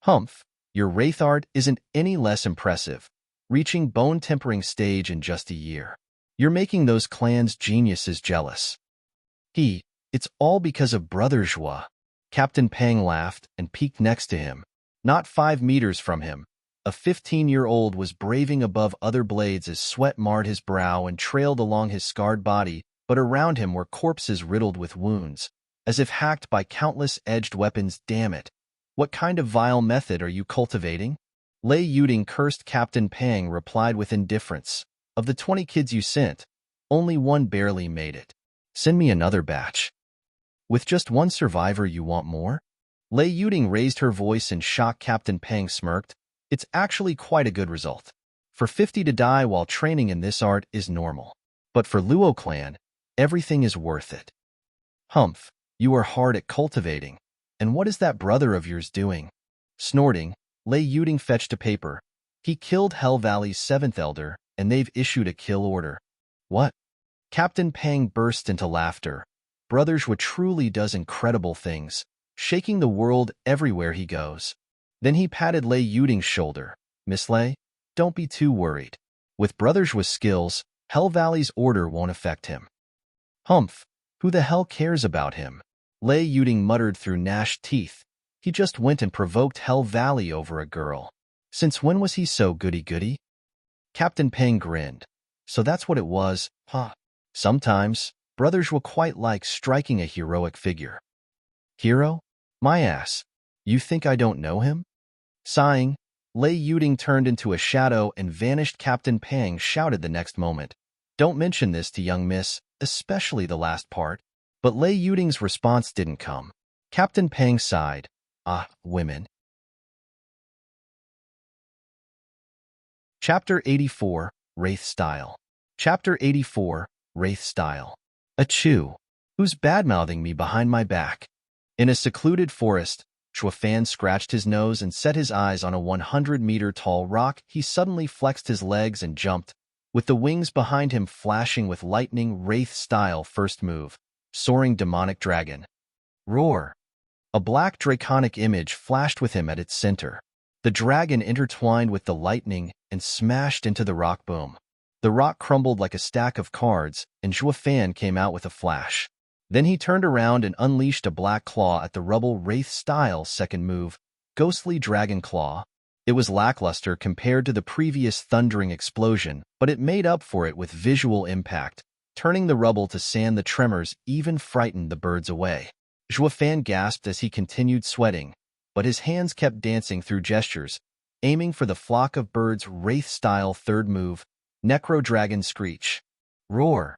Humph, your Wraith art isn't any less impressive, reaching bone-tempering stage in just a year. You're making those clan's geniuses jealous. It's all because of Brother Zhua. Captain Pang laughed and peeked next to him. Not 5 meters from him, a 15-year-old was braving above other blades as sweat marred his brow and trailed along his scarred body, but around him were corpses riddled with wounds, as if hacked by countless edged weapons. Damn it! What kind of vile method are you cultivating? Lei Yuding cursed. Captain Pang replied with indifference. Of the 20 kids you sent, only one barely made it. Send me another batch. With just one survivor you want more? Lei Yuding raised her voice in shock. Captain Pang smirked. It's actually quite a good result. For 50 to die while training in this art is normal. But for Luo clan, everything is worth it. Humph, you are hard at cultivating. And what is that brother of yours doing? Snorting, Lei Yuding fetched a paper. He killed Hell Valley's 7th elder, and they've issued a kill order. What? Captain Pang burst into laughter. Brother Zhua truly does incredible things, shaking the world everywhere he goes. Then he patted Lei Yuding's shoulder. Miss Lei, don't be too worried. With Brother Zhua's skills, Hell Valley's order won't affect him. Humph, who the hell cares about him? Lei Yuding muttered through gnashed teeth. He just went and provoked Hell Valley over a girl. Since when was he so goody-goody? Captain Pang grinned. So that's what it was, huh? Sometimes, Brother Zhua quite likes striking a heroic figure. Hero? My ass. You think I don't know him? Sighing, Lei Yuding turned into a shadow and vanished. Captain Pang shouted the next moment. Don't mention this to young miss, especially the last part. But Lei Yuding's response didn't come. Captain Pang sighed. Women. Chapter 84, Wraith Style. Chapter 84, Wraith Style. Achoo! Who's badmouthing me behind my back? In a secluded forest, Shuafan scratched his nose and set his eyes on a 100-meter-tall rock. He suddenly flexed his legs and jumped, with the wings behind him flashing with lightning. Wraith-style first move. Soaring demonic dragon. Roar! A black draconic image flashed with him at its center. The dragon intertwined with the lightning and smashed into the rock. Boom. The rock crumbled like a stack of cards, and Shuafan came out with a flash. Then he turned around and unleashed a black claw at the rubble. Wraith-style second move, Ghostly Dragon Claw. It was lackluster compared to the previous thundering explosion, but it made up for it with visual impact, turning the rubble to sand. The tremors even frightened the birds away. Shuafan gasped as he continued sweating, but his hands kept dancing through gestures, aiming for the flock of birds. Wraith-style third move, Necro Dragon Screech. Roar!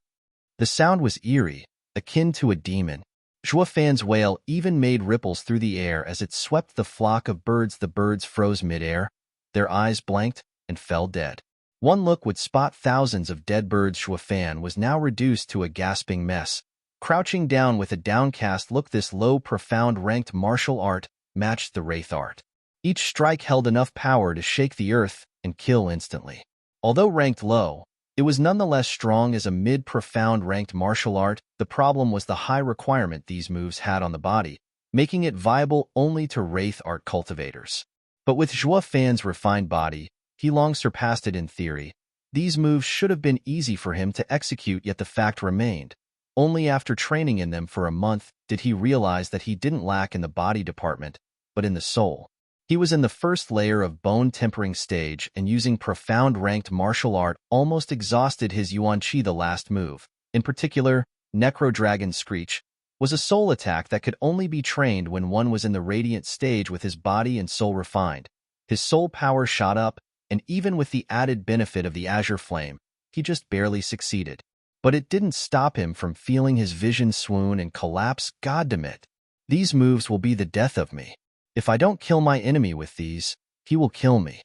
The sound was eerie, akin to a demon. Shuafan's wail even made ripples through the air as it swept the flock of birds. The birds froze mid-air, their eyes blanked, and fell dead. One look would spot thousands of dead birds. Shuafan was now reduced to a gasping mess, crouching down with a downcast look. This low, profound ranked martial art matched the Wraith art. Each strike held enough power to shake the earth and kill instantly. Although ranked low, it was nonetheless strong as a mid-profound ranked martial art. The problem was the high requirement these moves had on the body, making it viable only to Wraith art cultivators. But with Shuafan's refined body, he long surpassed it in theory. These moves should have been easy for him to execute, yet the fact remained. Only after training in them for a month did he realize that he didn't lack in the body department, but in the soul. He was in the first layer of bone-tempering stage, and using profound ranked martial art almost exhausted his Yuan Qi. The last move, in particular, Necro Dragon Screech, was a soul attack that could only be trained when one was in the radiant stage with his body and soul refined. His soul power shot up, and even with the added benefit of the Azure Flame, he just barely succeeded. But it didn't stop him from feeling his vision swoon and collapse. God damn it. These moves will be the death of me. If I don't kill my enemy with these, he will kill me.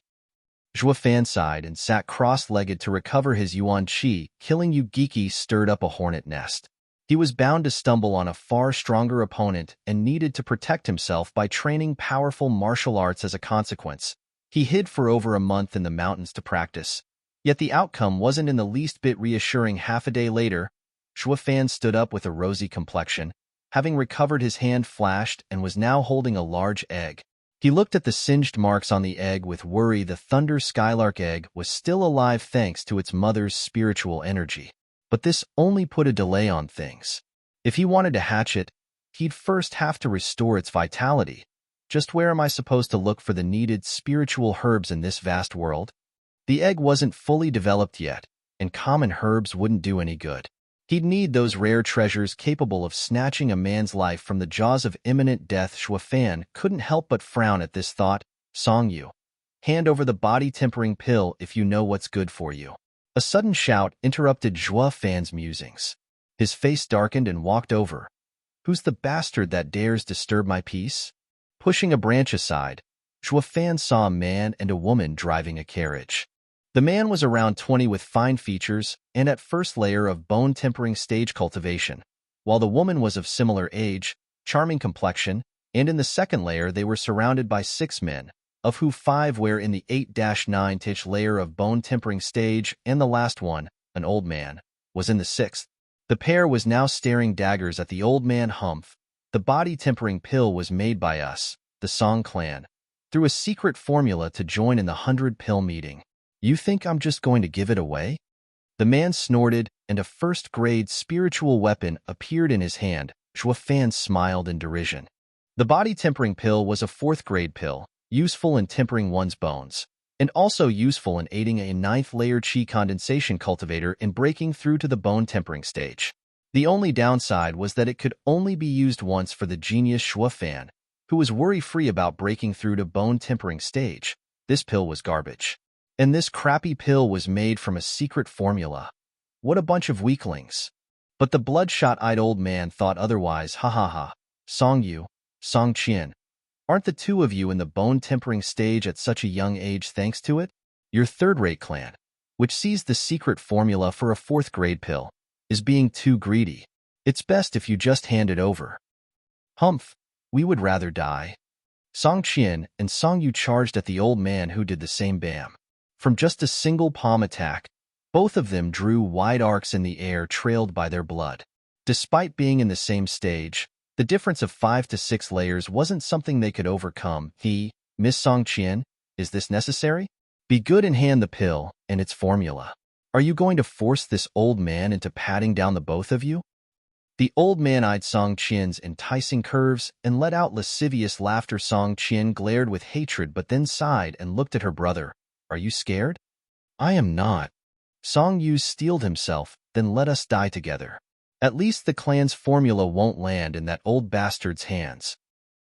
Zhuo Fan sighed and sat cross-legged to recover his yuan qi. Killing Yu Geki stirred up a hornet nest. He was bound to stumble on a far stronger opponent and needed to protect himself by training powerful martial arts as a consequence. He hid for over a month in the mountains to practice. Yet the outcome wasn't in the least bit reassuring. Half a day later, Zhuo Fan stood up with a rosy complexion, having recovered his hand flashed and was now holding a large egg. He looked at the singed marks on the egg with worry. The Thunder Skylark egg was still alive thanks to its mother's spiritual energy. But this only put a delay on things. If he wanted to hatch it, he'd first have to restore its vitality. Just where am I supposed to look for the needed spiritual herbs in this vast world? The egg wasn't fully developed yet, and common herbs wouldn't do any good. He'd need those rare treasures capable of snatching a man's life from the jaws of imminent death. Zhuo Fan couldn't help but frown at this thought. Song Yu, hand over the body-tempering pill if you know what's good for you. A sudden shout interrupted Zhuo Fan's musings. His face darkened and walked over. Who's the bastard that dares disturb my peace? Pushing a branch aside, Zhuo Fan saw a man and a woman driving a carriage. The man was around 20 with fine features and at first layer of bone-tempering stage cultivation, while the woman was of similar age, charming complexion, and in the second layer they were surrounded by 6 men, of who 5 were in the 8-9 layer of bone-tempering stage, and the last one, an old man, was in the 6th. The pair was now staring daggers at the old man. Humph. The body-tempering pill was made by us, the Song clan, through a secret formula to join in the 100-pill meeting. You think I'm just going to give it away? The man snorted, and a first-grade spiritual weapon appeared in his hand. Zhuo Fan smiled in derision. The body-tempering pill was a 4th-grade pill, useful in tempering one's bones, and also useful in aiding a 9th-layer qi condensation cultivator in breaking through to the bone-tempering stage. The only downside was that it could only be used once for the genius Zhuo Fan, who was worry-free about breaking through to bone-tempering stage. This pill was garbage. And this crappy pill was made from a secret formula. What a bunch of weaklings. But the bloodshot-eyed old man thought otherwise. Ha ha ha. Song Yu, Song Qian, aren't the two of you in the bone-tempering stage at such a young age thanks to it? Your third-rate clan, which sees the secret formula for a 4th-grade pill, is being too greedy. It's best if you just hand it over. Humph, we would rather die. Song Qian and Song Yu charged at the old man who did the same. Bam. From just a single palm attack, both of them drew wide arcs in the air trailed by their blood. Despite being in the same stage, the difference of 5 to 6 layers wasn't something they could overcome. Miss Song Qian, is this necessary? Be good and hand the pill and its formula. Are you going to force this old man into patting down the both of you? The old man eyed Song Qian's enticing curves and let out lascivious laughter. Song Qian glared with hatred but then sighed and looked at her brother. Are you scared? I am not. Song Yu steeled himself, then let us die together. At least the clan's formula won't land in that old bastard's hands.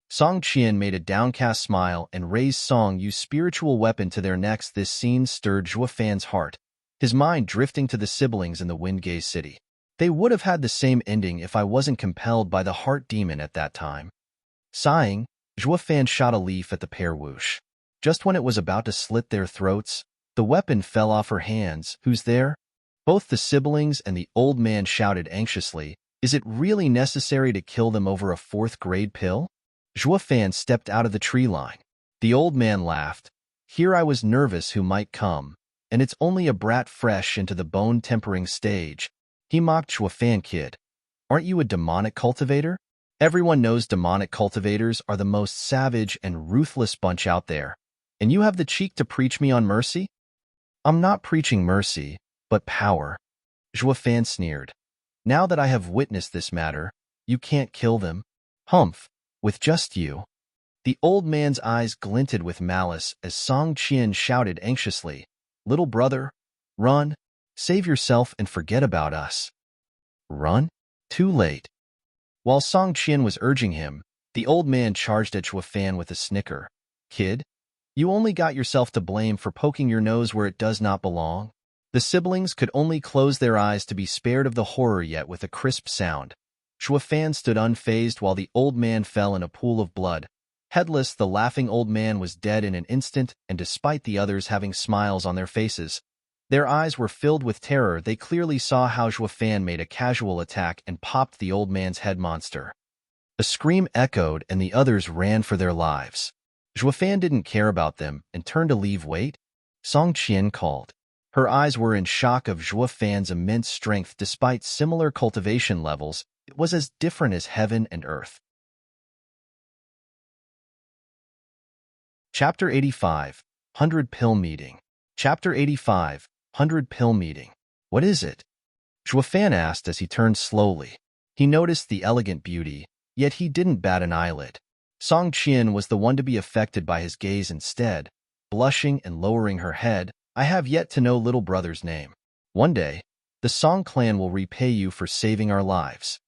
Song Qian made a downcast smile and raised Song Yu's spiritual weapon to their necks. This scene stirred Zhuo Fan's heart, his mind drifting to the siblings in the Wind-Gaze City. They would have had the same ending if I wasn't compelled by the heart demon at that time. Sighing, Zhuo Fan shot a leaf at the pair. Whoosh. Just when it was about to slit their throats, the weapon fell off her hands. Who's there? Both the siblings and the old man shouted anxiously. Is it really necessary to kill them over a 4th-grade pill? Zhuo Fan stepped out of the tree line. The old man laughed. Here I was nervous who might come, and it's only a brat fresh into the bone-tempering stage. He mocked. Zhuo Fan, kid, aren't you a demonic cultivator? Everyone knows demonic cultivators are the most savage and ruthless bunch out there. And you have the cheek to preach me on mercy? I'm not preaching mercy, but power. Zhuo Fan sneered. Now that I have witnessed this matter, you can't kill them. Humph, with just you. The old man's eyes glinted with malice as Song Qian shouted anxiously, Little brother, run, save yourself and forget about us. Run? Too late. While Song Qian was urging him, the old man charged at Zhuo Fan with a snicker. Kid, you only got yourself to blame for poking your nose where it does not belong. The siblings could only close their eyes to be spared of the horror. Yet with a crisp sound, Zhuo Fan stood unfazed while the old man fell in a pool of blood. Headless, the laughing old man was dead in an instant, and despite the others having smiles on their faces, their eyes were filled with terror. They clearly saw how Fan made a casual attack and popped the old man's head monster. A scream echoed, and the others ran for their lives. Fan didn't care about them and turned to leave. Wait, Song Qian called. Her eyes were in shock of Fan's immense strength. Despite similar cultivation levels, it was as different as heaven and earth. Chapter 85, 100 Pill Meeting. Chapter 85, 100 Pill Meeting. What is it? Fan asked as he turned slowly. He noticed the elegant beauty, yet he didn't bat an eyelid. Song Qian was the one to be affected by his gaze instead. Blushing and lowering her head, I have yet to know little brother's name. One day, the Song clan will repay you for saving our lives.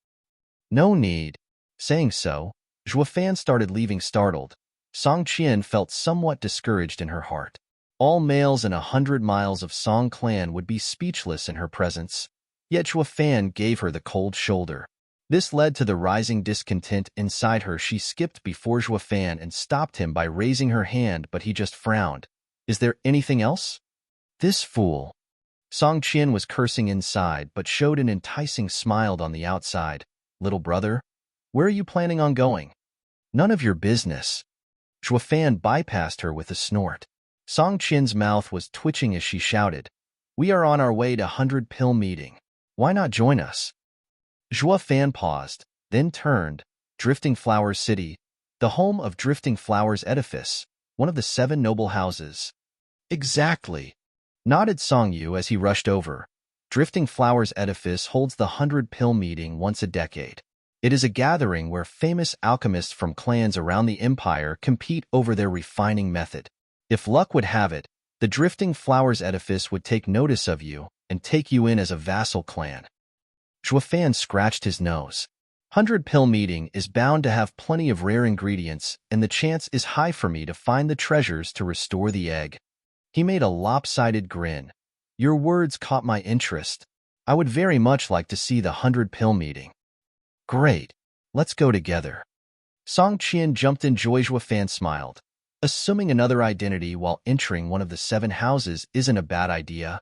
No need. Saying so, Fan started leaving startled. Song Qian felt somewhat discouraged in her heart. All males in 100 miles of Song clan would be speechless in her presence, yet Fan gave her the cold shoulder. This led to the rising discontent inside her. She skipped before Fan and stopped him by raising her hand, but he just frowned. Is there anything else? This fool. Song Qian was cursing inside, but showed an enticing smile on the outside. Little brother, where are you planning on going? None of your business. Fan bypassed her with a snort. Song Qian's mouth was twitching as she shouted, We are on our way to 100 Pill Meeting. Why not join us? Fan paused, then turned. Drifting Flowers City, the home of Drifting Flowers Edifice, one of the 7 noble houses. Exactly, nodded Song Yu as he rushed over. Drifting Flowers Edifice holds the 100 Pill Meeting once a decade. It is a gathering where famous alchemists from clans around the empire compete over their refining method. If luck would have it, the Drifting Flowers Edifice would take notice of you and take you in as a vassal clan. Fan scratched his nose. 100 Pill Meeting is bound to have plenty of rare ingredients, and the chance is high for me to find the treasures to restore the egg. He made a lopsided grin. Your words caught my interest. I would very much like to see the 100 Pill Meeting. Great. Let's go together. Song Qian jumped in joy. Fan smiled. Assuming another identity while entering one of the 7 houses isn't a bad idea.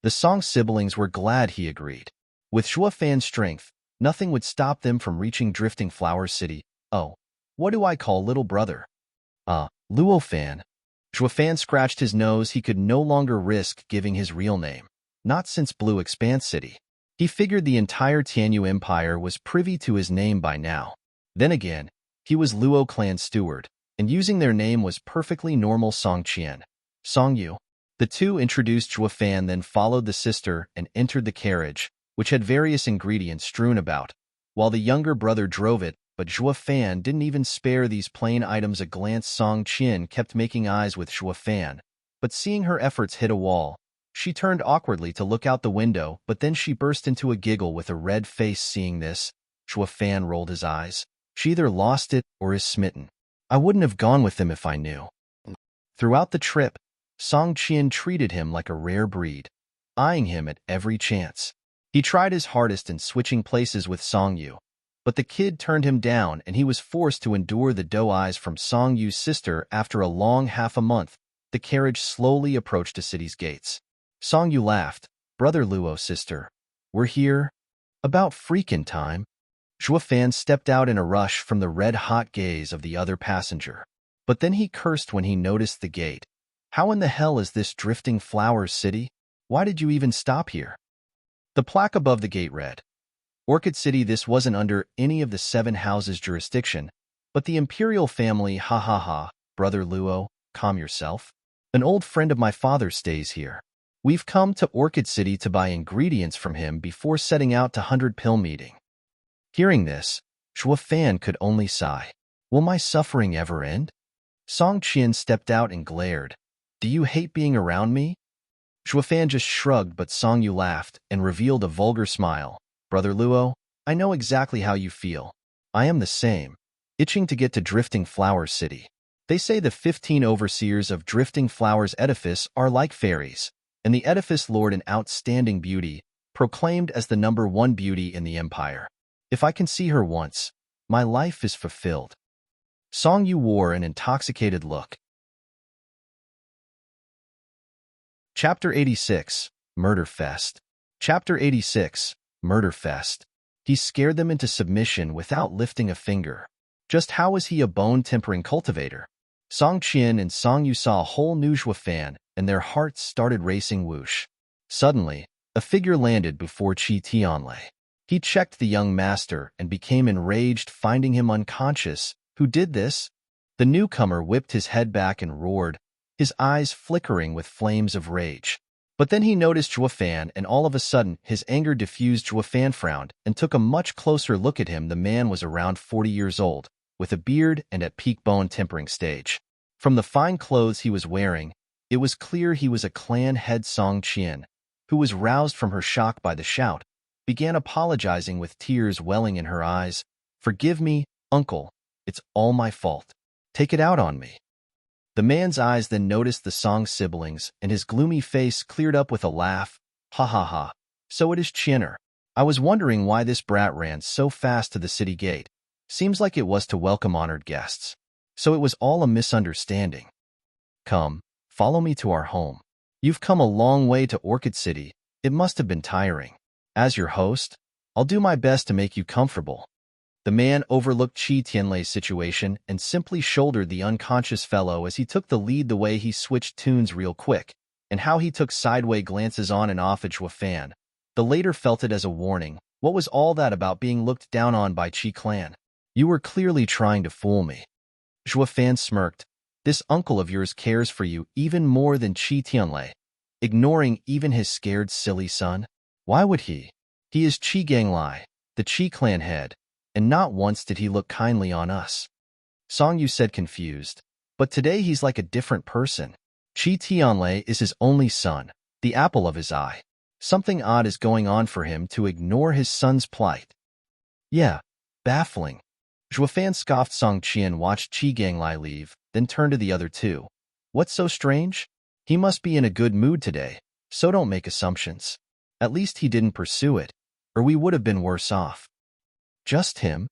The Song siblings were glad he agreed. With Fan's strength, nothing would stop them from reaching Drifting Flower City. Oh, what do I call little brother? Luo Fan. Fan scratched his nose. He could no longer risk giving his real name. Not since Blue Expanse City. He figured the entire Tianyu Empire was privy to his name by now. Then again, he was Luo clan steward, and using their name was perfectly normal. Song Qian. Song Yu. The two introduced Fan, then followed the sister and entered the carriage, which had various ingredients strewn about, while the younger brother drove it, but Fan didn't even spare these plain items a glance. Song Qian kept making eyes with Fan, but seeing her efforts hit a wall, she turned awkwardly to look out the window, but then she burst into a giggle with a red face. Seeing this, Fan rolled his eyes. She either lost it or is smitten. I wouldn't have gone with them if I knew. Throughout the trip, Song Qian treated him like a rare breed, eyeing him at every chance. He tried his hardest in switching places with Song Yu, but the kid turned him down and he was forced to endure the doe eyes from Song Yu's sister. After a long half a month, the carriage slowly approached the city's gates. Song Yu laughed. Brother Luo, sister, we're here. About freaking time. Fan stepped out in a rush from the red-hot gaze of the other passenger. But then he cursed when he noticed the gate. How in the hell is this Drifting Flowers City? Why did you even stop here? The plaque above the gate read, Orchid City. This wasn't under any of the 7 houses' jurisdiction, but the imperial family. Ha ha ha, Brother Luo, calm yourself. An old friend of my father stays here. We've come to Orchid City to buy ingredients from him before setting out to 100 Pill Meeting. Hearing this, Fan could only sigh. Will my suffering ever end? Song Qian stepped out and glared. Do you hate being around me? Fan just shrugged, but Song Yu laughed and revealed a vulgar smile. Brother Luo, I know exactly how you feel. I am the same, itching to get to Drifting Flowers City. They say the 15 overseers of Drifting Flowers Edifice are like fairies, and the edifice lord an outstanding beauty, proclaimed as the #1 beauty in the empire. If I can see her once, my life is fulfilled. Song Yu wore an intoxicated look. Chapter 86, Murder Fest. Chapter 86, Murder Fest. He scared them into submission without lifting a finger. Just how was he a bone-tempering cultivator? Song Qian and Song Yu saw a whole new Zhuo Fan, and their hearts started racing whoosh. Suddenly, a figure landed before Qi Tianlei. He checked the young master and became enraged, finding him unconscious. Who did this? The newcomer whipped his head back and roared, his eyes flickering with flames of rage. But then he noticed Zhuo Fan, and all of a sudden, his anger diffused. Zhuo Fan frowned and took a much closer look at him. The man was around 40 years old, with a beard and at peak bone-tempering stage. From the fine clothes he was wearing, it was clear he was a clan head. Song Qian, who was roused from her shock by the shout, began apologizing with tears welling in her eyes. "Forgive me, uncle. It's all my fault. Take it out on me." The man's eyes then noticed the Song siblings, and his gloomy face cleared up with a laugh. "Ha ha ha. So it is Qianer. I was wondering why this brat ran so fast to the city gate. Seems like it was to welcome honored guests. So it was all a misunderstanding. Come, follow me to our home. You've come a long way to Orchid City. It must have been tiring. As your host, I'll do my best to make you comfortable." The man overlooked Qi Tianlei's situation and simply shouldered the unconscious fellow as he took the lead. The way he switched tunes real quick, and how he took sideways glances on and off at Zhuo Fan. The latter felt it as a warning. What was all that about being looked down on by Qi clan? "You were clearly trying to fool me." Zhuo Fan smirked. "This uncle of yours cares for you even more than Qi Tianlei, ignoring even his scared silly son. Why would he? He is Qi Ganglai, the Qi clan head, and not once did he look kindly on us." Song Yu said, confused. "But today he's like a different person. Qi Tianlei is his only son, the apple of his eye. Something odd is going on for him to ignore his son's plight." "Yeah, baffling." Zhuo Fan scoffed. Song Qian watched Qi Ganglai leave, then turned to the other two. "What's so strange? He must be in a good mood today, so don't make assumptions. At least he didn't pursue it, or we would have been worse off." "Just him?"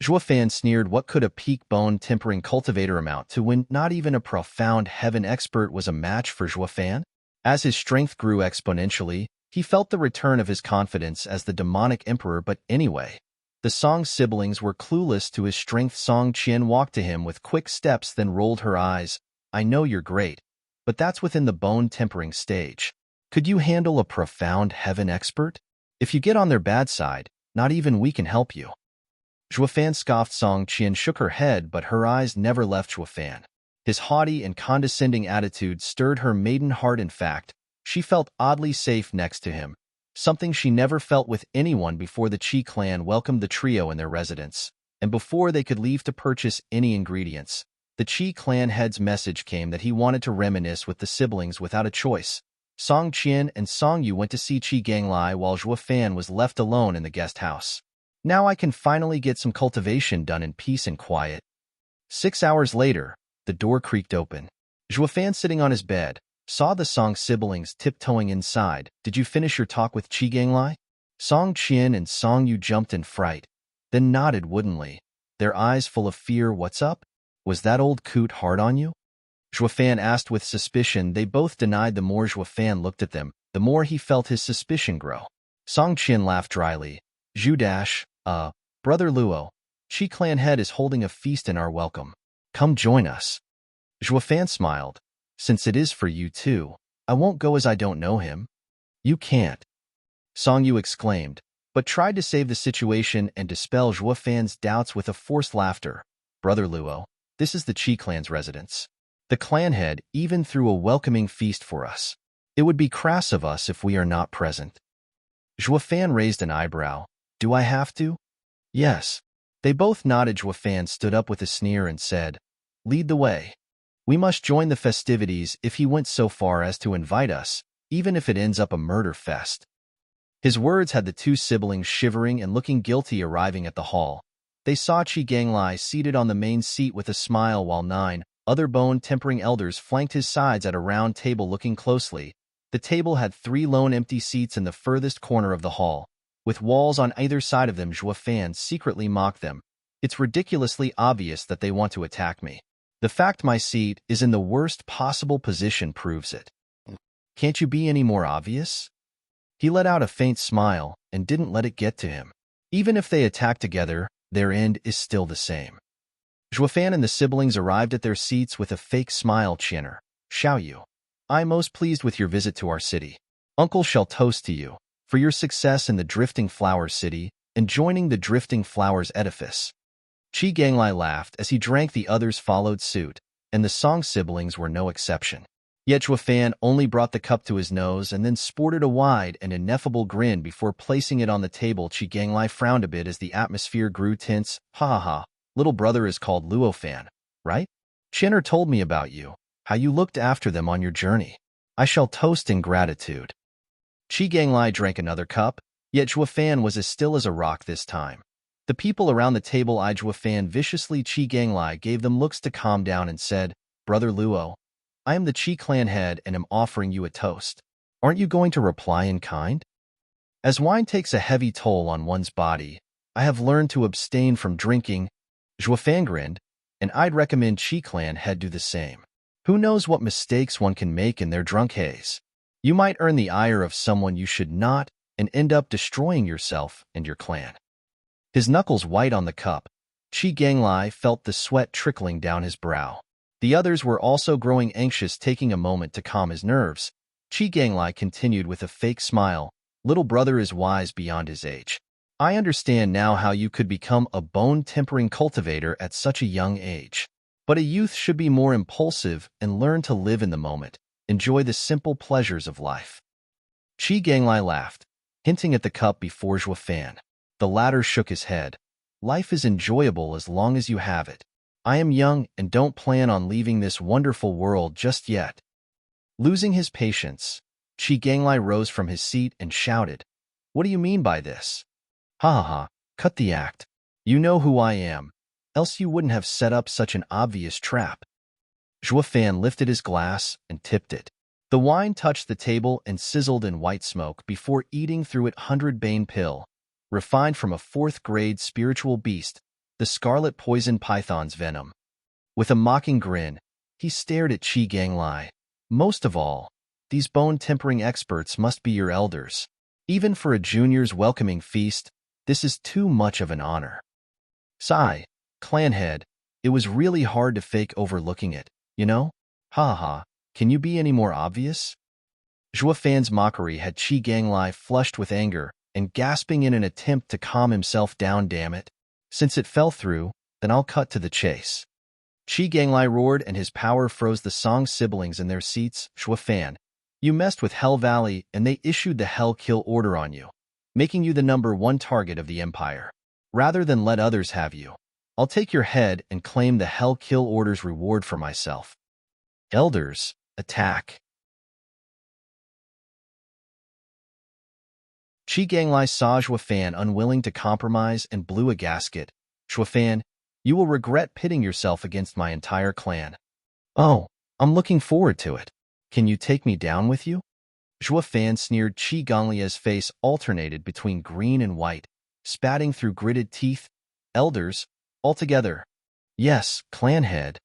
Zhuo Fan sneered. What could a peak bone-tempering cultivator amount to when not even a profound heaven expert was a match for Zhuo Fan? As his strength grew exponentially, he felt the return of his confidence as the demonic emperor. But anyway, the Song siblings were clueless to his strength. Song Qian walked to him with quick steps, then rolled her eyes. "I know you're great, but that's within the bone-tempering stage. Could you handle a profound heaven expert? If you get on their bad side, not even we can help you." Zhuo Fan scoffed. Song Qian shook her head, but her eyes never left Zhuo Fan. His haughty and condescending attitude stirred her maiden heart. In fact, she felt oddly safe next to him, something she never felt with anyone before. The Qi clan welcomed the trio in their residence, and before they could leave to purchase any ingredients, the Qi clan head's message came that he wanted to reminisce with the siblings without a choice. Song Qian and Song Yu went to see Qi Ganglai while Zhuo Fan was left alone in the guest house. "Now I can finally get some cultivation done in peace and quiet." 6 hours later, the door creaked open. Zhuo Fan, sitting on his bed, saw the Song siblings tiptoeing inside. "Did you finish your talk with Qi Ganglai?" Song Qian and Song Yu jumped in fright, then nodded woodenly, their eyes full of fear. "What's up? Was that old coot hard on you?" Zhuo Fan asked with suspicion. They both denied. The more Zhuo Fan looked at them, the more he felt his suspicion grow. Song Qian laughed dryly. "Zhu dash, brother Luo, Qi clan head is holding a feast in our welcome. Come join us." Zhuo Fan smiled. "Since it is for you too, I won't go as I don't know him." "You can't," Song Yu exclaimed, but tried to save the situation and dispel Zhuo Fan's doubts with a forced laughter. "Brother Luo, this is the Qi clan's residence. The clan head even threw a welcoming feast for us. It would be crass of us if we are not present." Zhuo Fan raised an eyebrow. "Do I have to?" "Yes." They both nodded. Zhuo Fan stood up with a sneer and said, "Lead the way. We must join the festivities if he went so far as to invite us, even if it ends up a murder fest." His words had the two siblings shivering and looking guilty. Arriving at the hall, they saw Qi Ganglai seated on the main seat with a smile, while 9 other bone-tempering elders flanked his sides at a round table. Looking closely, the table had 3 lone empty seats in the furthest corner of the hall, with walls on either side of them. Zhuo Fan secretly mocked them. It's ridiculously obvious that they want to attack me. The fact my seat is in the worst possible position proves it. Can't you be any more obvious? He let out a faint smile and didn't let it get to him. Even if they attack together, their end is still the same. Zhuofan and the siblings arrived at their seats with a fake smile. Chinner, Xiao Yu, I'm most pleased with your visit to our city. Uncle shall toast to you for your success in the Drifting Flowers City and joining the Drifting Flowers edifice. Qi Ganglai laughed as he drank. The others followed suit, and the Song siblings were no exception. Yet Zhuofan only brought the cup to his nose and then sported a wide and ineffable grin before placing it on the table. Qi Ganglai frowned a bit as the atmosphere grew tense. Ha ha ha, little brother is called Luofan, right? Chinner told me about you, how you looked after them on your journey. I shall toast in gratitude. Qi Ganglai drank another cup, yet Zhuofan was as still as a rock this time. The people around the table eyed Zhuofan viciously. Qi Ganglai gave them looks to calm down and said, Brother Luo, I am the Qi clan head and am offering you a toast. Aren't you going to reply in kind? As wine takes a heavy toll on one's body, I have learned to abstain from drinking. Zhuofan grinned, and I'd recommend Qi clan head do the same. Who knows what mistakes one can make in their drunk haze? You might earn the ire of someone you should not and end up destroying yourself and your clan. His knuckles white on the cup, Qi Ganglai felt the sweat trickling down his brow. The others were also growing anxious. Taking a moment to calm his nerves, Qi Ganglai continued with a fake smile, Little brother is wise beyond his age. I understand now how you could become a bone-tempering cultivator at such a young age. But a youth should be more impulsive and learn to live in the moment, enjoy the simple pleasures of life. Qi Ganglai laughed, hinting at the cup before Zhuofan. The latter shook his head. Life is enjoyable as long as you have it. I am young and don't plan on leaving this wonderful world just yet. Losing his patience, Qi Ganglai rose from his seat and shouted, What do you mean by this? Ha ha ha, cut the act. You know who I am, else you wouldn't have set up such an obvious trap. Zhuofan lifted his glass and tipped it. The wine touched the table and sizzled in white smoke before eating through it 100 Bane pill, refined from a 4th-grade spiritual beast, the scarlet poison python's venom. With a mocking grin, he stared at Qi Ganglai. Most of all, these bone-tempering experts must be your elders. Even for a junior's welcoming feast, this is too much of an honor. Sigh, clan head, it was really hard to fake overlooking it, you know? Ha ha, can you be any more obvious? Zhuofan's mockery had Qi Ganglai flushed with anger and gasping in an attempt to calm himself down. Damn it. Since it fell through, then I'll cut to the chase. Qi Ganglai roared and his power froze the Song siblings in their seats. Zhuofan, you messed with Hell Valley and they issued the Hell Kill order on you, making you the #1 target of the Empire. Rather than let others have you, I'll take your head and claim the Hell Kill order's reward for myself. Elders, attack. Qi Ganglai saw Zhuofan unwilling to compromise and blew a gasket. Zhuofan, you will regret pitting yourself against my entire clan. Oh, I'm looking forward to it. Can you take me down with you? Zhuofan sneered. Qi Ganglai's face alternated between green and white, spatting through gritted teeth. Elders, altogether. Yes, clan head.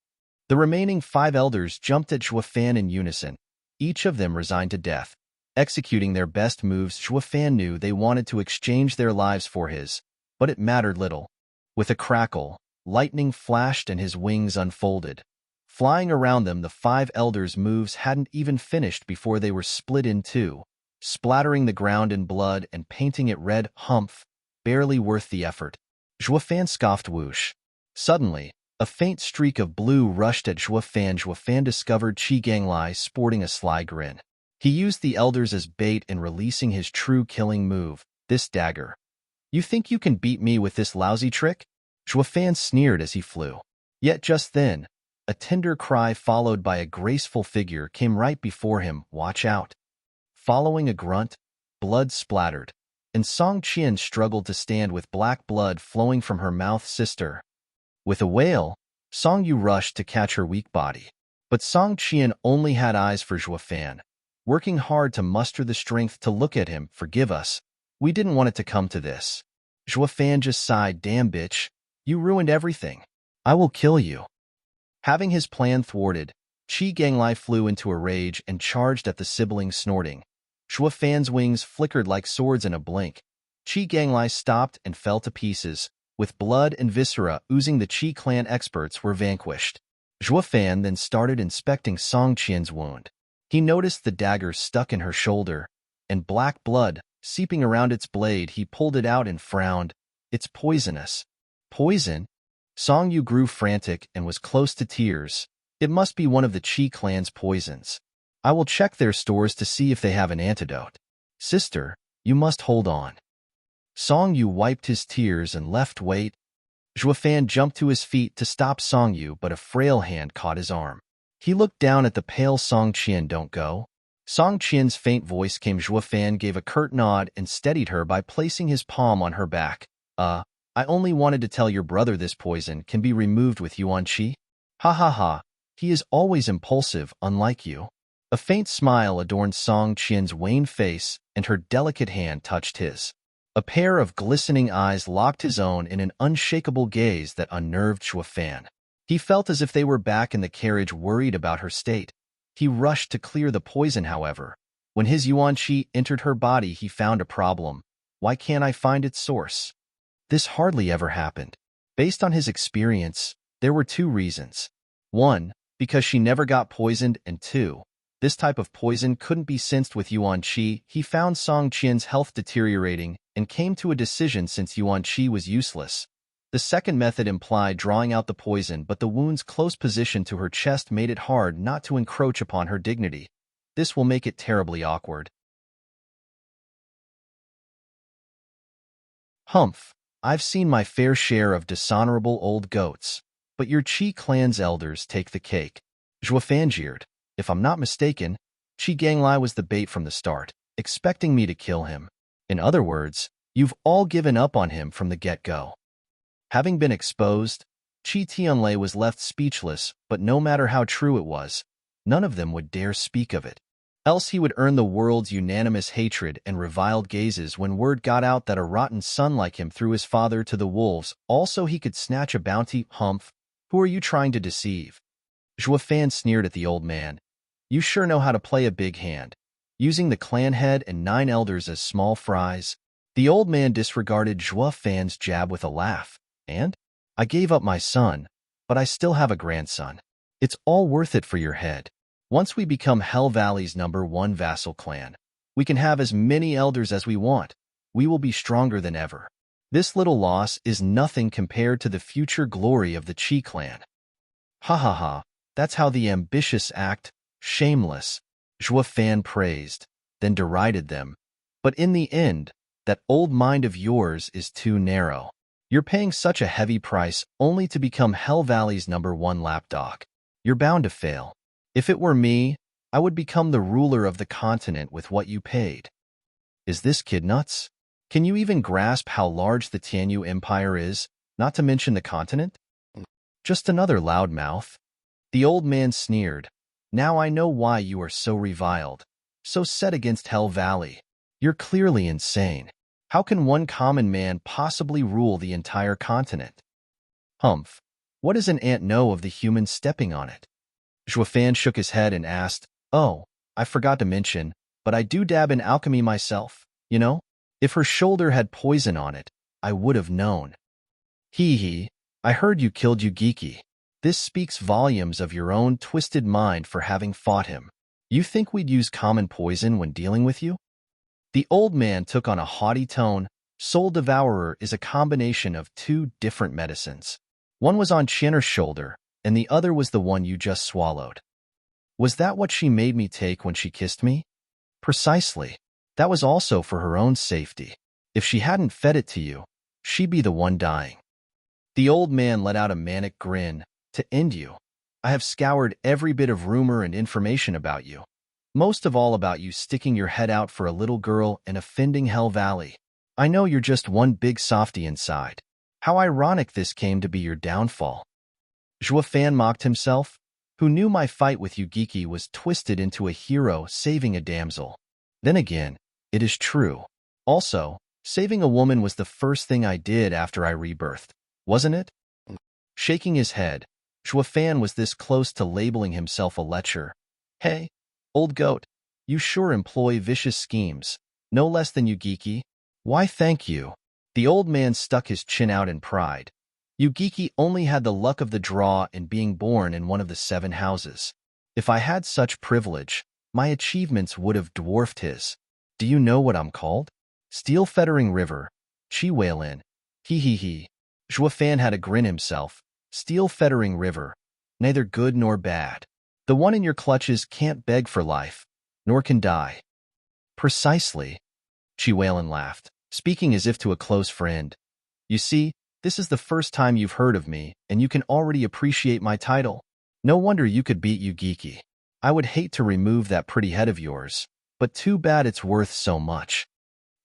The remaining 5 elders jumped at Zhuofan in unison, each of them resigned to death. Executing their best moves, Zhuofan knew they wanted to exchange their lives for his, but it mattered little. With a crackle, lightning flashed and his wings unfolded. Flying around them, the 5 elders' moves hadn't even finished before they were split in 2, splattering the ground in blood and painting it red. Humph, barely worth the effort. Zhuofan scoffed. Whoosh. Suddenly, a faint streak of blue rushed at Zhuofan. Zhuofan discovered Qi Ganglai sporting a sly grin. He used the elders as bait in releasing his true killing move, this dagger. You think you can beat me with this lousy trick? Zhuofan sneered as he flew. Yet just then, a tender cry followed by a graceful figure came right before him. Watch out. Following a grunt, blood splattered, and Song Qian struggled to stand with black blood flowing from her mouth. Sister. With a wail, Song Yu rushed to catch her weak body. But Song Qian only had eyes for Zhuofan, working hard to muster the strength to look at him. Forgive us. We didn't want it to come to this. Zhuofan just sighed. Damn bitch. You ruined everything. I will kill you." Having his plan thwarted, Qi Ganglai flew into a rage and charged at the sibling, snorting. Zhuo Fan's wings flickered like swords in a blink. Qi Ganglai stopped and fell to pieces. With blood and viscera oozing, the Qi clan experts were vanquished. Zhuo Fan then started inspecting Song Qian's wound. He noticed the dagger stuck in her shoulder, and black blood seeping around its blade. He pulled it out and frowned. "It's poisonous." "Poison?" Song Yu grew frantic and was close to tears. "It must be one of the Qi clan's poisons. I will check their stores to see if they have an antidote." "Sister, you must hold on." Song Yu wiped his tears and left. "Wait." Zhuo Fan jumped to his feet to stop Song Yu, but a frail hand caught his arm. He looked down at the pale Song Qian. "Don't go." Song Qian's faint voice came. Zhuo Fan gave a curt nod and steadied her by placing his palm on her back. I only wanted to tell your brother this poison can be removed with Yuan Qi." "Ha ha ha, he is always impulsive, unlike you." A faint smile adorned Song Qian's wan face, and her delicate hand touched his. A pair of glistening eyes locked his own in an unshakable gaze that unnerved Zhuo Fan. He felt as if they were back in the carriage, worried about her state. He rushed to clear the poison, however. When his Yuan Qi entered her body, he found a problem. "Why can't I find its source?" This hardly ever happened. Based on his experience, there were two reasons. One, because she never got poisoned, and two, this type of poison couldn't be sensed with Yuan Qi. He found Song Qian's health deteriorating and came to a decision since Yuan Qi was useless. The second method implied drawing out the poison, but the wound's close position to her chest made it hard not to encroach upon her dignity. This will make it terribly awkward. "Humph. I've seen my fair share of dishonorable old goats, but your Qi clan's elders take the cake." Zhuo Fan jeered. "If I'm not mistaken, Qi Ganglai was the bait from the start, expecting me to kill him. In other words, you've all given up on him from the get-go." Having been exposed, Qi Tianlei was left speechless, but no matter how true it was, none of them would dare speak of it. Else he would earn the world's unanimous hatred and reviled gazes when word got out that a rotten son like him threw his father to the wolves. Also, he could snatch a bounty. "Humph, who are you trying to deceive?" Zhuo Fan sneered at the old man. "You sure know how to play a big hand, using the clan head and 9 elders as small fries." The old man disregarded Zhuo Fan's jab with a laugh. "And? I gave up my son, but I still have a grandson. It's all worth it for your head. Once we become Hell Valley's #1 vassal clan, we can have as many elders as we want. We will be stronger than ever. This little loss is nothing compared to the future glory of the Qi clan." "Ha ha ha, that's how the ambitious act. Shameless." Zhuo Fan praised, then derided them. "But in the end, that old mind of yours is too narrow. You're paying such a heavy price only to become Hell Valley's #1 lapdog. You're bound to fail. If it were me, I would become the ruler of the continent with what you paid." Is this kid nuts? Can you even grasp how large the Tianyu Empire is, not to mention the continent? Just another loudmouth. The old man sneered. "Now I know why you are so reviled, so set against Hell Valley. You're clearly insane. How can one common man possibly rule the entire continent?" "Humph. What does an ant know of the human stepping on it?" Zhuo Fan shook his head and asked, "Oh, I forgot to mention, but I do dab in alchemy myself, you know? If her shoulder had poison on it, I would have known." "Hee hee, I heard you killed Yugiki. This speaks volumes of your own twisted mind for having fought him. You think we'd use common poison when dealing with you?" The old man took on a haughty tone. "Soul Devourer is a combination of 2 different medicines. One was on Qian'er's shoulder, and the other was the one you just swallowed." "Was that what she made me take when she kissed me?" "Precisely. That was also for her own safety. If she hadn't fed it to you, she'd be the one dying." The old man let out a manic grin. "To end you, I have scoured every bit of rumor and information about you. Most of all about you sticking your head out for a little girl and offending Hell Valley. I know you're just one big softy inside. How ironic this came to be your downfall." Zhuo Fan mocked himself. "Who knew my fight with Yugiki was twisted into a hero saving a damsel? Then again, it is true. Also, saving a woman was the first thing I did after I rebirthed, wasn't it?" Shaking his head, Fan was this close to labeling himself a lecher. Hey, old goat, you sure employ vicious schemes, no less than you geeky. Why thank you. The old man stuck his chin out in pride. You geeky only had the luck of the draw in being born in one of the 7 houses. If I had such privilege, my achievements would have dwarfed his. Do you know what I'm called? Steel Fettering River. Chi Wailin. He he he. Fan had a grin himself. Steel Fettering River. Neither good nor bad. The one in your clutches can't beg for life, nor can die. Precisely. Chi Wailin laughed, speaking as if to a close friend. You see, this is the first time you've heard of me, and you can already appreciate my title. No wonder you could beat you geeky. I would hate to remove that pretty head of yours, but too bad it's worth so much.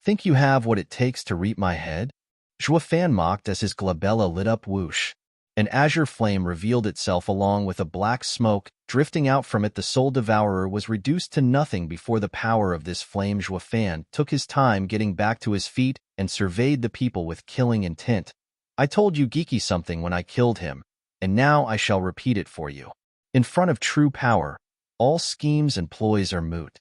Think you have what it takes to reap my head? Fan mocked as his glabella lit up whoosh. An azure flame revealed itself along with a black smoke. Drifting out from it, the soul devourer was reduced to nothing before the power of this flame. Fan took his time getting back to his feet and surveyed the people with killing intent. I told you geeky something when I killed him, and now I shall repeat it for you. In front of true power, all schemes and ploys are moot.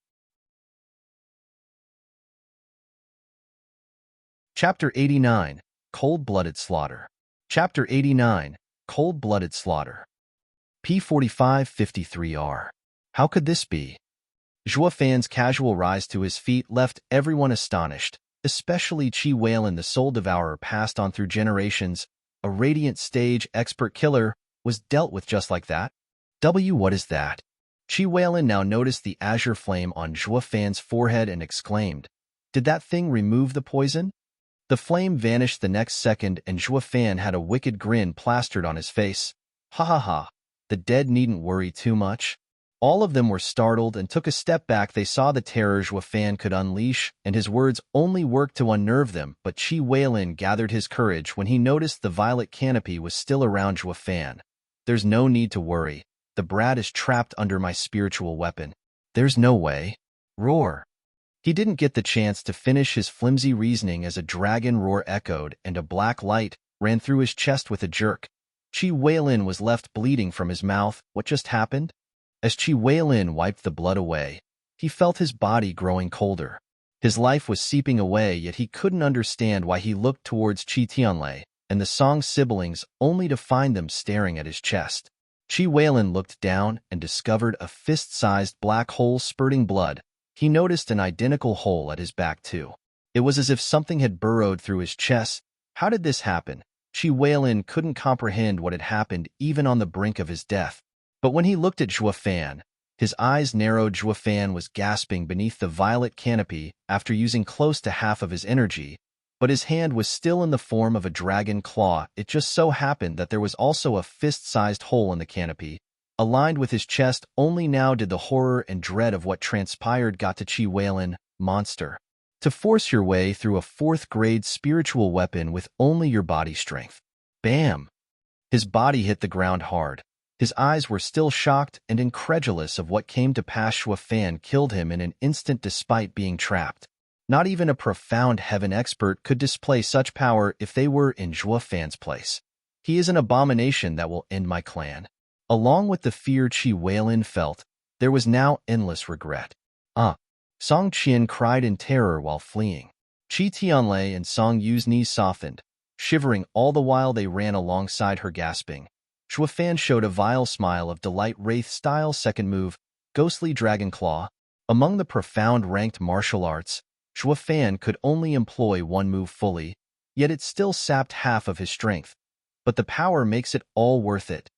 Chapter 89. Cold-Blooded Slaughter. Chapter 89. Cold-Blooded Slaughter. P4553R. How could this be? Fan's casual rise to his feet left everyone astonished, especially Chi Wailin. The Soul Devourer passed on through generations. A radiant stage expert killer was dealt with just like that. What is that? Chi Wailin now noticed the azure flame on Fan's forehead and exclaimed, Did that thing remove the poison? The flame vanished the next second, and Fan had a wicked grin plastered on his face. Ha ha ha. The dead needn't worry too much. All of them were startled and took a step back. They saw the terror Fan could unleash, and his words only worked to unnerve them, but Chi Wailin gathered his courage when he noticed the violet canopy was still around Fan. There's no need to worry. The brat is trapped under my spiritual weapon. There's no way. Roar. He didn't get the chance to finish his flimsy reasoning as a dragon roar echoed and a black light ran through his chest with a jerk. Chi Wailin was left bleeding from his mouth. What just happened? As Chi Wailin wiped the blood away, he felt his body growing colder. His life was seeping away, yet he couldn't understand why. He looked towards Chi Tianlei and the Song's siblings only to find them staring at his chest. Chi Wailin looked down and discovered a fist-sized black hole spurting blood. He noticed an identical hole at his back too. It was as if something had burrowed through his chest. How did this happen? Chi Wailin couldn't comprehend what had happened even on the brink of his death. But when he looked at Fan, his eyes narrowed. Fan was gasping beneath the violet canopy after using close to half of his energy, but his hand was still in the form of a dragon claw. It just so happened that there was also a fist-sized hole in the canopy, aligned with his chest. Only now did the horror and dread of what transpired got to Chi Wailin. Monster. To force your way through a 4th-grade spiritual weapon with only your body strength. Bam! His body hit the ground hard. His eyes were still shocked and incredulous of what came to pass. Fan killed him in an instant despite being trapped. Not even a profound heaven expert could display such power if they were in Fan's place. He is an abomination that will end my clan. Along with the fear Chi Wailin felt, there was now endless regret. Song Qian cried in terror while fleeing. Chi Tianlei and Song Yu's knees softened, shivering all the while they ran alongside her gasping. Fan showed a vile smile of delight. Wraith-style second move, Ghostly Dragon Claw. Among the profound ranked martial arts, Fan could only employ one move fully, yet it still sapped half of his strength. But the power makes it all worth it.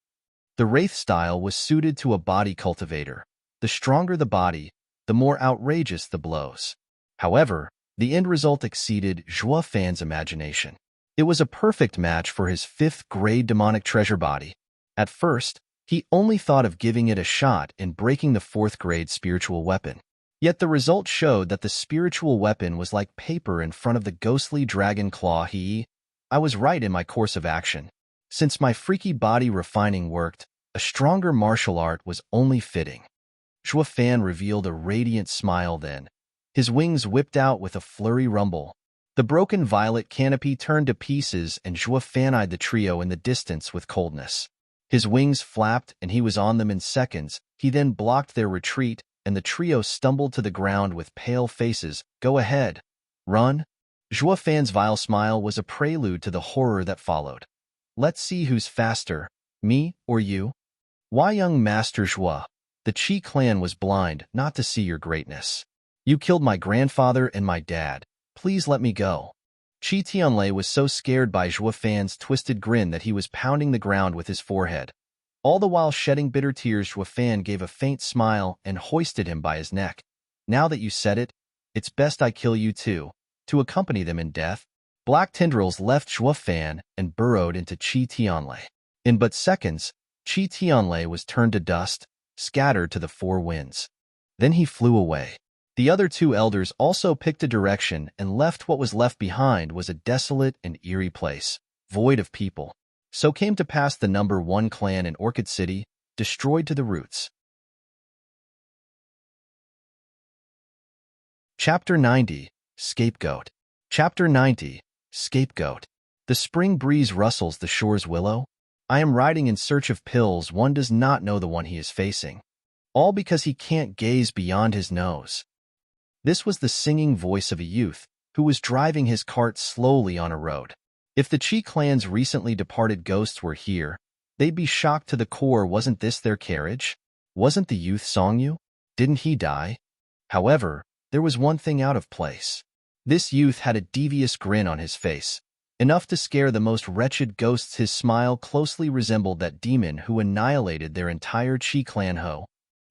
The Wraith style was suited to a body cultivator. The stronger the body, the more outrageous the blows. However, the end result exceeded Fan's imagination. It was a perfect match for his 5th-grade demonic treasure body. At first, he only thought of giving it a shot in breaking the 4th-grade spiritual weapon. Yet the result showed that the spiritual weapon was like paper in front of the ghostly dragon claw. I was right in my course of action. Since my freaky body refining worked, a stronger martial art was only fitting. Fan revealed a radiant smile then. His wings whipped out with a flurry rumble. The broken violet canopy turned to pieces and Zhuo Fan eyed the trio in the distance with coldness. His wings flapped and he was on them in seconds. He then blocked their retreat and the trio stumbled to the ground with pale faces. Go ahead. Run. Zhuo Fan's vile smile was a prelude to the horror that followed. Let's see who's faster, me or you. Why, young Master Zhuo? The Qi clan was blind not to see your greatness. You killed my grandfather and my dad. Please let me go. Qi Tianlei was so scared by Zhuo Fan's twisted grin that he was pounding the ground with his forehead. All the while shedding bitter tears, Zhuo Fan gave a faint smile and hoisted him by his neck. Now that you said it, it's best I kill you too, to accompany them in death. Black tendrils left Zhuo Fan and burrowed into Qi Tianlei. In but seconds, Qi Tianlei was turned to dust, scattered to the four winds. Then he flew away. The other two elders also picked a direction and left. What was left behind was a desolate and eerie place, void of people. So came to pass the number 1 clan in Orchid City, destroyed to the roots. Chapter 90, Scapegoat. Chapter 90, Scapegoat. The spring breeze rustles the shore's willow. I am riding in search of pills. One does not know the one he is facing. All because he can't gaze beyond his nose. This was the singing voice of a youth who was driving his cart slowly on a road. If the Qi clan's recently departed ghosts were here, they'd be shocked to the core. Wasn't this their carriage? Wasn't the youth Songyu? Didn't he die? However, there was one thing out of place. This youth had a devious grin on his face, enough to scare the most wretched ghosts. His smile closely resembled that demon who annihilated their entire Qi clan Ho.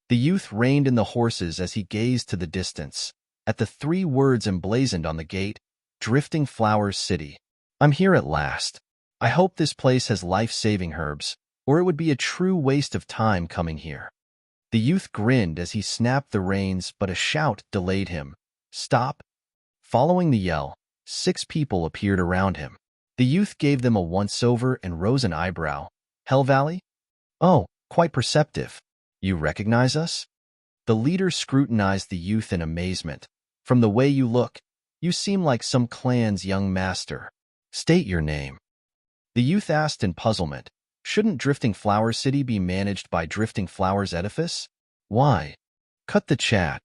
The youth reined in the horses as he gazed to the distance, at the 3 words emblazoned on the gate, Drifting Flowers City. I'm here at last. I hope this place has life-saving herbs, or it would be a true waste of time coming here. The youth grinned as he snapped the reins, but a shout delayed him. Stop! Following the yell, 6 people appeared around him. The youth gave them a once-over and rose an eyebrow. Hell Valley? Oh, quite perceptive. You recognize us? The leader scrutinized the youth in amazement. From the way you look, you seem like some clan's young master. State your name. The youth asked in puzzlement. Shouldn't Drifting Flower City be managed by Drifting Flowers Edifice? Why? Cut the chat.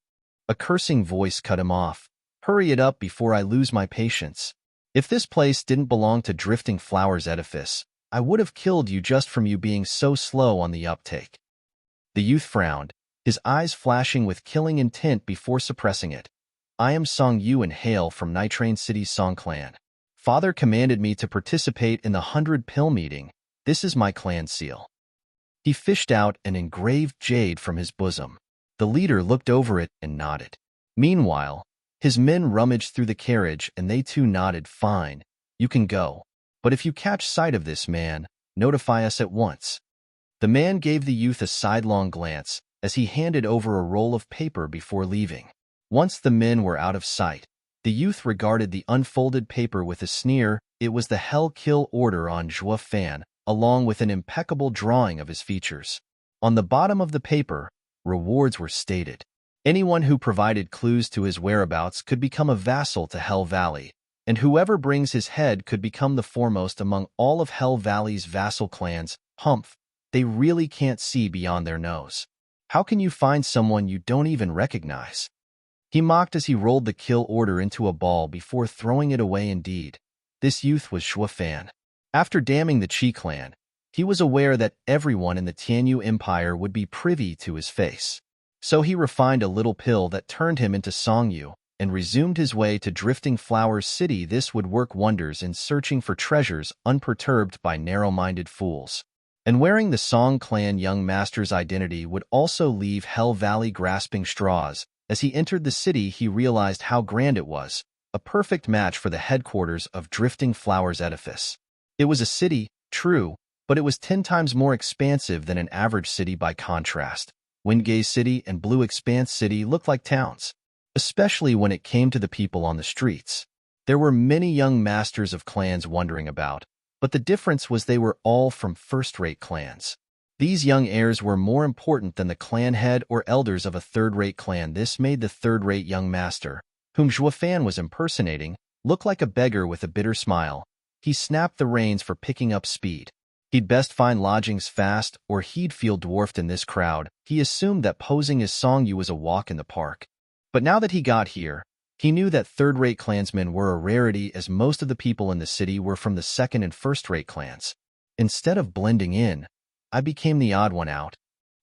A cursing voice cut him off. Hurry it up before I lose my patience. If this place didn't belong to Drifting Flowers Edifice, I would have killed you just from you being so slow on the uptake. The youth frowned, his eyes flashing with killing intent before suppressing it. I am Song Yu and hail from Nitrain City's Song Clan. Father commanded me to participate in the 100-pill meeting. This is my clan seal. He fished out an engraved jade from his bosom. The leader looked over it and nodded. Meanwhile, his men rummaged through the carriage and they too nodded. Fine, you can go. But if you catch sight of this man, notify us at once. The man gave the youth a sidelong glance as he handed over a roll of paper before leaving. Once the men were out of sight, the youth regarded the unfolded paper with a sneer. It was the Hell Kill order on Zhuo Fan, along with an impeccable drawing of his features. On the bottom of the paper, rewards were stated. Anyone who provided clues to his whereabouts could become a vassal to Hell Valley, and whoever brings his head could become the foremost among all of Hell Valley's vassal clans. Humph, they really can't see beyond their nose. How can you find someone you don't even recognize? He mocked as he rolled the kill order into a ball before throwing it away. Indeed, this youth was Zhuo Fan. After damning the Qi clan, he was aware that everyone in the Tianyu Empire would be privy to his face. So he refined a little pill that turned him into Songyu and resumed his way to Drifting Flowers City. This would work wonders in searching for treasures unperturbed by narrow-minded fools. And wearing the Song clan young master's identity would also leave Hell Valley grasping straws. As he entered the city, he realized how grand it was, a perfect match for the headquarters of Drifting Flowers Edifice. It was a city, true, but it was 10 times more expansive than an average city by contrast. Windgaze City and Blue Expanse City looked like towns, especially when it came to the people on the streets. There were many young masters of clans wandering about, but the difference was they were all from first-rate clans. These young heirs were more important than the clan head or elders of a third-rate clan. This made the third-rate young master, whom Zhuo Fan was impersonating, looked like a beggar with a bitter smile. He snapped the reins for picking up speed. He'd best find lodgings fast, or he'd feel dwarfed in this crowd. He assumed that posing as Songyu was a walk in the park. But now that he got here, he knew that third-rate clansmen were a rarity, as most of the people in the city were from the second- and first-rate clans. Instead of blending in, I became the odd one out.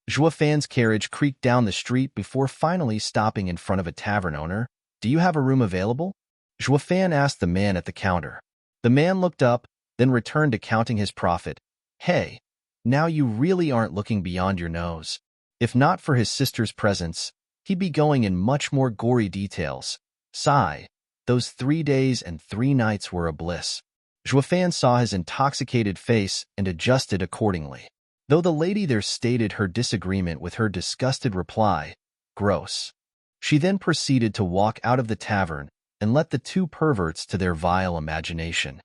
Zhua Fan's carriage creaked down the street before finally stopping in front of a tavern owner. "Do you have a room available?" Zhua Fan asked the man at the counter. The man looked up, then returned to counting his profit. "Hey, now you really aren't looking beyond your nose." If not for his sister's presence, he'd be going in much more gory details. Sigh. Those 3 days and 3 nights were a bliss. Zhua Fan saw his intoxicated face and adjusted accordingly. Though the lady there stated her disagreement with her disgusted reply, "Gross." She then proceeded to walk out of the tavern and let the two perverts to their vile imagination.